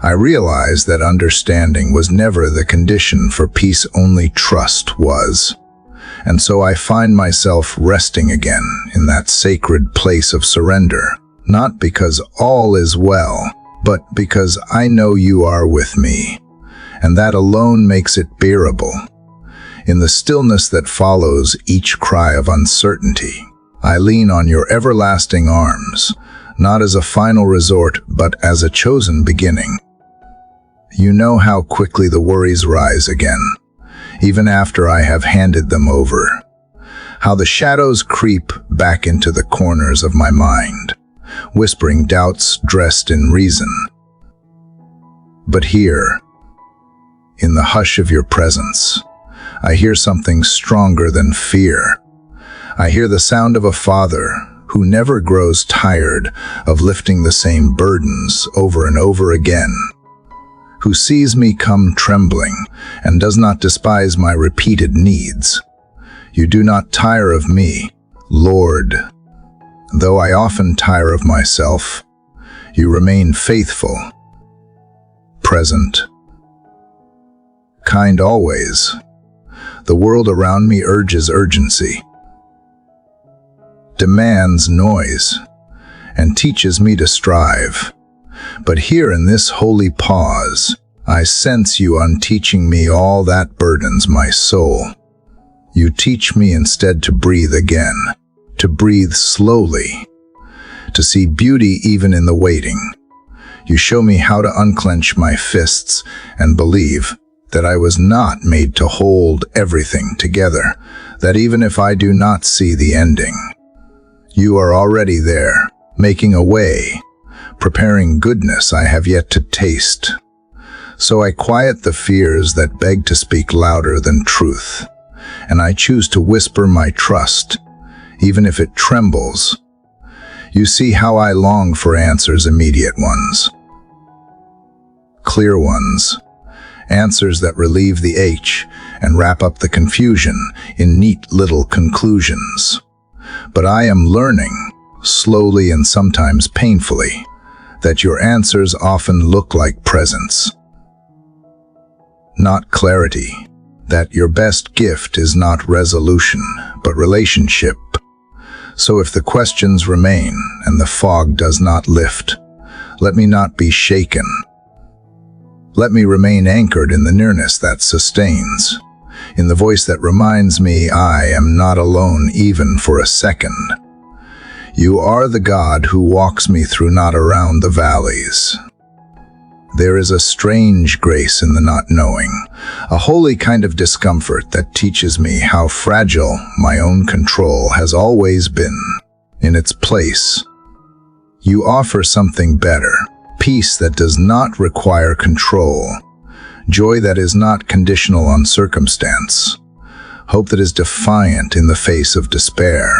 I realize that understanding was never the condition for peace, only trust was. And so I find myself resting again in that sacred place of surrender, not because all is well, but because I know you are with me, and that alone makes it bearable. In the stillness that follows each cry of uncertainty, I lean on your everlasting arms, not as a final resort, but as a chosen beginning. You know how quickly the worries rise again, even after I have handed them over, how the shadows creep back into the corners of my mind, whispering doubts dressed in reason. But here, in the hush of your presence, I hear something stronger than fear. I hear the sound of a father who never grows tired of lifting the same burdens over and over again, who sees me come trembling and does not despise my repeated needs. You do not tire of me, Lord. Though I often tire of myself, you remain faithful, present, kind always. The world around me urges urgency, demands noise, and teaches me to strive. But here in this holy pause, I sense you unteaching me all that burdens my soul. You teach me instead to breathe again, to breathe slowly, to see beauty even in the waiting. You show me how to unclench my fists and believe that I was not made to hold everything together, that even if I do not see the ending, you are already there, making a way, preparing goodness I have yet to taste. So I quiet the fears that beg to speak louder than truth, and I choose to whisper my trust, even if it trembles. You see how I long for answers, immediate ones, clear ones, answers that relieve the ache and wrap up the confusion in neat little conclusions. But I am learning, slowly and sometimes painfully, that your answers often look like presence, not clarity, that your best gift is not resolution, but relationship. So if the questions remain and the fog does not lift, let me not be shaken. Let me remain anchored in the nearness that sustains, in the voice that reminds me I am not alone even for a second. You are the God who walks me through, not around the valleys. There is a strange grace in the not knowing, a holy kind of discomfort that teaches me how fragile my own control has always been. In its place, you offer something better, peace that does not require control, joy that is not conditional on circumstance, hope that is defiant in the face of despair.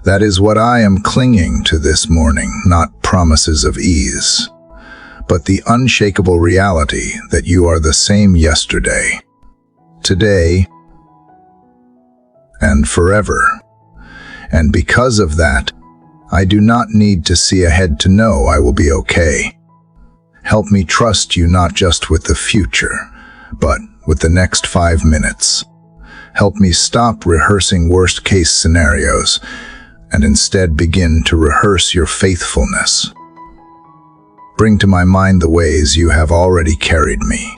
That is what I am clinging to this morning, not promises of ease, but the unshakable reality that you are the same yesterday, today, and forever. And because of that, I do not need to see ahead to know I will be okay. Help me trust you not just with the future, but with the next 5 minutes. Help me stop rehearsing worst-case scenarios and instead begin to rehearse your faithfulness. Bring to my mind the ways you have already carried me,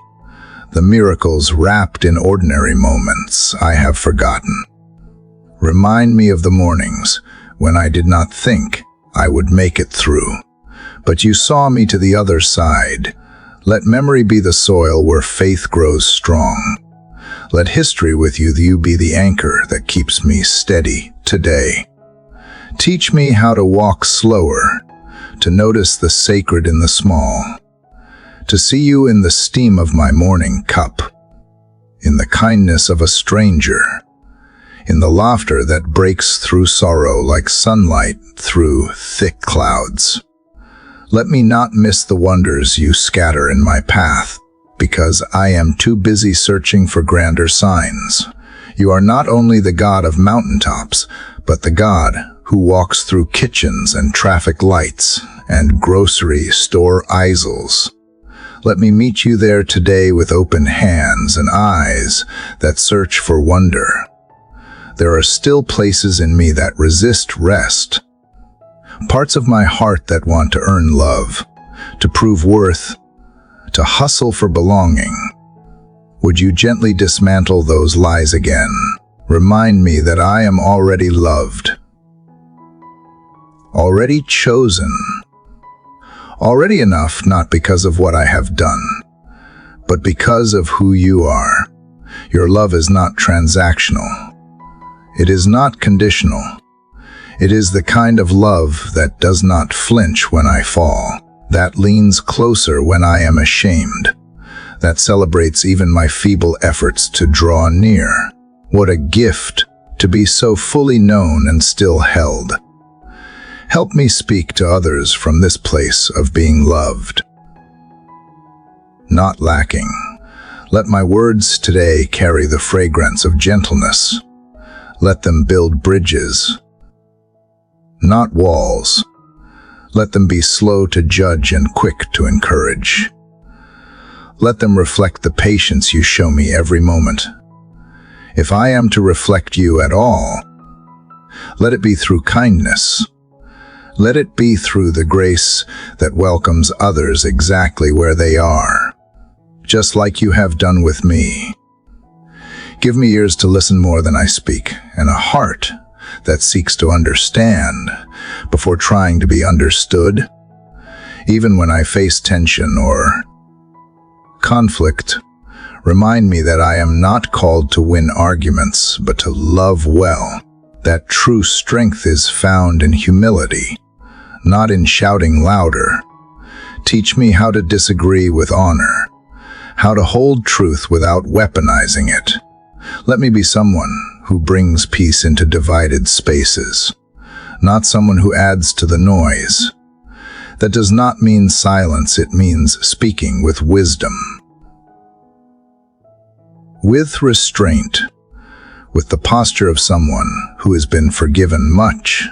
the miracles wrapped in ordinary moments I have forgotten. Remind me of the mornings when I did not think I would make it through, but you saw me to the other side, Let memory be the soil where faith grows strong. Let history with you be the anchor that keeps me steady today. Teach me how to walk slower, to notice the sacred in the small, to see you in the steam of my morning cup, in the kindness of a stranger, in the laughter that breaks through sorrow like sunlight through thick clouds. Let me not miss the wonders you scatter in my path, because I am too busy searching for grander signs. You are not only the God of mountaintops, but the God who walks through kitchens and traffic lights and grocery store aisles. Let me meet you there today with open hands and eyes that search for wonder. There are still places in me that resist rest, parts of my heart that want to earn love, to prove worth, to hustle for belonging. Would you gently dismantle those lies again? Remind me that I am already loved, already chosen, already enough, not because of what I have done, but because of who you are. Your love is not transactional. It is not conditional. It is the kind of love that does not flinch when I fall, that leans closer when I am ashamed, that celebrates even my feeble efforts to draw near. What a gift to be so fully known and still held. Help me speak to others from this place of being loved, not lacking. Let my words today carry the fragrance of gentleness. Let them build bridges, not walls. Let them be slow to judge and quick to encourage. Let them reflect the patience you show me every moment. If I am to reflect you at all, let it be through kindness. Let it be through the grace that welcomes others exactly where they are, just like you have done with me. Give me ears to listen more than I speak, and a heart that seeks to understand before trying to be understood. Even when I face tension or conflict, remind me that I am not called to win arguments, but to love well. That true strength is found in humility, not in shouting louder. Teach me how to disagree with honor, how to hold truth without weaponizing it. Let me be someone who brings peace into divided spaces, not someone who adds to the noise. That does not mean silence, it means speaking with wisdom, with restraint, with the posture of someone who has been forgiven much.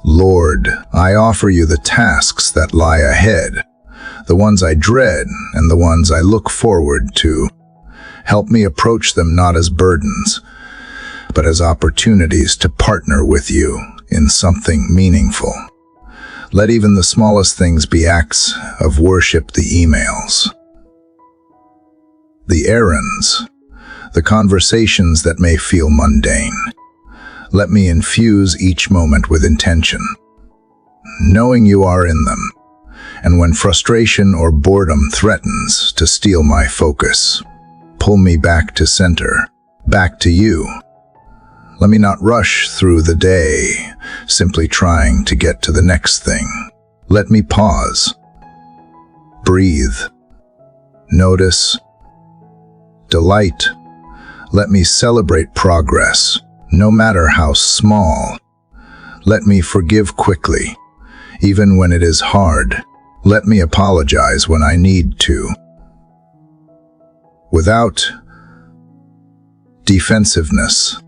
Lord, I offer you the tasks that lie ahead, the ones I dread and the ones I look forward to. Help me approach them not as burdens, but as opportunities to partner with you in something meaningful. Let even the smallest things be acts of worship, the emails, the errands, the conversations that may feel mundane. Let me infuse each moment with intention, knowing you are in them, and when frustration or boredom threatens to steal my focus, pull me back to center, back to you. Let me not rush through the day, simply trying to get to the next thing. Let me pause, breathe, notice, delight. Let me celebrate progress, no matter how small. Let me forgive quickly, even when it is hard. Let me apologize when I need to, without defensiveness.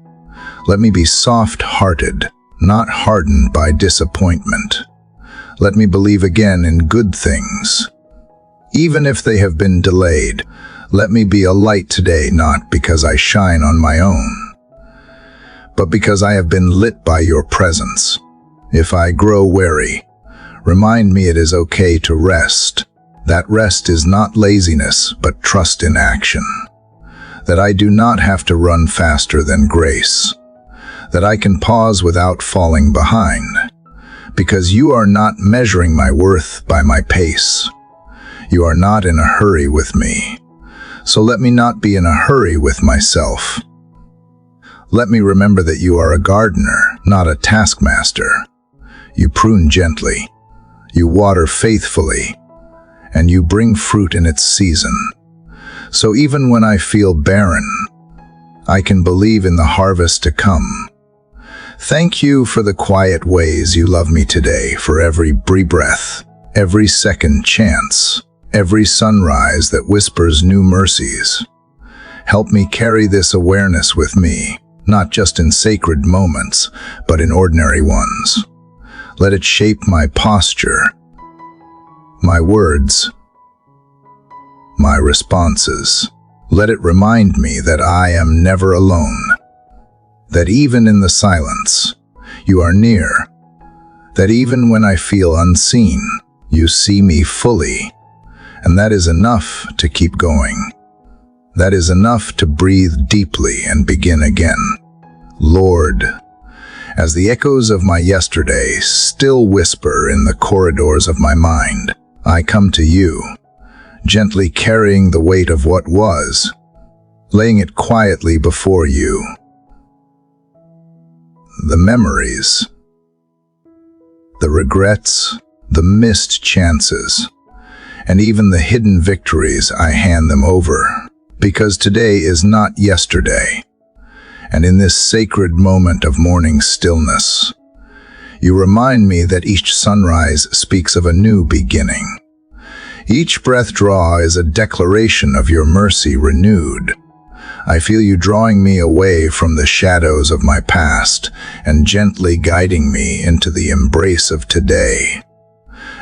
Let me be soft-hearted, not hardened by disappointment. Let me believe again in good things, even if they have been delayed. Let me be a light today, not because I shine on my own, but because I have been lit by your presence. If I grow weary, remind me it is okay to rest. That rest is not laziness, but trust in action. That I do not have to run faster than grace. That I can pause without falling behind, because you are not measuring my worth by my pace. You are not in a hurry with me. So let me not be in a hurry with myself. Let me remember that you are a gardener, not a taskmaster. You prune gently, you water faithfully, and you bring fruit in its season. So even when I feel barren, I can believe in the harvest to come. Thank you for the quiet ways you love me today, for every breath, every second chance, every sunrise that whispers new mercies. Help me carry this awareness with me, not just in sacred moments, but in ordinary ones. Let it shape my posture, my words, my responses. Let it remind me that I am never alone, that even in the silence, you are near, that even when I feel unseen, you see me fully, and that is enough to keep going. That is enough to breathe deeply and begin again. Lord, as the echoes of my yesterday still whisper in the corridors of my mind, I come to you, gently carrying the weight of what was, laying it quietly before you. The memories, the regrets, the missed chances, and even the hidden victories, I hand them over, because today is not yesterday. And in this sacred moment of morning stillness, you remind me that each sunrise speaks of a new beginning. Each breath draw is a declaration of your mercy renewed. I feel you drawing me away from the shadows of my past and gently guiding me into the embrace of today.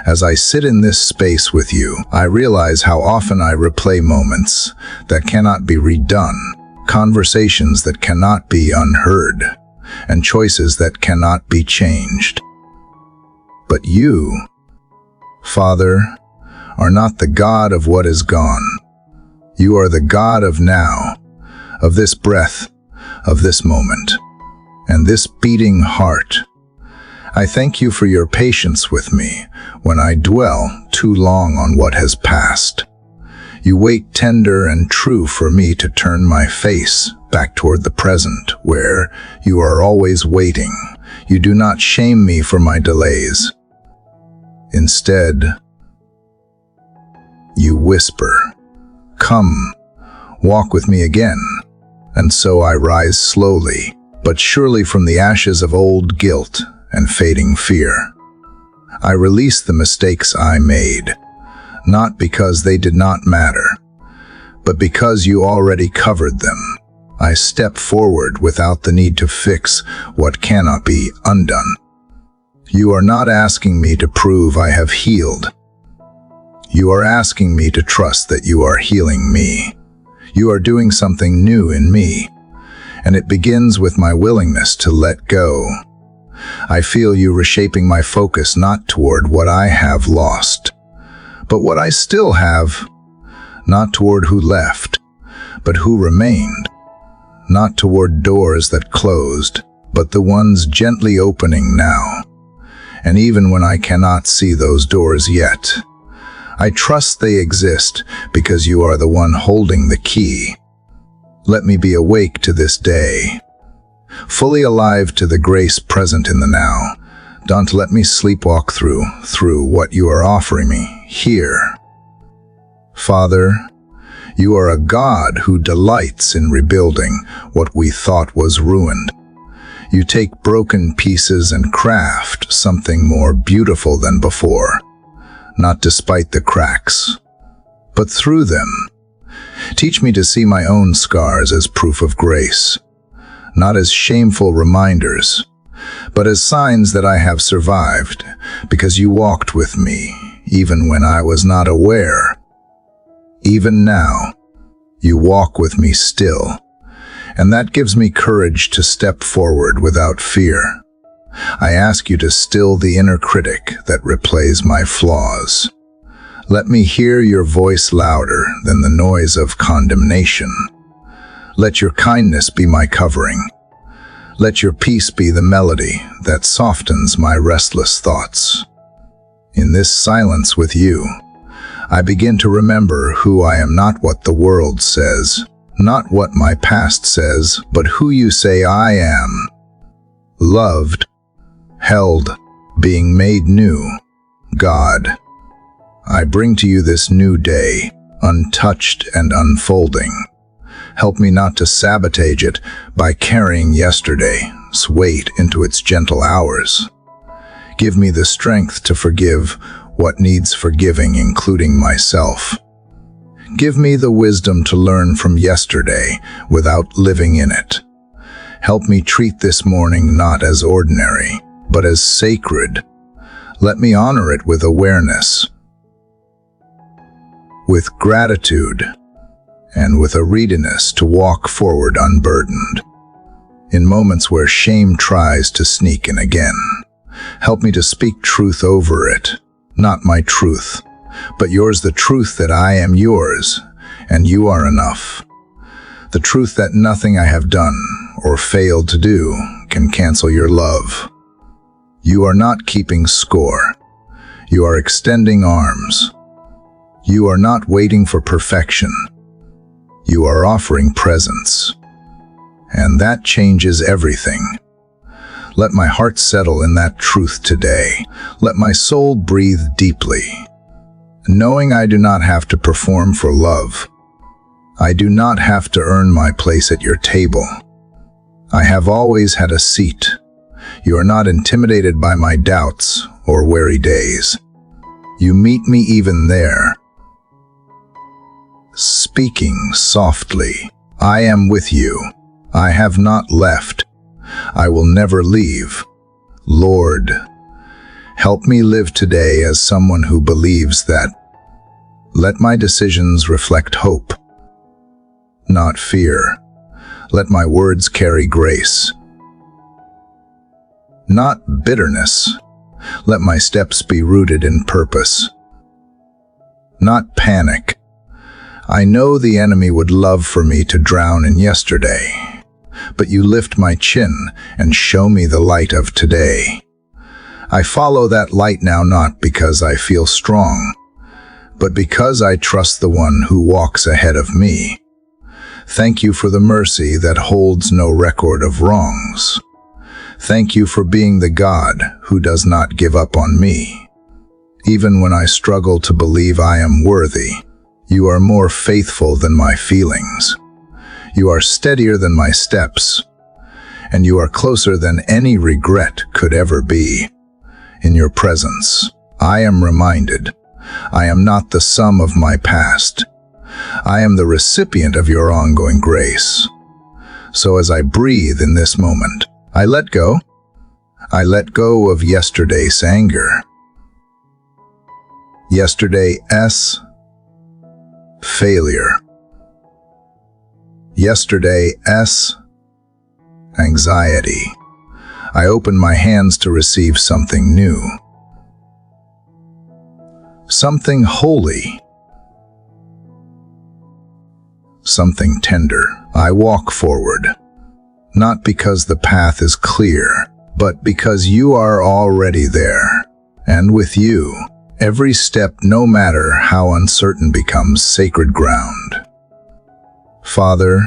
As I sit in this space with you, I realize how often I replay moments that cannot be redone, conversations that cannot be unheard, and choices that cannot be changed. But you, Father, are not the God of what is gone. You are the God of now, of this breath, of this moment, and this beating heart. I thank you for your patience with me when I dwell too long on what has passed. You wait tender and true for me to turn my face back toward the present, where you are always waiting. You do not shame me for my delays. Instead, you whisper, "Come, walk with me again." And so I rise slowly, but surely from the ashes of old guilt and fading fear. I release the mistakes I made, not because they did not matter, but because you already covered them. I step forward without the need to fix what cannot be undone. You are not asking me to prove I have healed. You are asking me to trust that you are healing me. You are doing something new in me, and it begins with my willingness to let go. I feel you reshaping my focus not toward what I have lost, but what I still have, not toward who left, but who remained, not toward doors that closed, but the ones gently opening now. And even when I cannot see those doors yet, I trust they exist because you are the one holding the key. Let me be awake to this day, fully alive to the grace present in the now. Don't let me sleepwalk through what you are offering me here. Father, you are a God who delights in rebuilding what we thought was ruined. You take broken pieces and craft something more beautiful than before, not despite the cracks, but through them. Teach me to see my own scars as proof of grace, not as shameful reminders, but as signs that I have survived, because you walked with me, even when I was not aware. Even now, you walk with me still, and that gives me courage to step forward without fear. I ask you to still the inner critic that replays my flaws. Let me hear your voice louder than the noise of condemnation. Let your kindness be my covering. Let your peace be the melody that softens my restless thoughts. In this silence with you, I begin to remember who I am, not what the world says, not what my past says, but who you say I am. Loved, held, being made new. God, I bring to you this new day, untouched and unfolding. Help me not to sabotage it by carrying yesterday's weight into its gentle hours. Give me the strength to forgive what needs forgiving, including myself. Give me the wisdom to learn from yesterday without living in it. Help me treat this morning not as ordinary, but as sacred. Let me honor it with awareness, with gratitude, and with a readiness to walk forward unburdened. In moments where shame tries to sneak in again, help me to speak truth over it, not my truth, but yours, the truth that I am yours, and you are enough. The truth that nothing I have done or failed to do can cancel your love. You are not keeping score. You are extending arms. You are not waiting for perfection. You are offering presence. And that changes everything. Let my heart settle in that truth today. Let my soul breathe deeply, knowing I do not have to perform for love. I do not have to earn my place at your table. I have always had a seat. You are not intimidated by my doubts or weary days. You meet me even there, speaking softly. I am with you. I have not left. I will never leave. Lord, help me live today as someone who believes that. Let my decisions reflect hope, not fear. Let my words carry grace, not bitterness. Let my steps be rooted in purpose, not panic. I know the enemy would love for me to drown in yesterday, but you lift my chin and show me the light of today. I follow that light now, not because I feel strong, but because I trust the one who walks ahead of me. Thank you for the mercy that holds no record of wrongs. Thank you for being the God who does not give up on me. Even when I struggle to believe I am worthy, you are more faithful than my feelings. You are steadier than my steps, and you are closer than any regret could ever be. In your presence, I am reminded, I am not the sum of my past. I am the recipient of your ongoing grace. So as I breathe in this moment, I let go. I let go of yesterday's anger, yesterday's failure, yesterday's anxiety. I open my hands to receive something new, something holy, something tender. I walk forward, not because the path is clear, but because you are already there. And with you, every step, no matter how uncertain, becomes sacred ground. Father,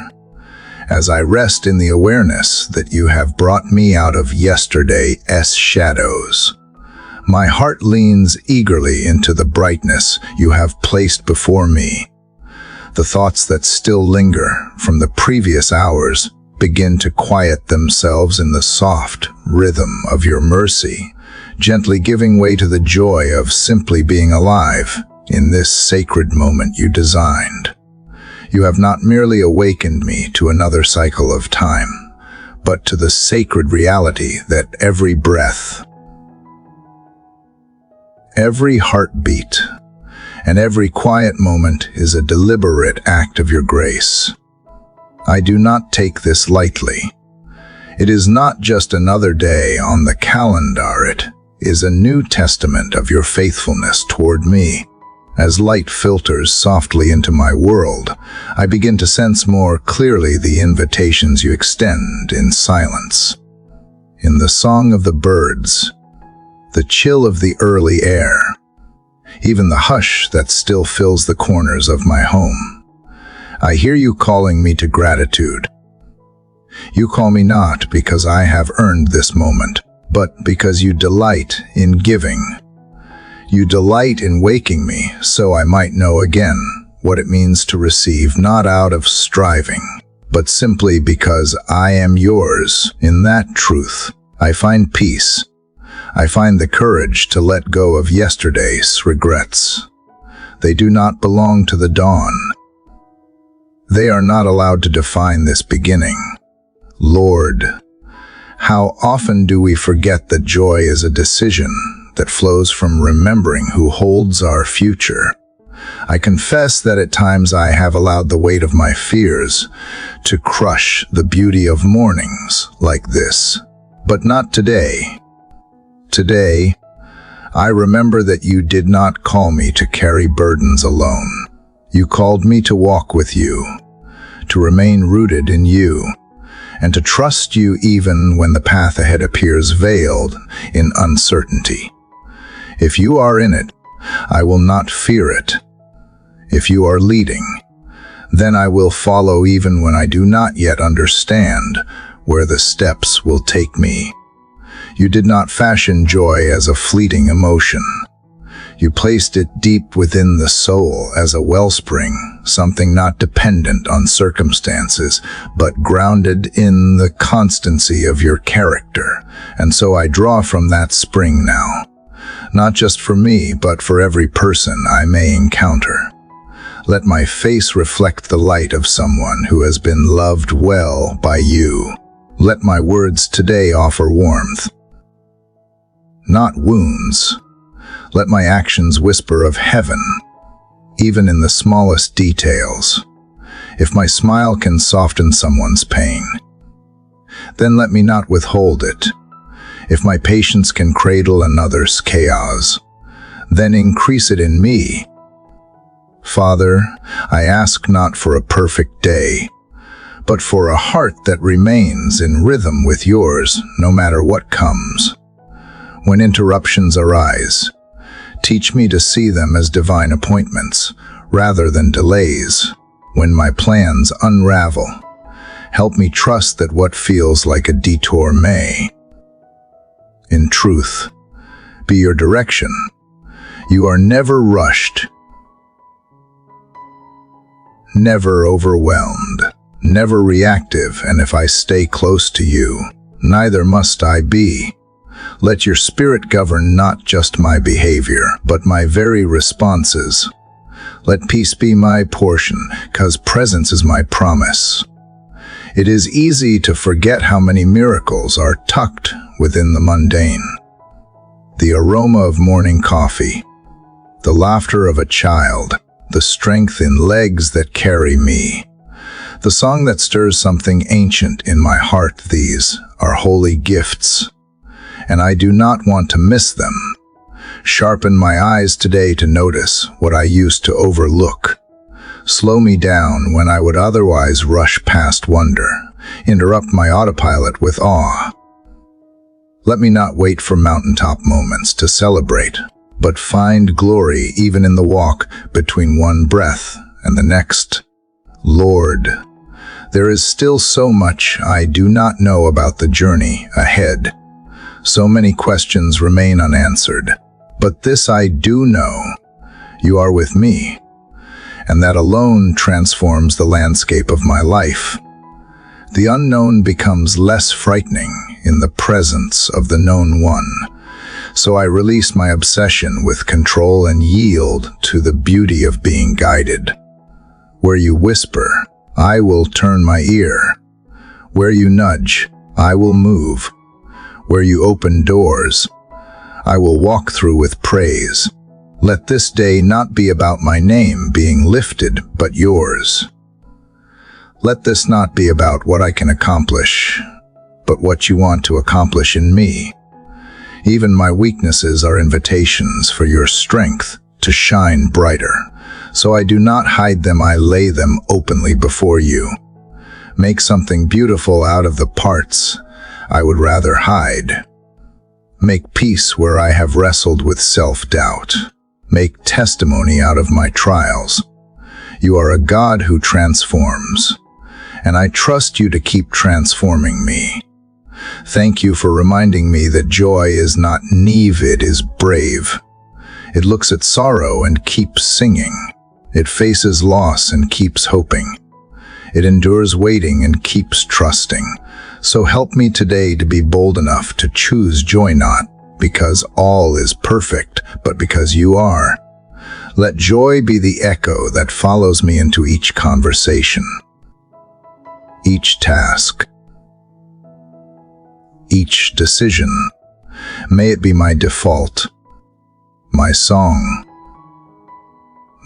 as I rest in the awareness that you have brought me out of yesterday's shadows, my heart leans eagerly into the brightness you have placed before me. The thoughts that still linger from the previous hours begin to quiet themselves in the soft rhythm of your mercy, gently giving way to the joy of simply being alive in this sacred moment you designed. You have not merely awakened me to another cycle of time, but to the sacred reality that every breath, every heartbeat, and every quiet moment is a deliberate act of your grace. I do not take this lightly. It is not just another day on the calendar. It is a new testament of your faithfulness toward me. As light filters softly into my world, I begin to sense more clearly the invitations you extend in silence. In the song of the birds, the chill of the early air, even the hush that still fills the corners of my home. I hear you calling me to gratitude. You call me not because I have earned this moment, but because you delight in giving. You delight in waking me so I might know again what it means to receive, not out of striving, but simply because I am yours. In that truth, I find peace. I find the courage to let go of yesterday's regrets. They do not belong to the dawn. They are not allowed to define this beginning. Lord, how often do we forget that joy is a decision that flows from remembering who holds our future? I confess that at times I have allowed the weight of my fears to crush the beauty of mornings like this. But not today. Today, I remember that you did not call me to carry burdens alone. You called me to walk with you, to remain rooted in you, and to trust you even when the path ahead appears veiled in uncertainty. If you are in it, I will not fear it. If you are leading, then I will follow even when I do not yet understand where the steps will take me. You did not fashion joy as a fleeting emotion. You placed it deep within the soul as a wellspring, something not dependent on circumstances, but grounded in the constancy of your character. And so I draw from that spring now, not just for me, but for every person I may encounter. Let my face reflect the light of someone who has been loved well by you. Let my words today offer warmth, not wounds. Let my actions whisper of heaven, even in the smallest details. If my smile can soften someone's pain, then let me not withhold it. If my patience can cradle another's chaos, then increase it in me. Father, I ask not for a perfect day, but for a heart that remains in rhythm with yours no matter what comes. When interruptions arise, teach me to see them as divine appointments rather than delays. When my plans unravel, help me trust that what feels like a detour may, in truth, be your direction. You are never rushed, never overwhelmed, never reactive, and if I stay close to you, neither must I be. Let your spirit govern not just my behavior, but my very responses. Let peace be my portion, 'cause presence is my promise. It is easy to forget how many miracles are tucked within the mundane. The aroma of morning coffee, the laughter of a child, the strength in legs that carry me, the song that stirs something ancient in my heart. These are holy gifts, and I do not want to miss them. Sharpen my eyes today to notice what I used to overlook. Slow me down when I would otherwise rush past wonder. Interrupt my autopilot with awe. Let me not wait for mountaintop moments to celebrate, but find glory even in the walk between one breath and the next. Lord, there is still so much I do not know about the journey ahead. So many questions remain unanswered, but this I do know: you are with me, and that alone transforms the landscape of my life. The unknown becomes less frightening in the presence of the known one. So I release my obsession with control and yield to the beauty of being guided. Where you whisper, I will turn my ear. Where you nudge, I will move. Where you open doors, I will walk through with praise. Let this day not be about my name being lifted, but yours. Let this not be about what I can accomplish, but what you want to accomplish in me. Even my weaknesses are invitations for your strength to shine brighter. So I do not hide them, I lay them openly before you. Make something beautiful out of the parts I would rather hide. Make peace where I have wrestled with self-doubt. Make testimony out of my trials. You are a God who transforms, and I trust you to keep transforming me. Thank you for reminding me that joy is not naive, it is brave. It looks at sorrow and keeps singing. It faces loss and keeps hoping. It endures waiting and keeps trusting. So help me today to be bold enough to choose joy, not because all is perfect, but because you are. Let joy be the echo that follows me into each conversation, each task, each decision. May it be my default, my song,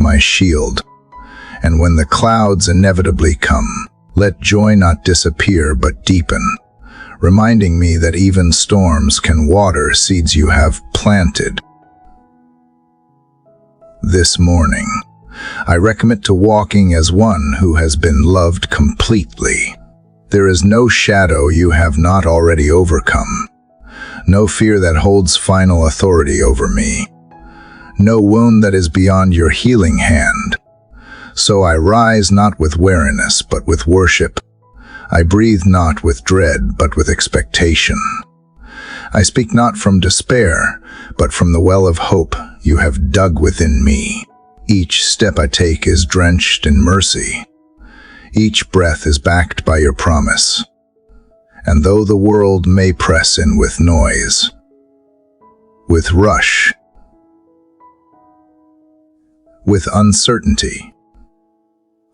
my shield. And when the clouds inevitably come, let joy not disappear but deepen, reminding me that even storms can water seeds you have planted. This morning, I recommit to walking as one who has been loved completely. There is no shadow you have not already overcome, no fear that holds final authority over me, no wound that is beyond your healing hand. So I rise not with weariness, but with worship. I breathe not with dread, but with expectation. I speak not from despair, but from the well of hope you have dug within me. Each step I take is drenched in mercy. Each breath is backed by your promise. And though the world may press in with noise, with rush, with uncertainty,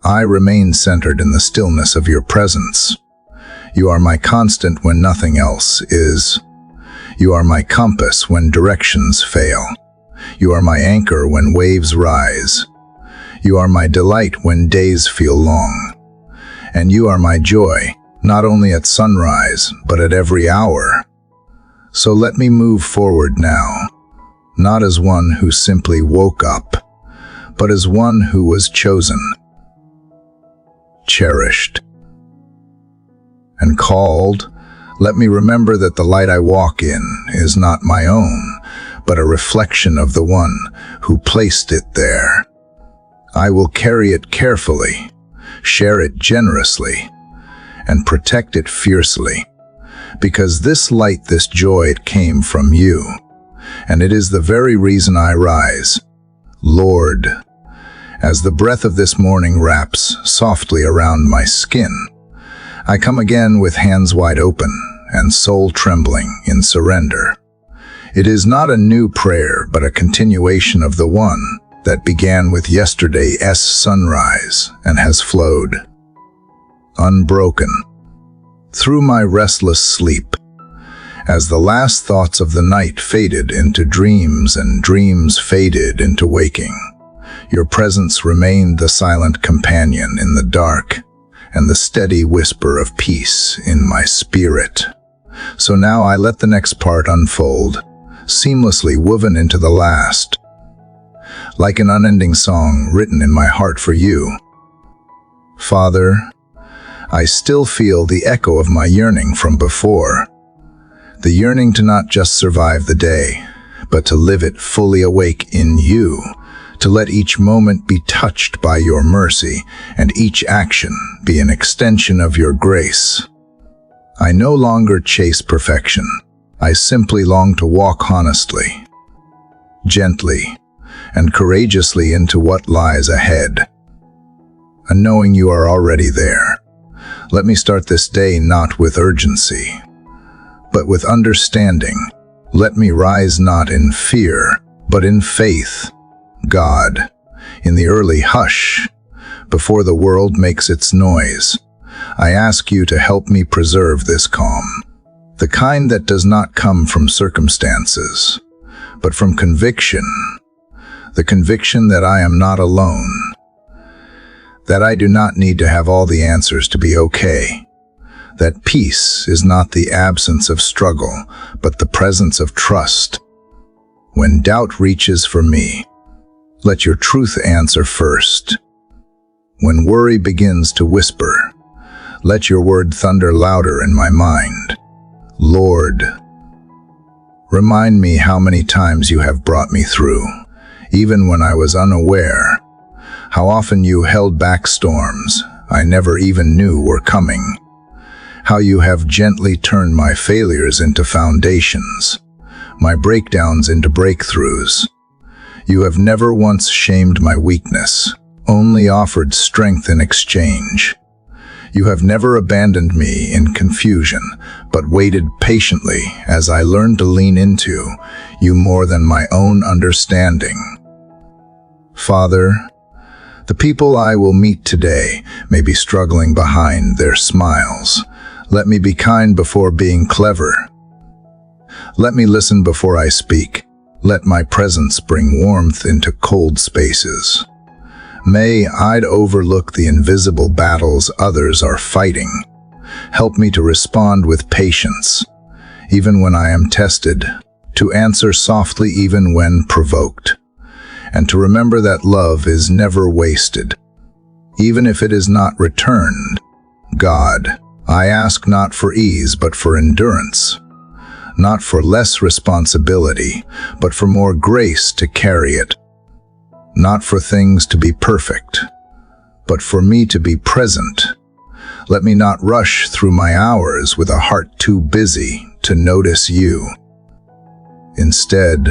I remain centered in the stillness of your presence. You are my constant when nothing else is. You are my compass when directions fail. You are my anchor when waves rise. You are my delight when days feel long. And you are my joy, not only at sunrise, but at every hour. So let me move forward now, not as one who simply woke up, but as one who was chosen, cherished, and called. Let me remember that the light I walk in is not my own, but a reflection of the one who placed it there. I will carry it carefully, share it generously, and protect it fiercely, because this light, this joy, it came from you, and it is the very reason I rise. Lord, as the breath of this morning wraps softly around my skin, I come again with hands wide open and soul trembling in surrender. It is not a new prayer, but a continuation of the one that began with yesterday's sunrise and has flowed, unbroken, through my restless sleep. As the last thoughts of the night faded into dreams and dreams faded into waking, your presence remained the silent companion in the dark and the steady whisper of peace in my spirit. So now I let the next part unfold, seamlessly woven into the last, like an unending song written in my heart for you. Father, I still feel the echo of my yearning from before, the yearning to not just survive the day, but to live it fully awake in you, to let each moment be touched by your mercy and each action be an extension of your grace. I no longer chase perfection. I simply long to walk honestly, gently, and courageously into what lies ahead. And knowing you are already there, let me start this day not with urgency, but with understanding. Let me rise not in fear, but in faith. God, in the early hush, before the world makes its noise, I ask you to help me preserve this calm, the kind that does not come from circumstances, but from conviction, the conviction that I am not alone, that I do not need to have all the answers to be okay, that peace is not the absence of struggle, but the presence of trust. When doubt reaches for me, let your truth answer first. When worry begins to whisper, let your word thunder louder in my mind. Lord, remind me how many times you have brought me through, even when I was unaware. How often you held back storms I never even knew were coming. How you have gently turned my failures into foundations, my breakdowns into breakthroughs. You have never once shamed my weakness, only offered strength in exchange. You have never abandoned me in confusion, but waited patiently as I learned to lean into you more than my own understanding. Father, the people I will meet today may be struggling behind their smiles. Let me be kind before being clever. Let me listen before I speak. Let my presence bring warmth into cold spaces. May I overlook the invisible battles others are fighting. Help me to respond with patience, even when I am tested, to answer softly even when provoked, and to remember that love is never wasted, even if it is not returned. God, I ask not for ease but for endurance, not for less responsibility, but for more grace to carry it. Not for things to be perfect, but for me to be present. Let me not rush through my hours with a heart too busy to notice you. Instead,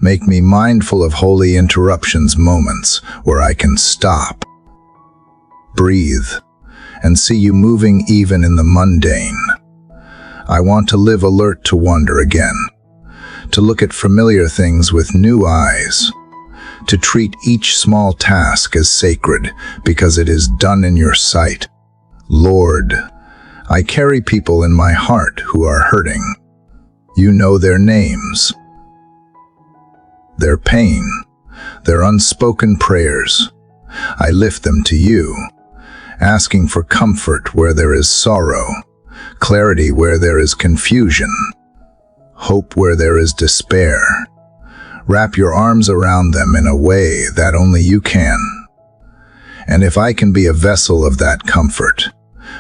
make me mindful of holy interruptions, moments where I can stop, breathe, and see you moving even in the mundane. I want to live alert to wonder again, to look at familiar things with new eyes, to treat each small task as sacred because it is done in your sight. Lord, I carry people in my heart who are hurting. You know their names, their pain, their unspoken prayers. I lift them to you, asking for comfort where there is sorrow, clarity where there is confusion, hope where there is despair. Wrap your arms around them in a way that only you can. And if I can be a vessel of that comfort,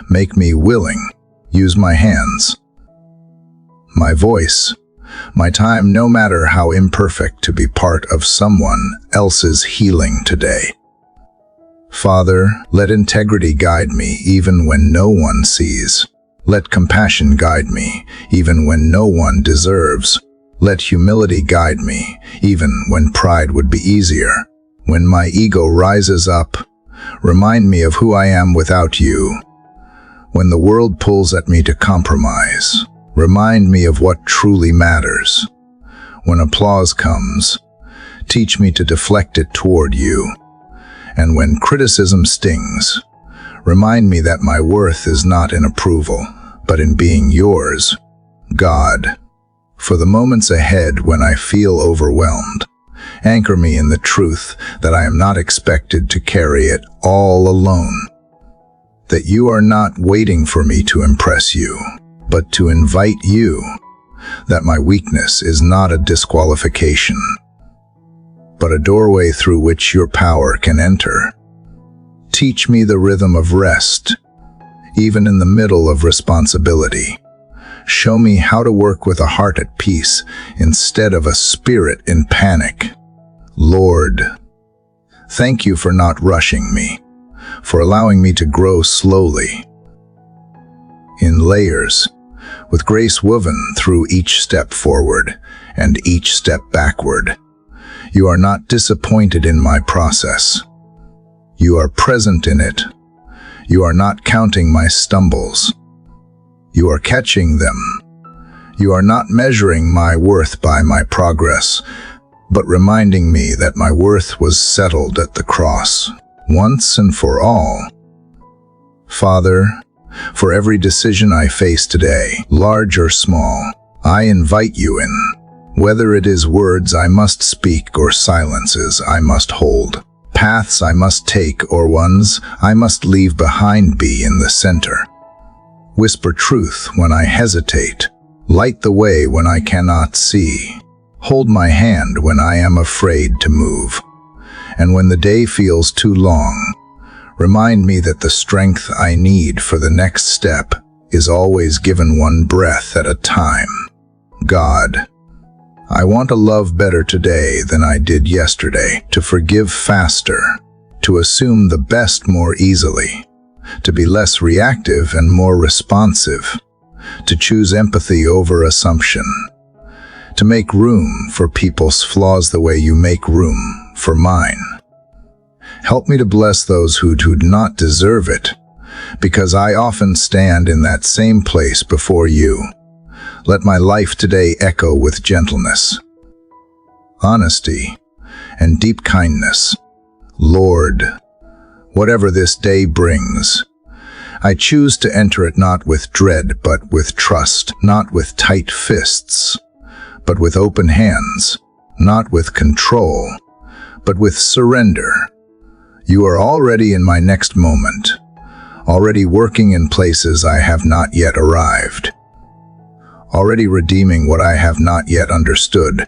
make me willing. Use my hands, my voice, my time, no matter how imperfect, to be part of someone else's healing today. Father, let integrity guide me even when no one sees. Let compassion guide me even when no one deserves. Let humility guide me, even when pride would be easier. When my ego rises up, remind me of who I am without you. When the world pulls at me to compromise, remind me of what truly matters. When applause comes, teach me to deflect it toward you. And when criticism stings, remind me that my worth is not in approval, but in being yours, God. For the moments ahead when I feel overwhelmed, anchor me in the truth that I am not expected to carry it all alone. That you are not waiting for me to impress you, but to invite you. That my weakness is not a disqualification, but a doorway through which your power can enter. Teach me the rhythm of rest, even in the middle of responsibility. Show me how to work with a heart at peace instead of a spirit in panic. Lord, thank you for not rushing me, for allowing me to grow slowly, in layers, with grace woven through each step forward and each step backward. You are not disappointed in my process. You are present in it. You are not counting my stumbles. You are catching them. You are not measuring my worth by my progress, but reminding me that my worth was settled at the cross, once and for all. Father, for every decision I face today, large or small, I invite you in. Whether it is words I must speak or silences I must hold, paths I must take or ones I must leave behind, be in the center. Whisper truth when I hesitate. Light the way when I cannot see. Hold my hand when I am afraid to move. And when the day feels too long, remind me that the strength I need for the next step is always given one breath at a time. God, I want to love better today than I did yesterday, to forgive faster, to assume the best more easily, to be less reactive and more responsive, to choose empathy over assumption, to make room for people's flaws the way you make room for mine. Help me to bless those who do not deserve it, because I often stand in that same place before you. Let my life today echo with gentleness, honesty, and deep kindness. Lord, whatever this day brings, I choose to enter it not with dread, but with trust, not with tight fists, but with open hands, not with control, but with surrender. You are already in my next moment, already working in places I have not yet arrived, already redeeming what I have not yet understood.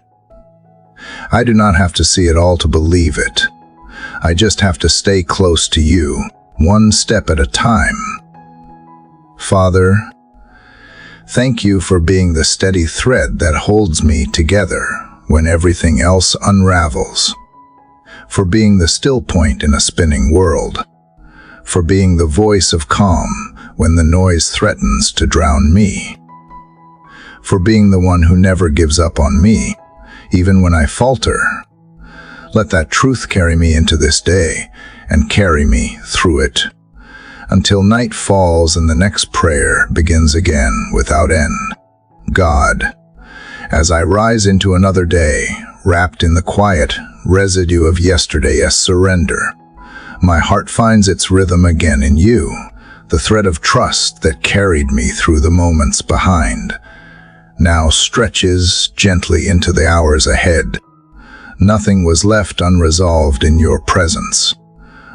I do not have to see it all to believe it. I just have to stay close to you, one step at a time. Father, thank you for being the steady thread that holds me together when everything else unravels, for being the still point in a spinning world, for being the voice of calm when the noise threatens to drown me, for being the one who never gives up on me, even when I falter. Let that truth carry me into this day and carry me through it, until night falls and the next prayer begins again without end. God, as I rise into another day, wrapped in the quiet residue of yesterday as surrender, my heart finds its rhythm again in you, the thread of trust that carried me through the moments behind, now stretches gently into the hours ahead. Nothing was left unresolved in your presence,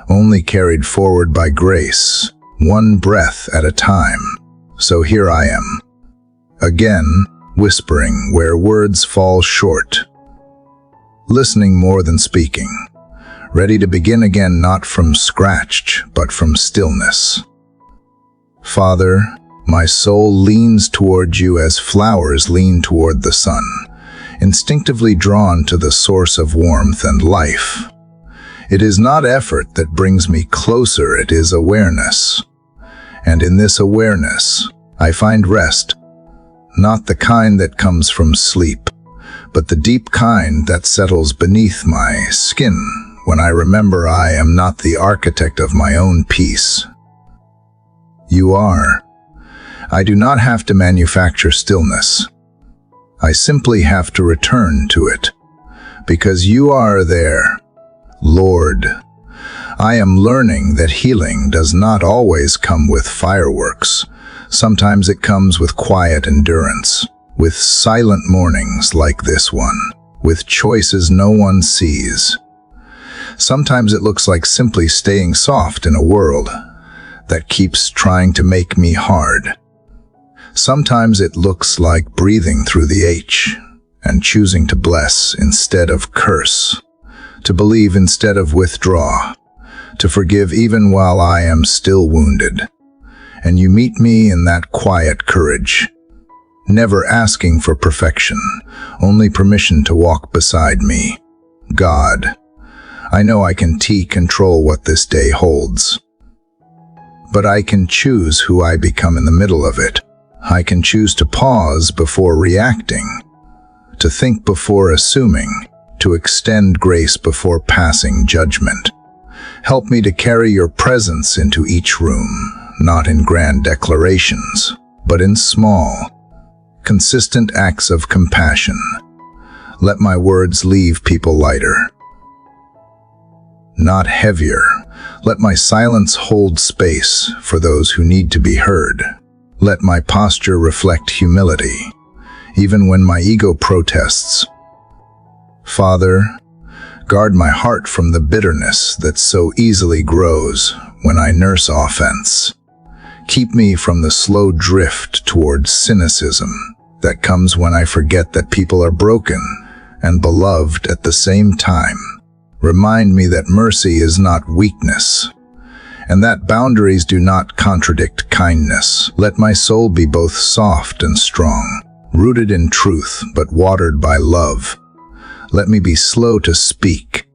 only carried forward by grace, one breath at a time. So here I am, again, whispering where words fall short, listening more than speaking, ready to begin again, not from scratch, but from stillness. Father, my soul leans toward you as flowers lean toward the sun, instinctively drawn to the source of warmth and life. It is not effort that brings me closer, it is awareness. And in this awareness, I find rest, not the kind that comes from sleep, but the deep kind that settles beneath my skin when I remember I am not the architect of my own peace. You are. I do not have to manufacture stillness. I simply have to return to it, because you are there. Lord, I am learning that healing does not always come with fireworks. Sometimes it comes with quiet endurance, with silent mornings like this one, with choices no one sees. Sometimes it looks like simply staying soft in a world that keeps trying to make me hard. Sometimes it looks like breathing through the H and choosing to bless instead of curse, to believe instead of withdraw, to forgive even while I am still wounded. And you meet me in that quiet courage, never asking for perfection, only permission to walk beside me. God, I know I can control what this day holds, but I can choose who I become in the middle of it. I can choose to pause before reacting, to think before assuming, to extend grace before passing judgment. Help me to carry your presence into each room, not in grand declarations, but in small, consistent acts of compassion. Let my words leave people lighter, not heavier. Let my silence hold space for those who need to be heard. Let my posture reflect humility, even when my ego protests. Father, guard my heart from the bitterness that so easily grows when I nurse offense. Keep me from the slow drift towards cynicism that comes when I forget that people are broken and beloved at the same time. Remind me that mercy is not weakness, and that boundaries do not contradict kindness. Let my soul be both soft and strong, rooted in truth but watered by love. Let me be slow to speak,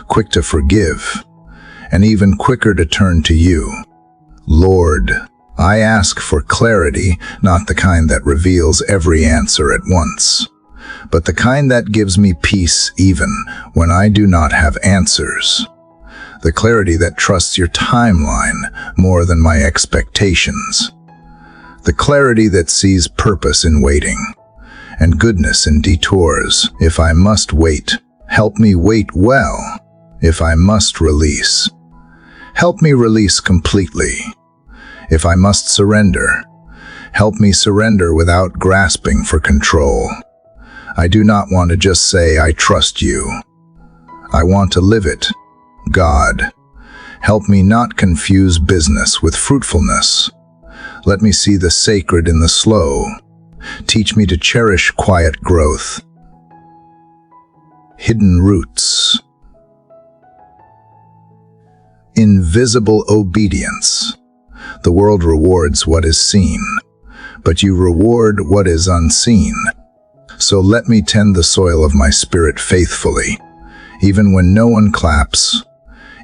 quick to forgive, and even quicker to turn to you. Lord, I ask for clarity, not the kind that reveals every answer at once, but the kind that gives me peace even when I do not have answers. The clarity that trusts your timeline more than my expectations. The clarity that sees purpose in waiting and goodness in detours. If I must wait, help me wait well. If I must release, help me release completely. If I must surrender, help me surrender without grasping for control. I do not want to just say, I trust you. I want to live it. God, help me not confuse business with fruitfulness. Let me see the sacred in the slow. Teach me to cherish quiet growth. Hidden roots. Invisible obedience. The world rewards what is seen, but you reward what is unseen. So let me tend the soil of my spirit faithfully, even when no one claps,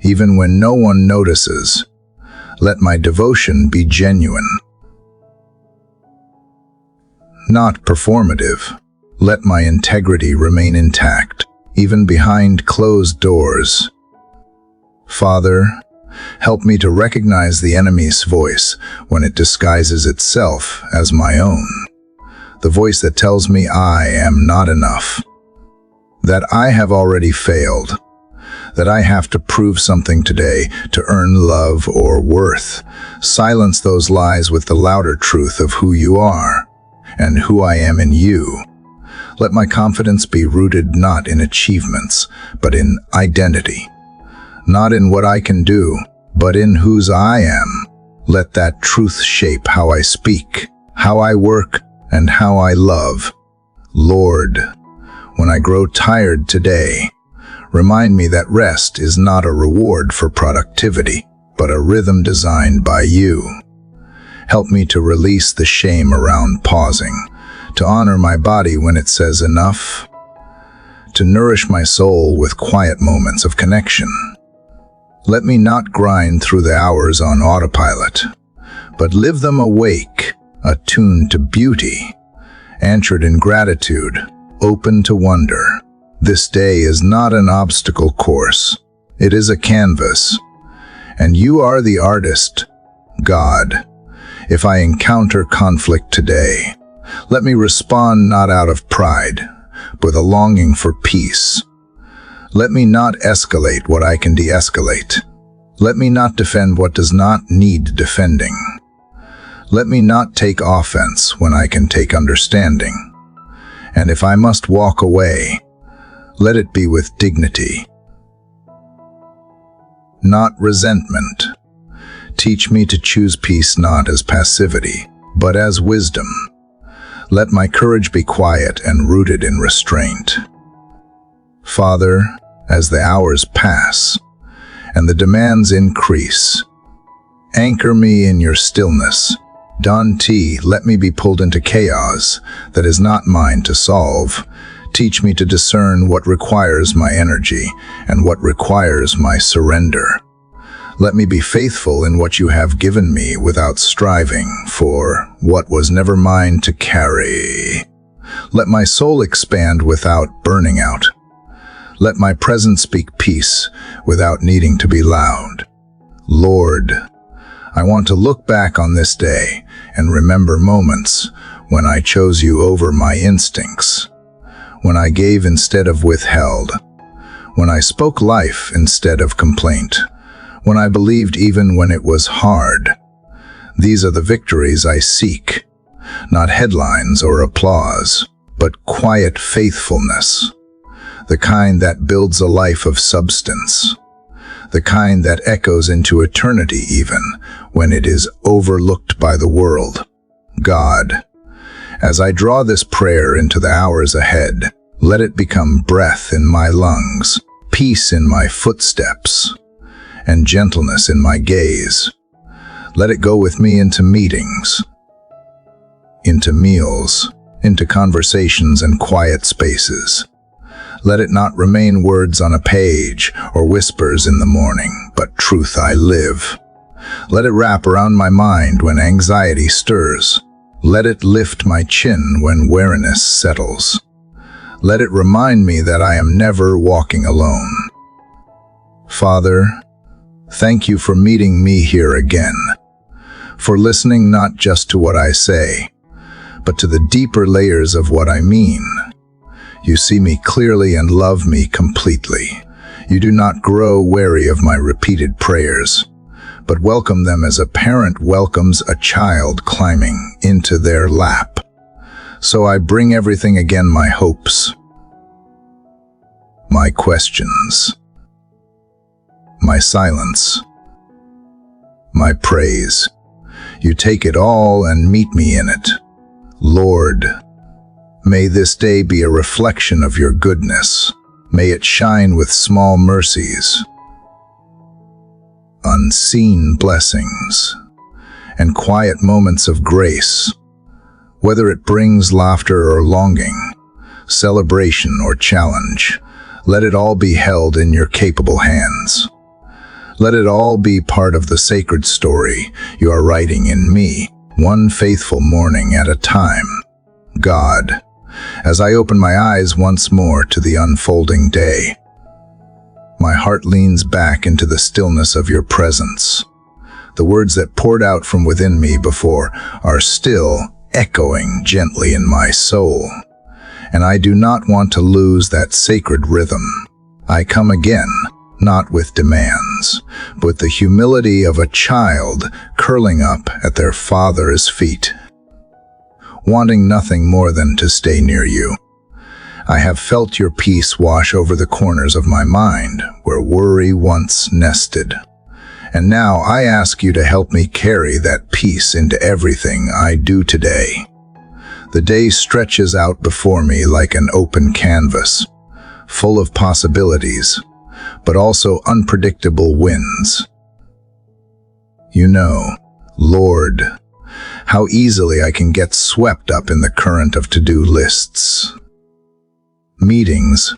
even when no one notices. Let my devotion be genuine, not performative. Let my integrity remain intact, even behind closed doors. Father, help me to recognize the enemy's voice when it disguises itself as my own. The voice that tells me I am not enough, that I have already failed, that I have to prove something today to earn love or worth. Silence those lies with the louder truth of who you are and who I am in you. Let my confidence be rooted not in achievements, but in identity. Not in what I can do, but in whose I am. Let that truth shape how I speak, how I work, and how I love. Lord, when I grow tired today, remind me that rest is not a reward for productivity, but a rhythm designed by you. Help me to release the shame around pausing, to honor my body when it says enough, to nourish my soul with quiet moments of connection. Let me not grind through the hours on autopilot, but live them awake, attuned to beauty, anchored in gratitude, open to wonder. This day is not an obstacle course. It is a canvas, and you are the artist, God. If I encounter conflict today, let me respond not out of pride, but with a longing for peace. Let me not escalate what I can de-escalate. Let me not defend what does not need defending. Let me not take offense when I can take understanding. And if I must walk away, let it be with dignity, not resentment. Teach me to choose peace not as passivity, but as wisdom. Let my courage be quiet and rooted in restraint. Father, as the hours pass and the demands increase, anchor me in your stillness. Let me be pulled into chaos that is not mine to solve. Teach me to discern what requires my energy and what requires my surrender. Let me be faithful in what you have given me without striving for what was never mine to carry. Let my soul expand without burning out. Let my presence speak peace without needing to be loud. Lord, I want to look back on this day and remember moments when I chose you over my instincts, when I gave instead of withheld, when I spoke life instead of complaint, when I believed even when it was hard. These are the victories I seek, not headlines or applause, but quiet faithfulness, the kind that builds a life of substance, the kind that echoes into eternity even when it is overlooked by the world. God, as I draw this prayer into the hours ahead, let it become breath in my lungs, peace in my footsteps, and gentleness in my gaze. Let it go with me into meetings, into meals, into conversations and quiet spaces. Let it not remain words on a page or whispers in the morning, but truth I live. Let it wrap around my mind when anxiety stirs. Let it lift my chin when weariness settles. Let it remind me that I am never walking alone. Father, thank you for meeting me here again, for listening not just to what I say, but to the deeper layers of what I mean. You see me clearly and love me completely. You do not grow weary of my repeated prayers, but welcome them as a parent welcomes a child climbing into their lap. So I bring everything again, my hopes, my questions, my silence, my praise. You take it all and meet me in it. Lord, may this day be a reflection of your goodness. May it shine with small mercies, unseen blessings, and quiet moments of grace. Whether it brings laughter or longing, celebration or challenge, let it all be held in your capable hands. Let it all be part of the sacred story you are writing in me, one faithful morning at a time. God, as I open my eyes once more to the unfolding day, my heart leans back into the stillness of your presence. The words that poured out from within me before are still echoing gently in my soul, and I do not want to lose that sacred rhythm. I come again, not with demands, but with the humility of a child curling up at their father's feet, wanting nothing more than to stay near you. I have felt your peace wash over the corners of my mind where worry once nested. And now I ask you to help me carry that peace into everything I do today. The day stretches out before me like an open canvas, full of possibilities, but also unpredictable winds. You know, Lord, how easily I can get swept up in the current of to-do lists, meetings,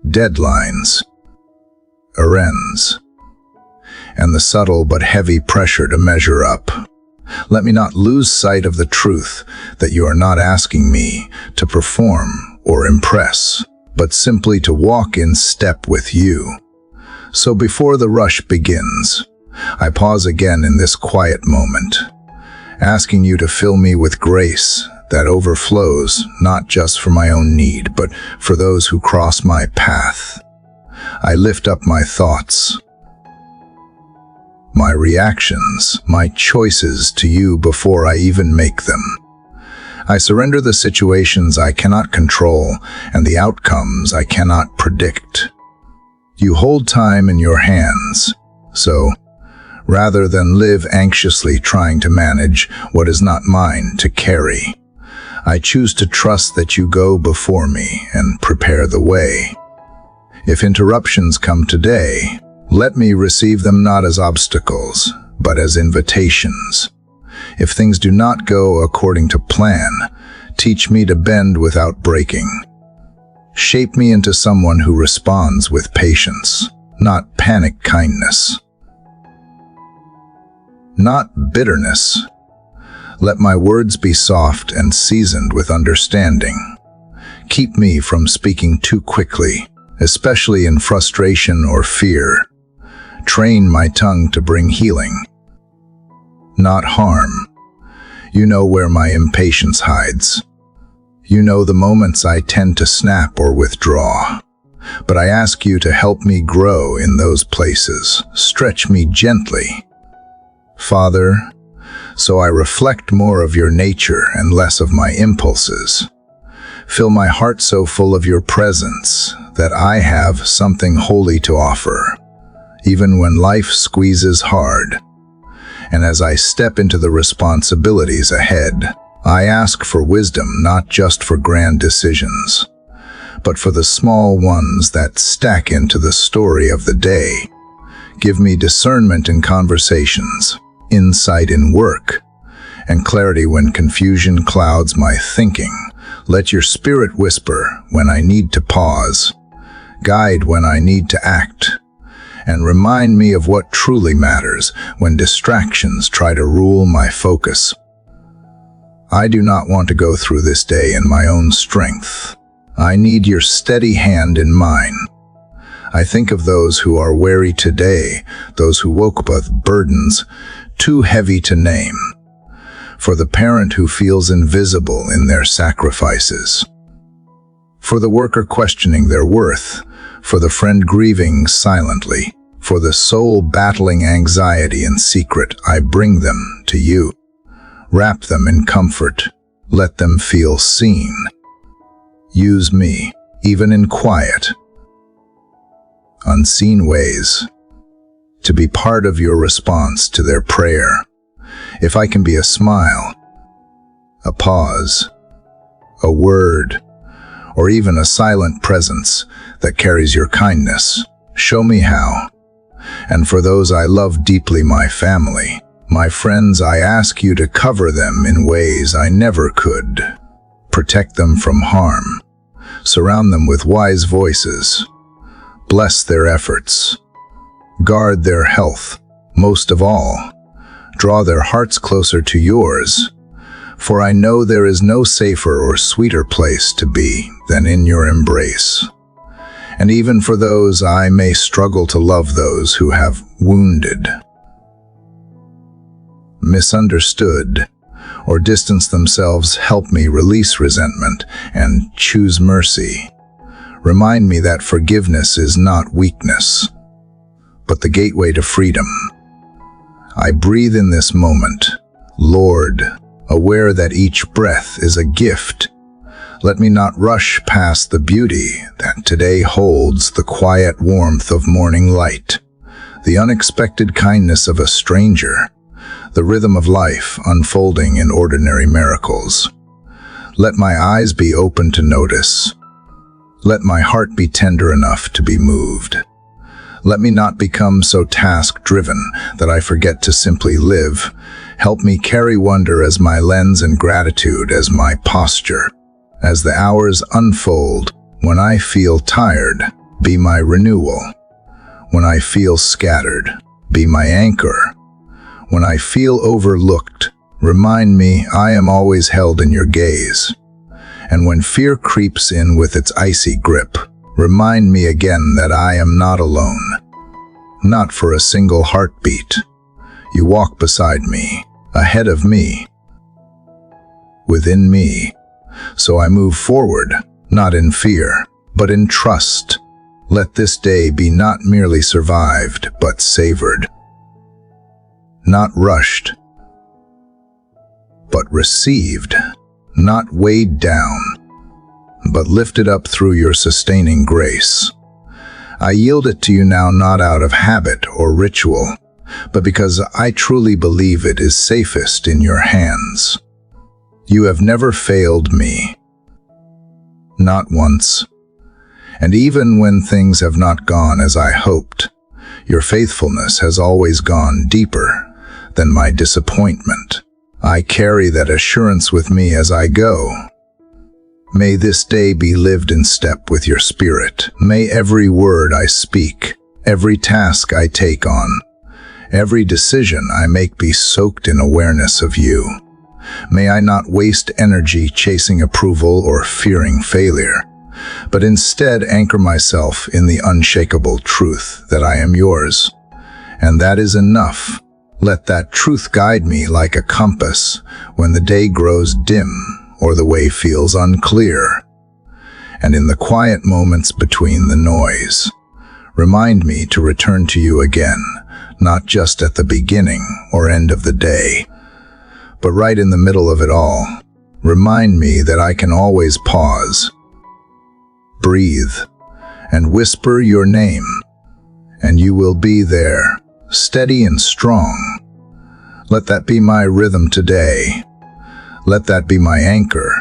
deadlines, errands, and the subtle but heavy pressure to measure up. Let me not lose sight of the truth that you are not asking me to perform or impress, but simply to walk in step with you. So before the rush begins, I pause again in this quiet moment, asking you to fill me with grace that overflows not just for my own need, but for those who cross my path. I lift up my thoughts, my reactions, my choices to you before I even make them. I surrender the situations I cannot control and the outcomes I cannot predict. You hold time in your hands, so rather than live anxiously trying to manage what is not mine to carry, I choose to trust that you go before me and prepare the way. If interruptions come today, let me receive them not as obstacles, but as invitations. If things do not go according to plan, teach me to bend without breaking. Shape me into someone who responds with patience, not panic kindness, not bitterness. Let my words be soft and seasoned with understanding. Keep me from speaking too quickly, especially in frustration or fear. Train my tongue to bring healing, not harm. You know where my impatience hides. You know the moments I tend to snap or withdraw. But I ask you to help me grow in those places. Stretch me gently, Father, so I reflect more of your nature and less of my impulses. Fill my heart so full of your presence that I have something holy to offer, even when life squeezes hard. And as I step into the responsibilities ahead, I ask for wisdom not just for grand decisions, but for the small ones that stack into the story of the day. Give me discernment in conversations, insight in work, and clarity when confusion clouds my thinking. Let your spirit whisper when I need to pause, guide when I need to act, and remind me of what truly matters when distractions try to rule my focus. I do not want to go through this day in my own strength. I need your steady hand in mine. I think of those who are weary today, those who woke up with burdens too heavy to name, for the parent who feels invisible in their sacrifices, for the worker questioning their worth, for the friend grieving silently, for the soul battling anxiety in secret. I bring them to you. Wrap them in comfort. Let them feel seen. Use me, even in quiet, unseen ways, to be part of your response to their prayer. If I can be a smile, a pause, a word, or even a silent presence that carries your kindness, show me how. And for those I love deeply, my family, my friends, I ask you to cover them in ways I never could. Protect them from harm. Surround them with wise voices. Bless their efforts. Guard their health. Most of all, draw their hearts closer to yours, for I know there is no safer or sweeter place to be than in your embrace. And even for those I may struggle to love, those who have wounded, misunderstood, or distanced themselves, help me release resentment and choose mercy. Remind me that forgiveness is not weakness, but the gateway to freedom. I breathe in this moment, Lord, aware that each breath is a gift. Let me not rush past the beauty that today holds, the quiet warmth of morning light, the unexpected kindness of a stranger, the rhythm of life unfolding in ordinary miracles. Let my eyes be open to notice. Let my heart be tender enough to be moved. Let me not become so task-driven that I forget to simply live. Help me carry wonder as my lens and gratitude as my posture. As the hours unfold, when I feel tired, be my renewal. When I feel scattered, be my anchor. When I feel overlooked, remind me I am always held in your gaze. And when fear creeps in with its icy grip, remind me again that I am not alone. Not for a single heartbeat. You walk beside me, ahead of me, within me. So I move forward, not in fear, but in trust. Let this day be not merely survived, but savored. Not rushed, but received. Not weighed down, but lifted up through your sustaining grace. I yield it to you now, not out of habit or ritual, but because I truly believe it is safest in your hands. You have never failed me, not once. And even when things have not gone as I hoped, your faithfulness has always gone deeper than my disappointment. I carry that assurance with me as I go. May this day be lived in step with your spirit. May every word I speak, every task I take on, every decision I make be soaked in awareness of you. May I not waste energy chasing approval or fearing failure, but instead anchor myself in the unshakable truth that I am yours. And that is enough. Let that truth guide me like a compass when the day grows dim or the way feels unclear. And in the quiet moments between the noise, remind me to return to you again, not just at the beginning or end of the day, but right in the middle of it all. Remind me that I can always pause, breathe, and whisper your name, and you will be there, steady and strong. Let that be my rhythm today. Let that be my anchor.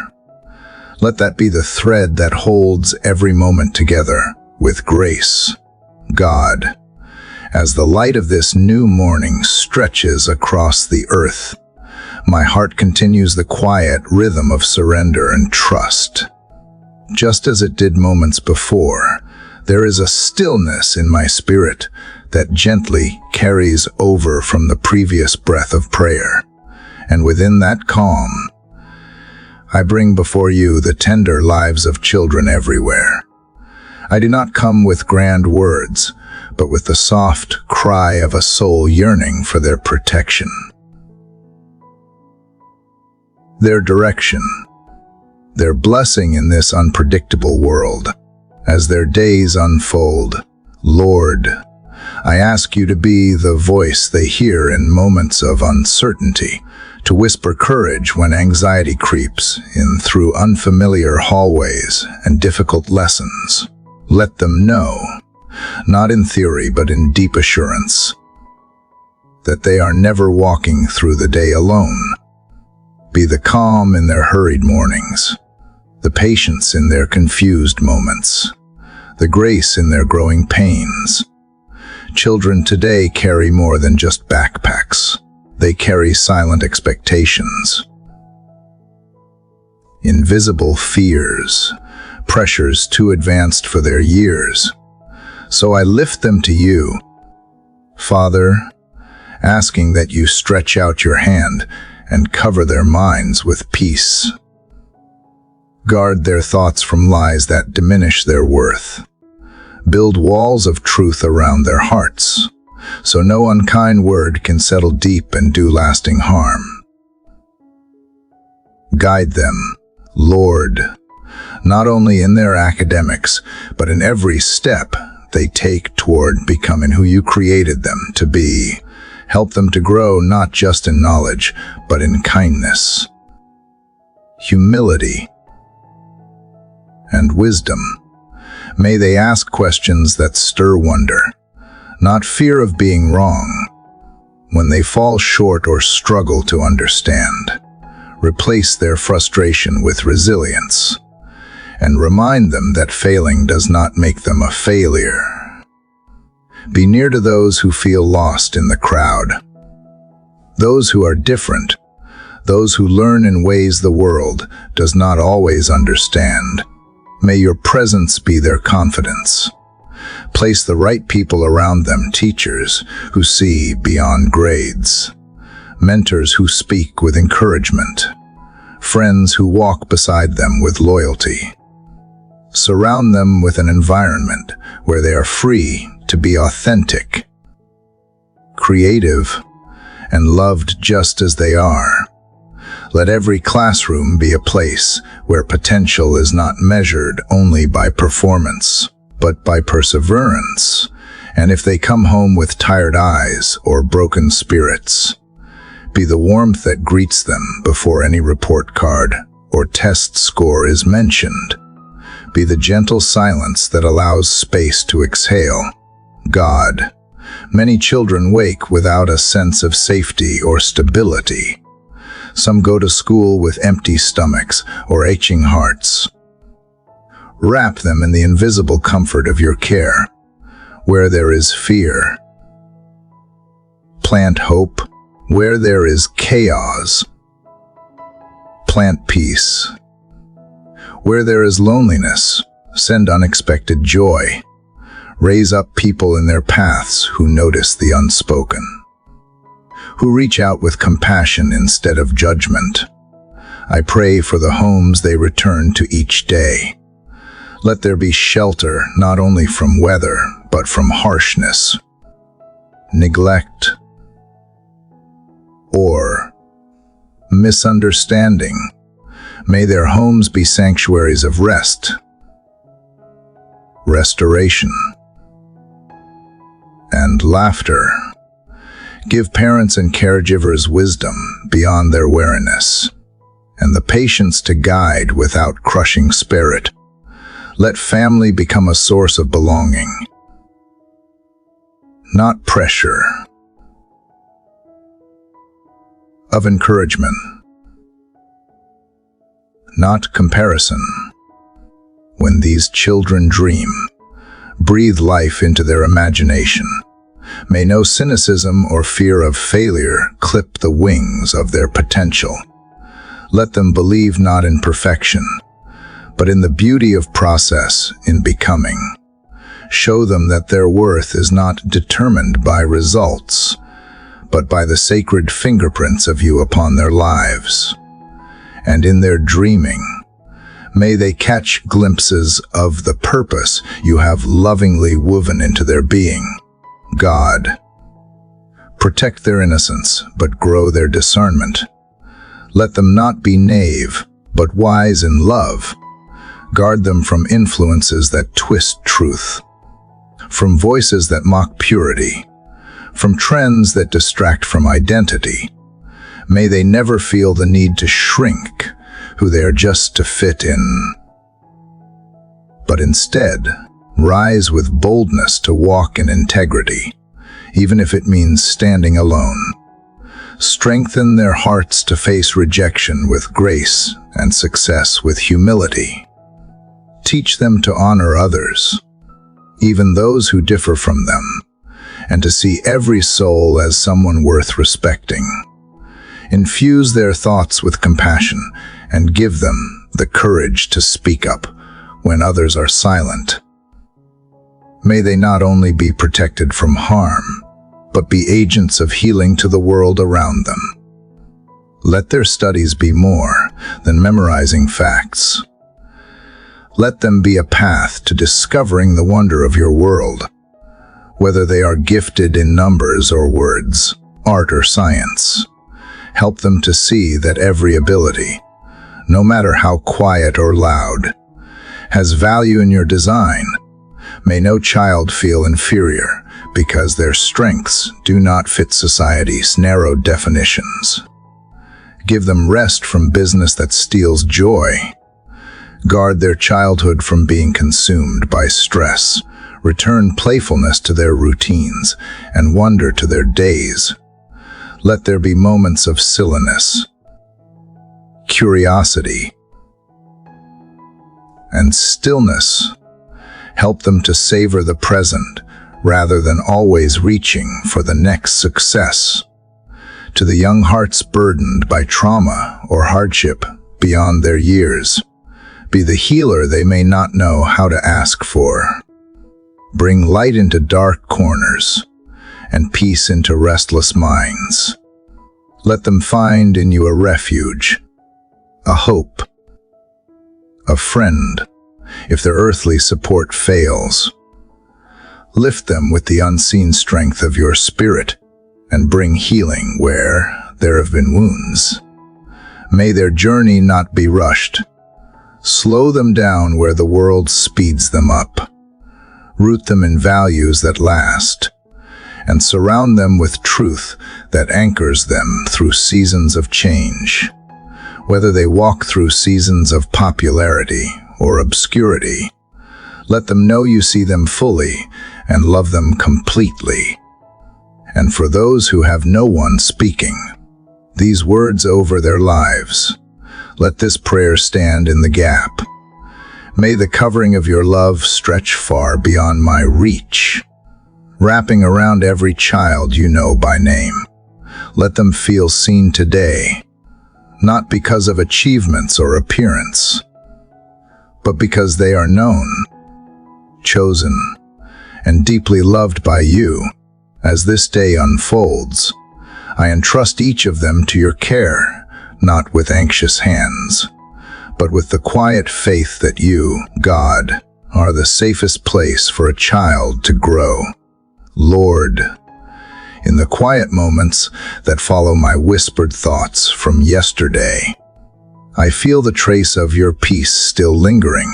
Let that be the thread that holds every moment together with grace. God, as the light of this new morning stretches across the earth, My heart continues the quiet rhythm of surrender and trust. Just as it did moments before, there is a stillness in my spirit that gently carries over from the previous breath of prayer. And within that calm, I bring before you the tender lives of children everywhere. I do not come with grand words, but with the soft cry of a soul yearning for their protection, their direction, their blessing in this unpredictable world. As their days unfold, Lord, I ask you to be the voice they hear in moments of uncertainty, to whisper courage when anxiety creeps in through unfamiliar hallways and difficult lessons. Let them know, not in theory but in deep assurance, that they are never walking through the day alone. Be the calm in their hurried mornings, the patience in their confused moments, the grace in their growing pains. Children today carry more than just backpacks. They carry silent expectations, invisible fears, pressures too advanced for their years. So I lift them to you, Father, asking that you stretch out your hand and cover their minds with peace. Guard their thoughts from lies that diminish their worth. Build walls of truth around their hearts, so no unkind word can settle deep and do lasting harm. Guide them, Lord, not only in their academics, but in every step they take toward becoming who you created them to be. Help them to grow not just in knowledge, but in kindness, humility, and wisdom. May they ask questions that stir wonder, not fear of being wrong. When they fall short or struggle to understand, replace their frustration with resilience, and remind them that failing does not make them a failure. Be near to those who feel lost in the crowd, those who are different, those who learn in ways the world does not always understand. May your presence be their confidence. Place the right people around them, teachers who see beyond grades, mentors who speak with encouragement, friends who walk beside them with loyalty. Surround them with an environment where they are free to be authentic, creative, and loved just as they are. Let every classroom be a place where potential is not measured only by performance, but by perseverance. And if they come home with tired eyes or broken spirits, be the warmth that greets them before any report card or test score is mentioned. Be the gentle silence that allows space to exhale. God, many children wake without a sense of safety or stability. Some go to school with empty stomachs or aching hearts. Wrap them in the invisible comfort of your care. Where there is fear, plant hope. Where there is chaos, plant peace. Where there is loneliness, send unexpected joy. Raise up people in their paths who notice the unspoken, who reach out with compassion instead of judgment. I pray for the homes they return to each day. Let there be shelter not only from weather, but from harshness, neglect, or misunderstanding. May their homes be sanctuaries of rest, restoration, and laughter. Give parents and caregivers wisdom beyond their wariness, and the patience to guide without crushing spirit. Let family become a source of belonging, not pressure, of encouragement, not comparison. When these children dream, breathe life into their imagination. May no cynicism or fear of failure clip the wings of their potential. Let them believe not in perfection, but in the beauty of process in becoming. Show them that their worth is not determined by results, but by the sacred fingerprints of you upon their lives. And in their dreaming, may they catch glimpses of the purpose you have lovingly woven into their being. God, protect their innocence, but grow their discernment. Let them not be knave, but wise in love. Guard them from influences that twist truth, from voices that mock purity, from trends that distract from identity. May they never feel the need to shrink who they are just to fit in, but instead rise with boldness to walk in integrity, even if it means standing alone. Strengthen their hearts to face rejection with grace and success with humility. Teach them to honor others, even those who differ from them, and to see every soul as someone worth respecting. Infuse their thoughts with compassion and give them the courage to speak up when others are silent. May they not only be protected from harm, but be agents of healing to the world around them. Let their studies be more than memorizing facts. Let them be a path to discovering the wonder of your world, whether they are gifted in numbers or words, art or science. Help them to see that every ability, no matter how quiet or loud, has value in your design. May no child feel inferior because their strengths do not fit society's narrow definitions. Give them rest from business that steals joy. Guard their childhood from being consumed by stress. Return playfulness to their routines and wonder to their days. Let there be moments of silliness, curiosity, and stillness. Help them to savor the present rather than always reaching for the next success. To the young hearts burdened by trauma or hardship beyond their years, be the healer they may not know how to ask for. Bring light into dark corners and peace into restless minds. Let them find in you a refuge, a hope, a friend, if their earthly support fails. Lift them with the unseen strength of your spirit and bring healing where there have been wounds. May their journey not be rushed. Slow them down where the world speeds them up. Root them in values that last, and surround them with truth that anchors them through seasons of change. Whether they walk through seasons of popularity or obscurity, let them know you see them fully and love them completely. And for those who have no one speaking these words over their lives, let this prayer stand in the gap. May the covering of your love stretch far beyond my reach, wrapping around every child you know by name. Let them feel seen today, not because of achievements or appearance, but because they are known, chosen, and deeply loved by you. As this day unfolds, I entrust each of them to your care, not with anxious hands, but with the quiet faith that you, God, are the safest place for a child to grow. Lord, in the quiet moments that follow my whispered thoughts from yesterday, I feel the trace of your peace still lingering,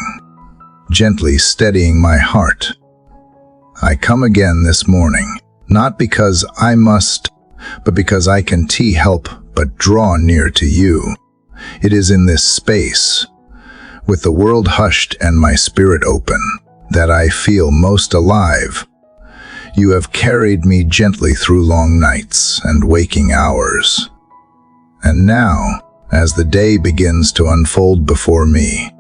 gently steadying my heart. I come again this morning, not because I must, but because I can help but draw near to you. It is in this space, with the world hushed and my spirit open, that I feel most alive. You have carried me gently through long nights and waking hours. And now, as the day begins to unfold before me,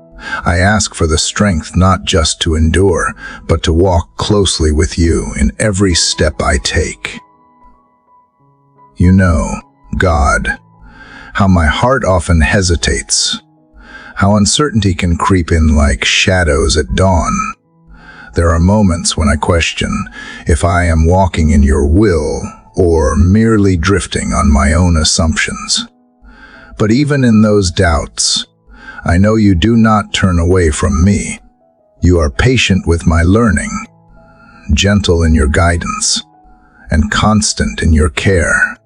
I ask for the strength not just to endure, but to walk closely with you in every step I take. You know, God, how my heart often hesitates, how uncertainty can creep in like shadows at dawn. There are moments when I question if I am walking in your will or merely drifting on my own assumptions. But even in those doubts, I know you do not turn away from me. You are patient with my learning, gentle in your guidance, and constant in your care.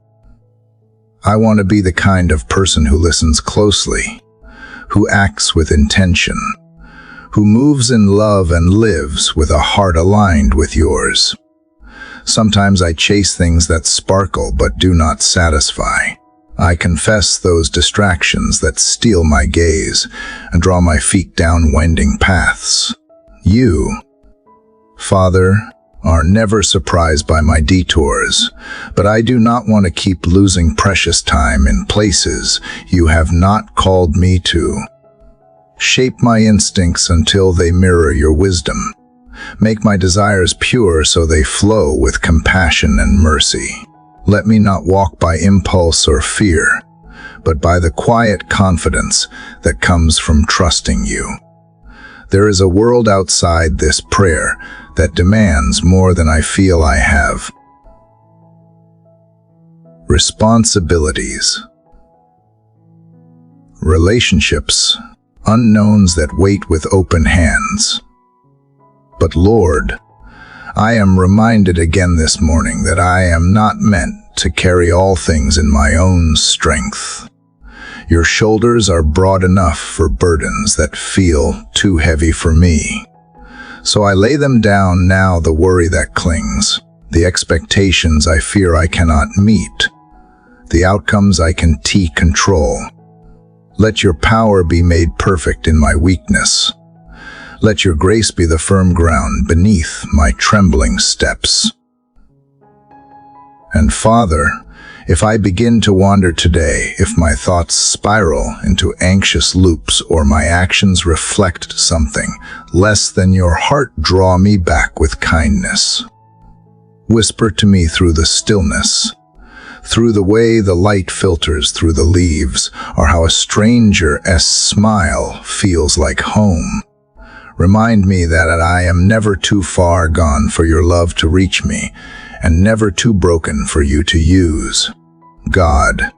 I want to be the kind of person who listens closely, who acts with intention, who moves in love and lives with a heart aligned with yours. Sometimes I chase things that sparkle but do not satisfy. I confess those distractions that steal my gaze and draw my feet down winding paths. You, Father, are never surprised by my detours, but I do not want to keep losing precious time in places you have not called me to. Shape my instincts until they mirror your wisdom. Make my desires pure so they flow with compassion and mercy. Let me not walk by impulse or fear, but by the quiet confidence that comes from trusting you. There is a world outside this prayer that demands more than I feel I have. Responsibilities. Relationships, unknowns that wait with open hands. But Lord, I am reminded again this morning that I am not meant to carry all things in my own strength. Your shoulders are broad enough for burdens that feel too heavy for me. So I lay them down now, the worry that clings, the expectations I fear I cannot meet, the outcomes I can control. Let your power be made perfect in my weakness. Let your grace be the firm ground beneath my trembling steps. And Father, if I begin to wander today, if my thoughts spiral into anxious loops or my actions reflect something less than your heart, draw me back with kindness. Whisper to me through the stillness, through the way the light filters through the leaves, or how a stranger's smile feels like home. Remind me that I am never too far gone for your love to reach me, and never too broken for you to use. God,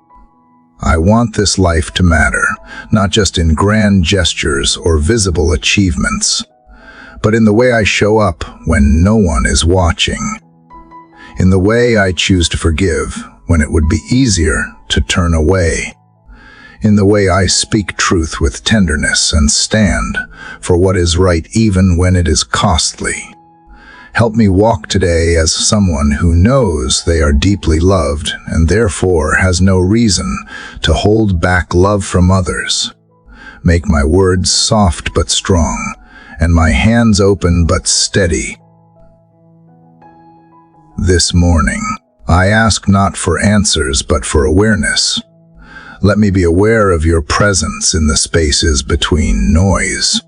I want this life to matter, not just in grand gestures or visible achievements, but in the way I show up when no one is watching, in the way I choose to forgive when it would be easier to turn away, in the way I speak truth with tenderness and stand for what is right even when it is costly. Help me walk today as someone who knows they are deeply loved and therefore has no reason to hold back love from others. Make my words soft but strong, and my hands open but steady. This morning, I ask not for answers but for awareness. Let me be aware of your presence in the spaces between noise.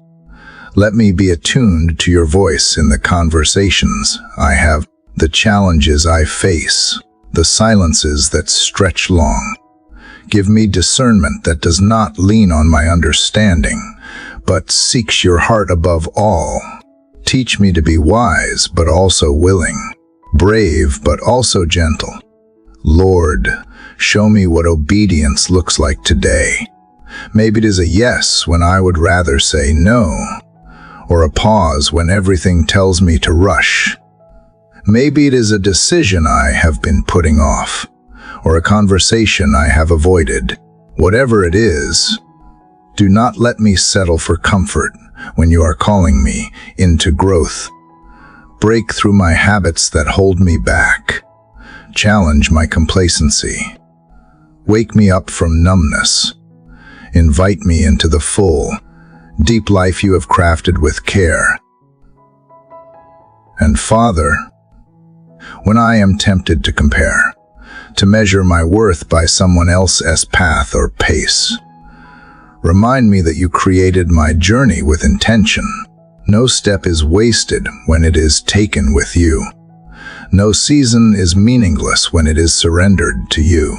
Let me be attuned to your voice in the conversations I have, the challenges I face, the silences that stretch long. Give me discernment that does not lean on my understanding, but seeks your heart above all. Teach me to be wise but also willing, brave but also gentle. Lord, show me what obedience looks like today. Maybe it is a yes when I would rather say no, or a pause when everything tells me to rush. Maybe it is a decision I have been putting off, or a conversation I have avoided. Whatever it is, do not let me settle for comfort when you are calling me into growth. Break through my habits that hold me back. Challenge my complacency. Wake me up from numbness. Invite me into the full, deep life you have crafted with care. And Father, when I am tempted to compare, to measure my worth by someone else's path or pace, Remind me that you created my journey with intention. No step is wasted when it is taken with you. No season is meaningless when it is surrendered to you.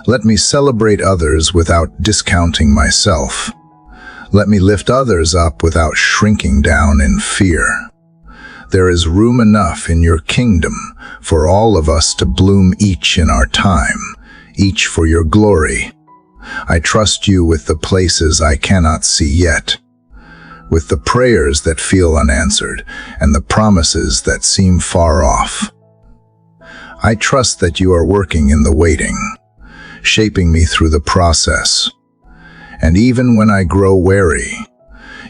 Let me celebrate others without discounting myself. Let me lift others up without shrinking down in fear. There is room enough in your kingdom for all of us to bloom, each in our time, each for your glory. I trust you with the places I cannot see yet, with the prayers that feel unanswered and the promises that seem far off. I trust that you are working in the waiting, shaping me through the process. And even when I grow weary,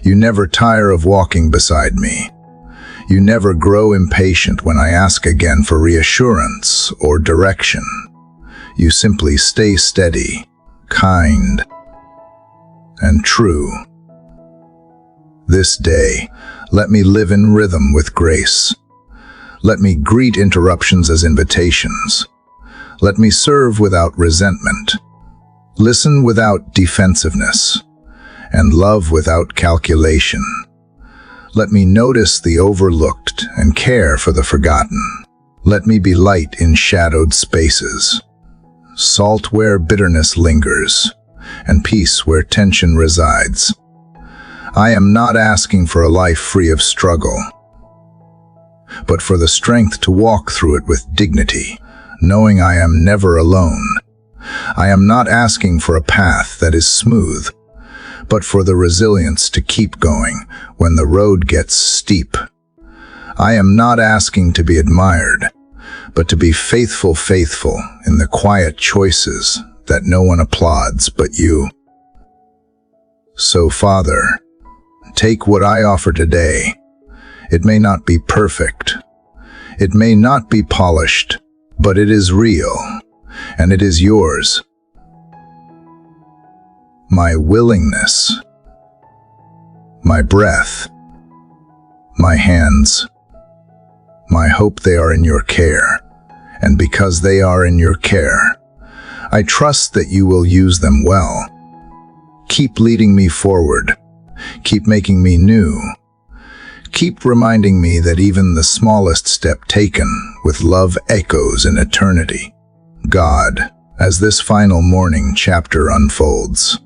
you never tire of walking beside me. You never grow impatient when I ask again for reassurance or direction. You simply stay steady, kind, and true. This day, let me live in rhythm with grace. Let me greet interruptions as invitations. Let me serve without resentment, listen without defensiveness, and love without calculation. Let me notice the overlooked and care for the forgotten. Let me be light in shadowed spaces, salt where bitterness lingers, and peace where tension resides. I am not asking for a life free of struggle, but for the strength to walk through it with dignity, knowing I am never alone. I am not asking for a path that is smooth, but for the resilience to keep going when the road gets steep. I am not asking to be admired, but to be faithful in the quiet choices that no one applauds but you. So, Father, take what I offer today. It may not be perfect. It may not be polished, but it is real, and it is yours. My willingness, my breath, my hands, my hope, they are in your care, and because they are in your care, I trust that you will use them well. Keep leading me forward. Keep making me new. Keep reminding me that even the smallest step taken with love echoes in eternity. God, as this final morning chapter unfolds,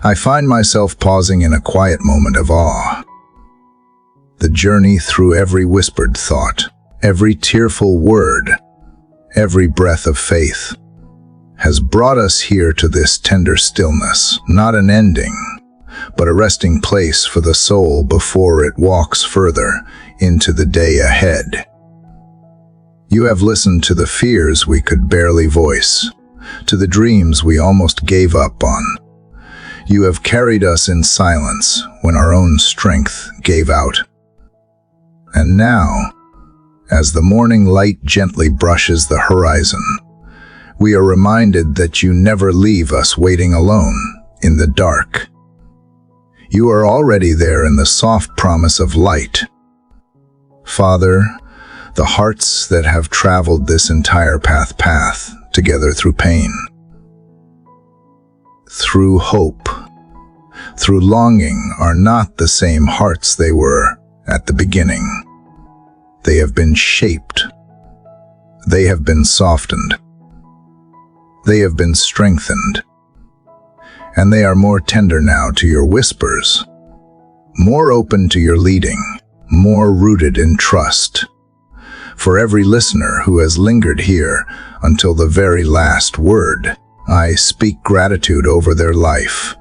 I find myself pausing in a quiet moment of awe. The journey through every whispered thought, every tearful word, every breath of faith, has brought us here to this tender stillness, not an ending, but a resting place for the soul before it walks further into the day ahead. You have listened to the fears we could barely voice, to the dreams we almost gave up on. You have carried us in silence when our own strength gave out. And now, as the morning light gently brushes the horizon, we are reminded that you never leave us waiting alone in the dark. You are already there in the soft promise of light. Father, the hearts that have traveled this entire path together through pain, through hope, through longing, are not the same hearts they were at the beginning. They have been shaped. They have been softened. They have been strengthened. And they are more tender now to your whispers, more open to your leading, more rooted in trust. For every listener who has lingered here until the very last word, I speak gratitude over their life.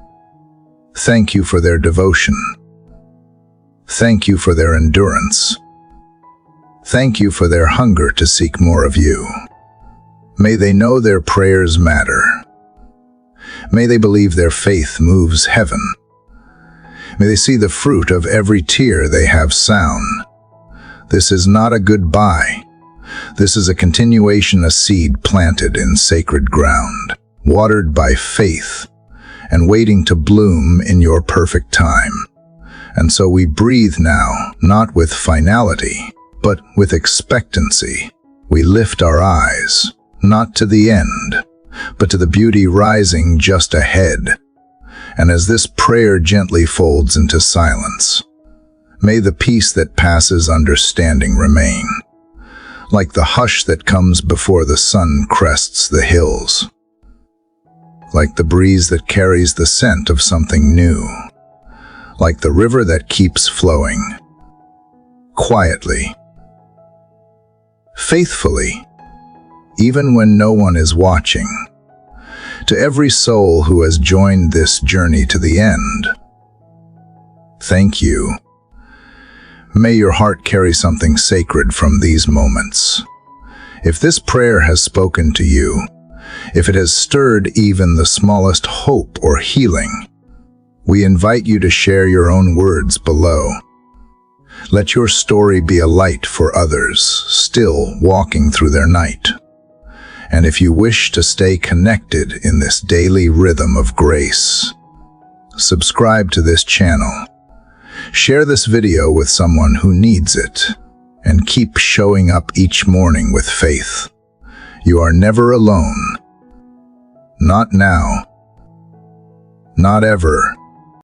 Thank you for their devotion. Thank you for their endurance. Thank you for their hunger to seek more of you. May they know their prayers matter. May they believe their faith moves heaven. May they see the fruit of every tear they have sown. This is not a goodbye. This is a continuation, a seed planted in sacred ground, watered by faith, and waiting to bloom in your perfect time. And so we breathe now, not with finality, but with expectancy. We lift our eyes, not to the end, but to the beauty rising just ahead. And as this prayer gently folds into silence, may the peace that passes understanding remain, like the hush that comes before the sun crests the hills, like the breeze that carries the scent of something new, like the river that keeps flowing, quietly, faithfully, even when no one is watching. To every soul who has joined this journey to the end, thank you. May your heart carry something sacred from these moments. If this prayer has spoken to you, if it has stirred even the smallest hope or healing, we invite you to share your own words below. Let your story be a light for others still walking through their night. And if you wish to stay connected in this daily rhythm of grace, subscribe to this channel. Share this video with someone who needs it, and keep showing up each morning with faith. You are never alone. Not now. Not ever.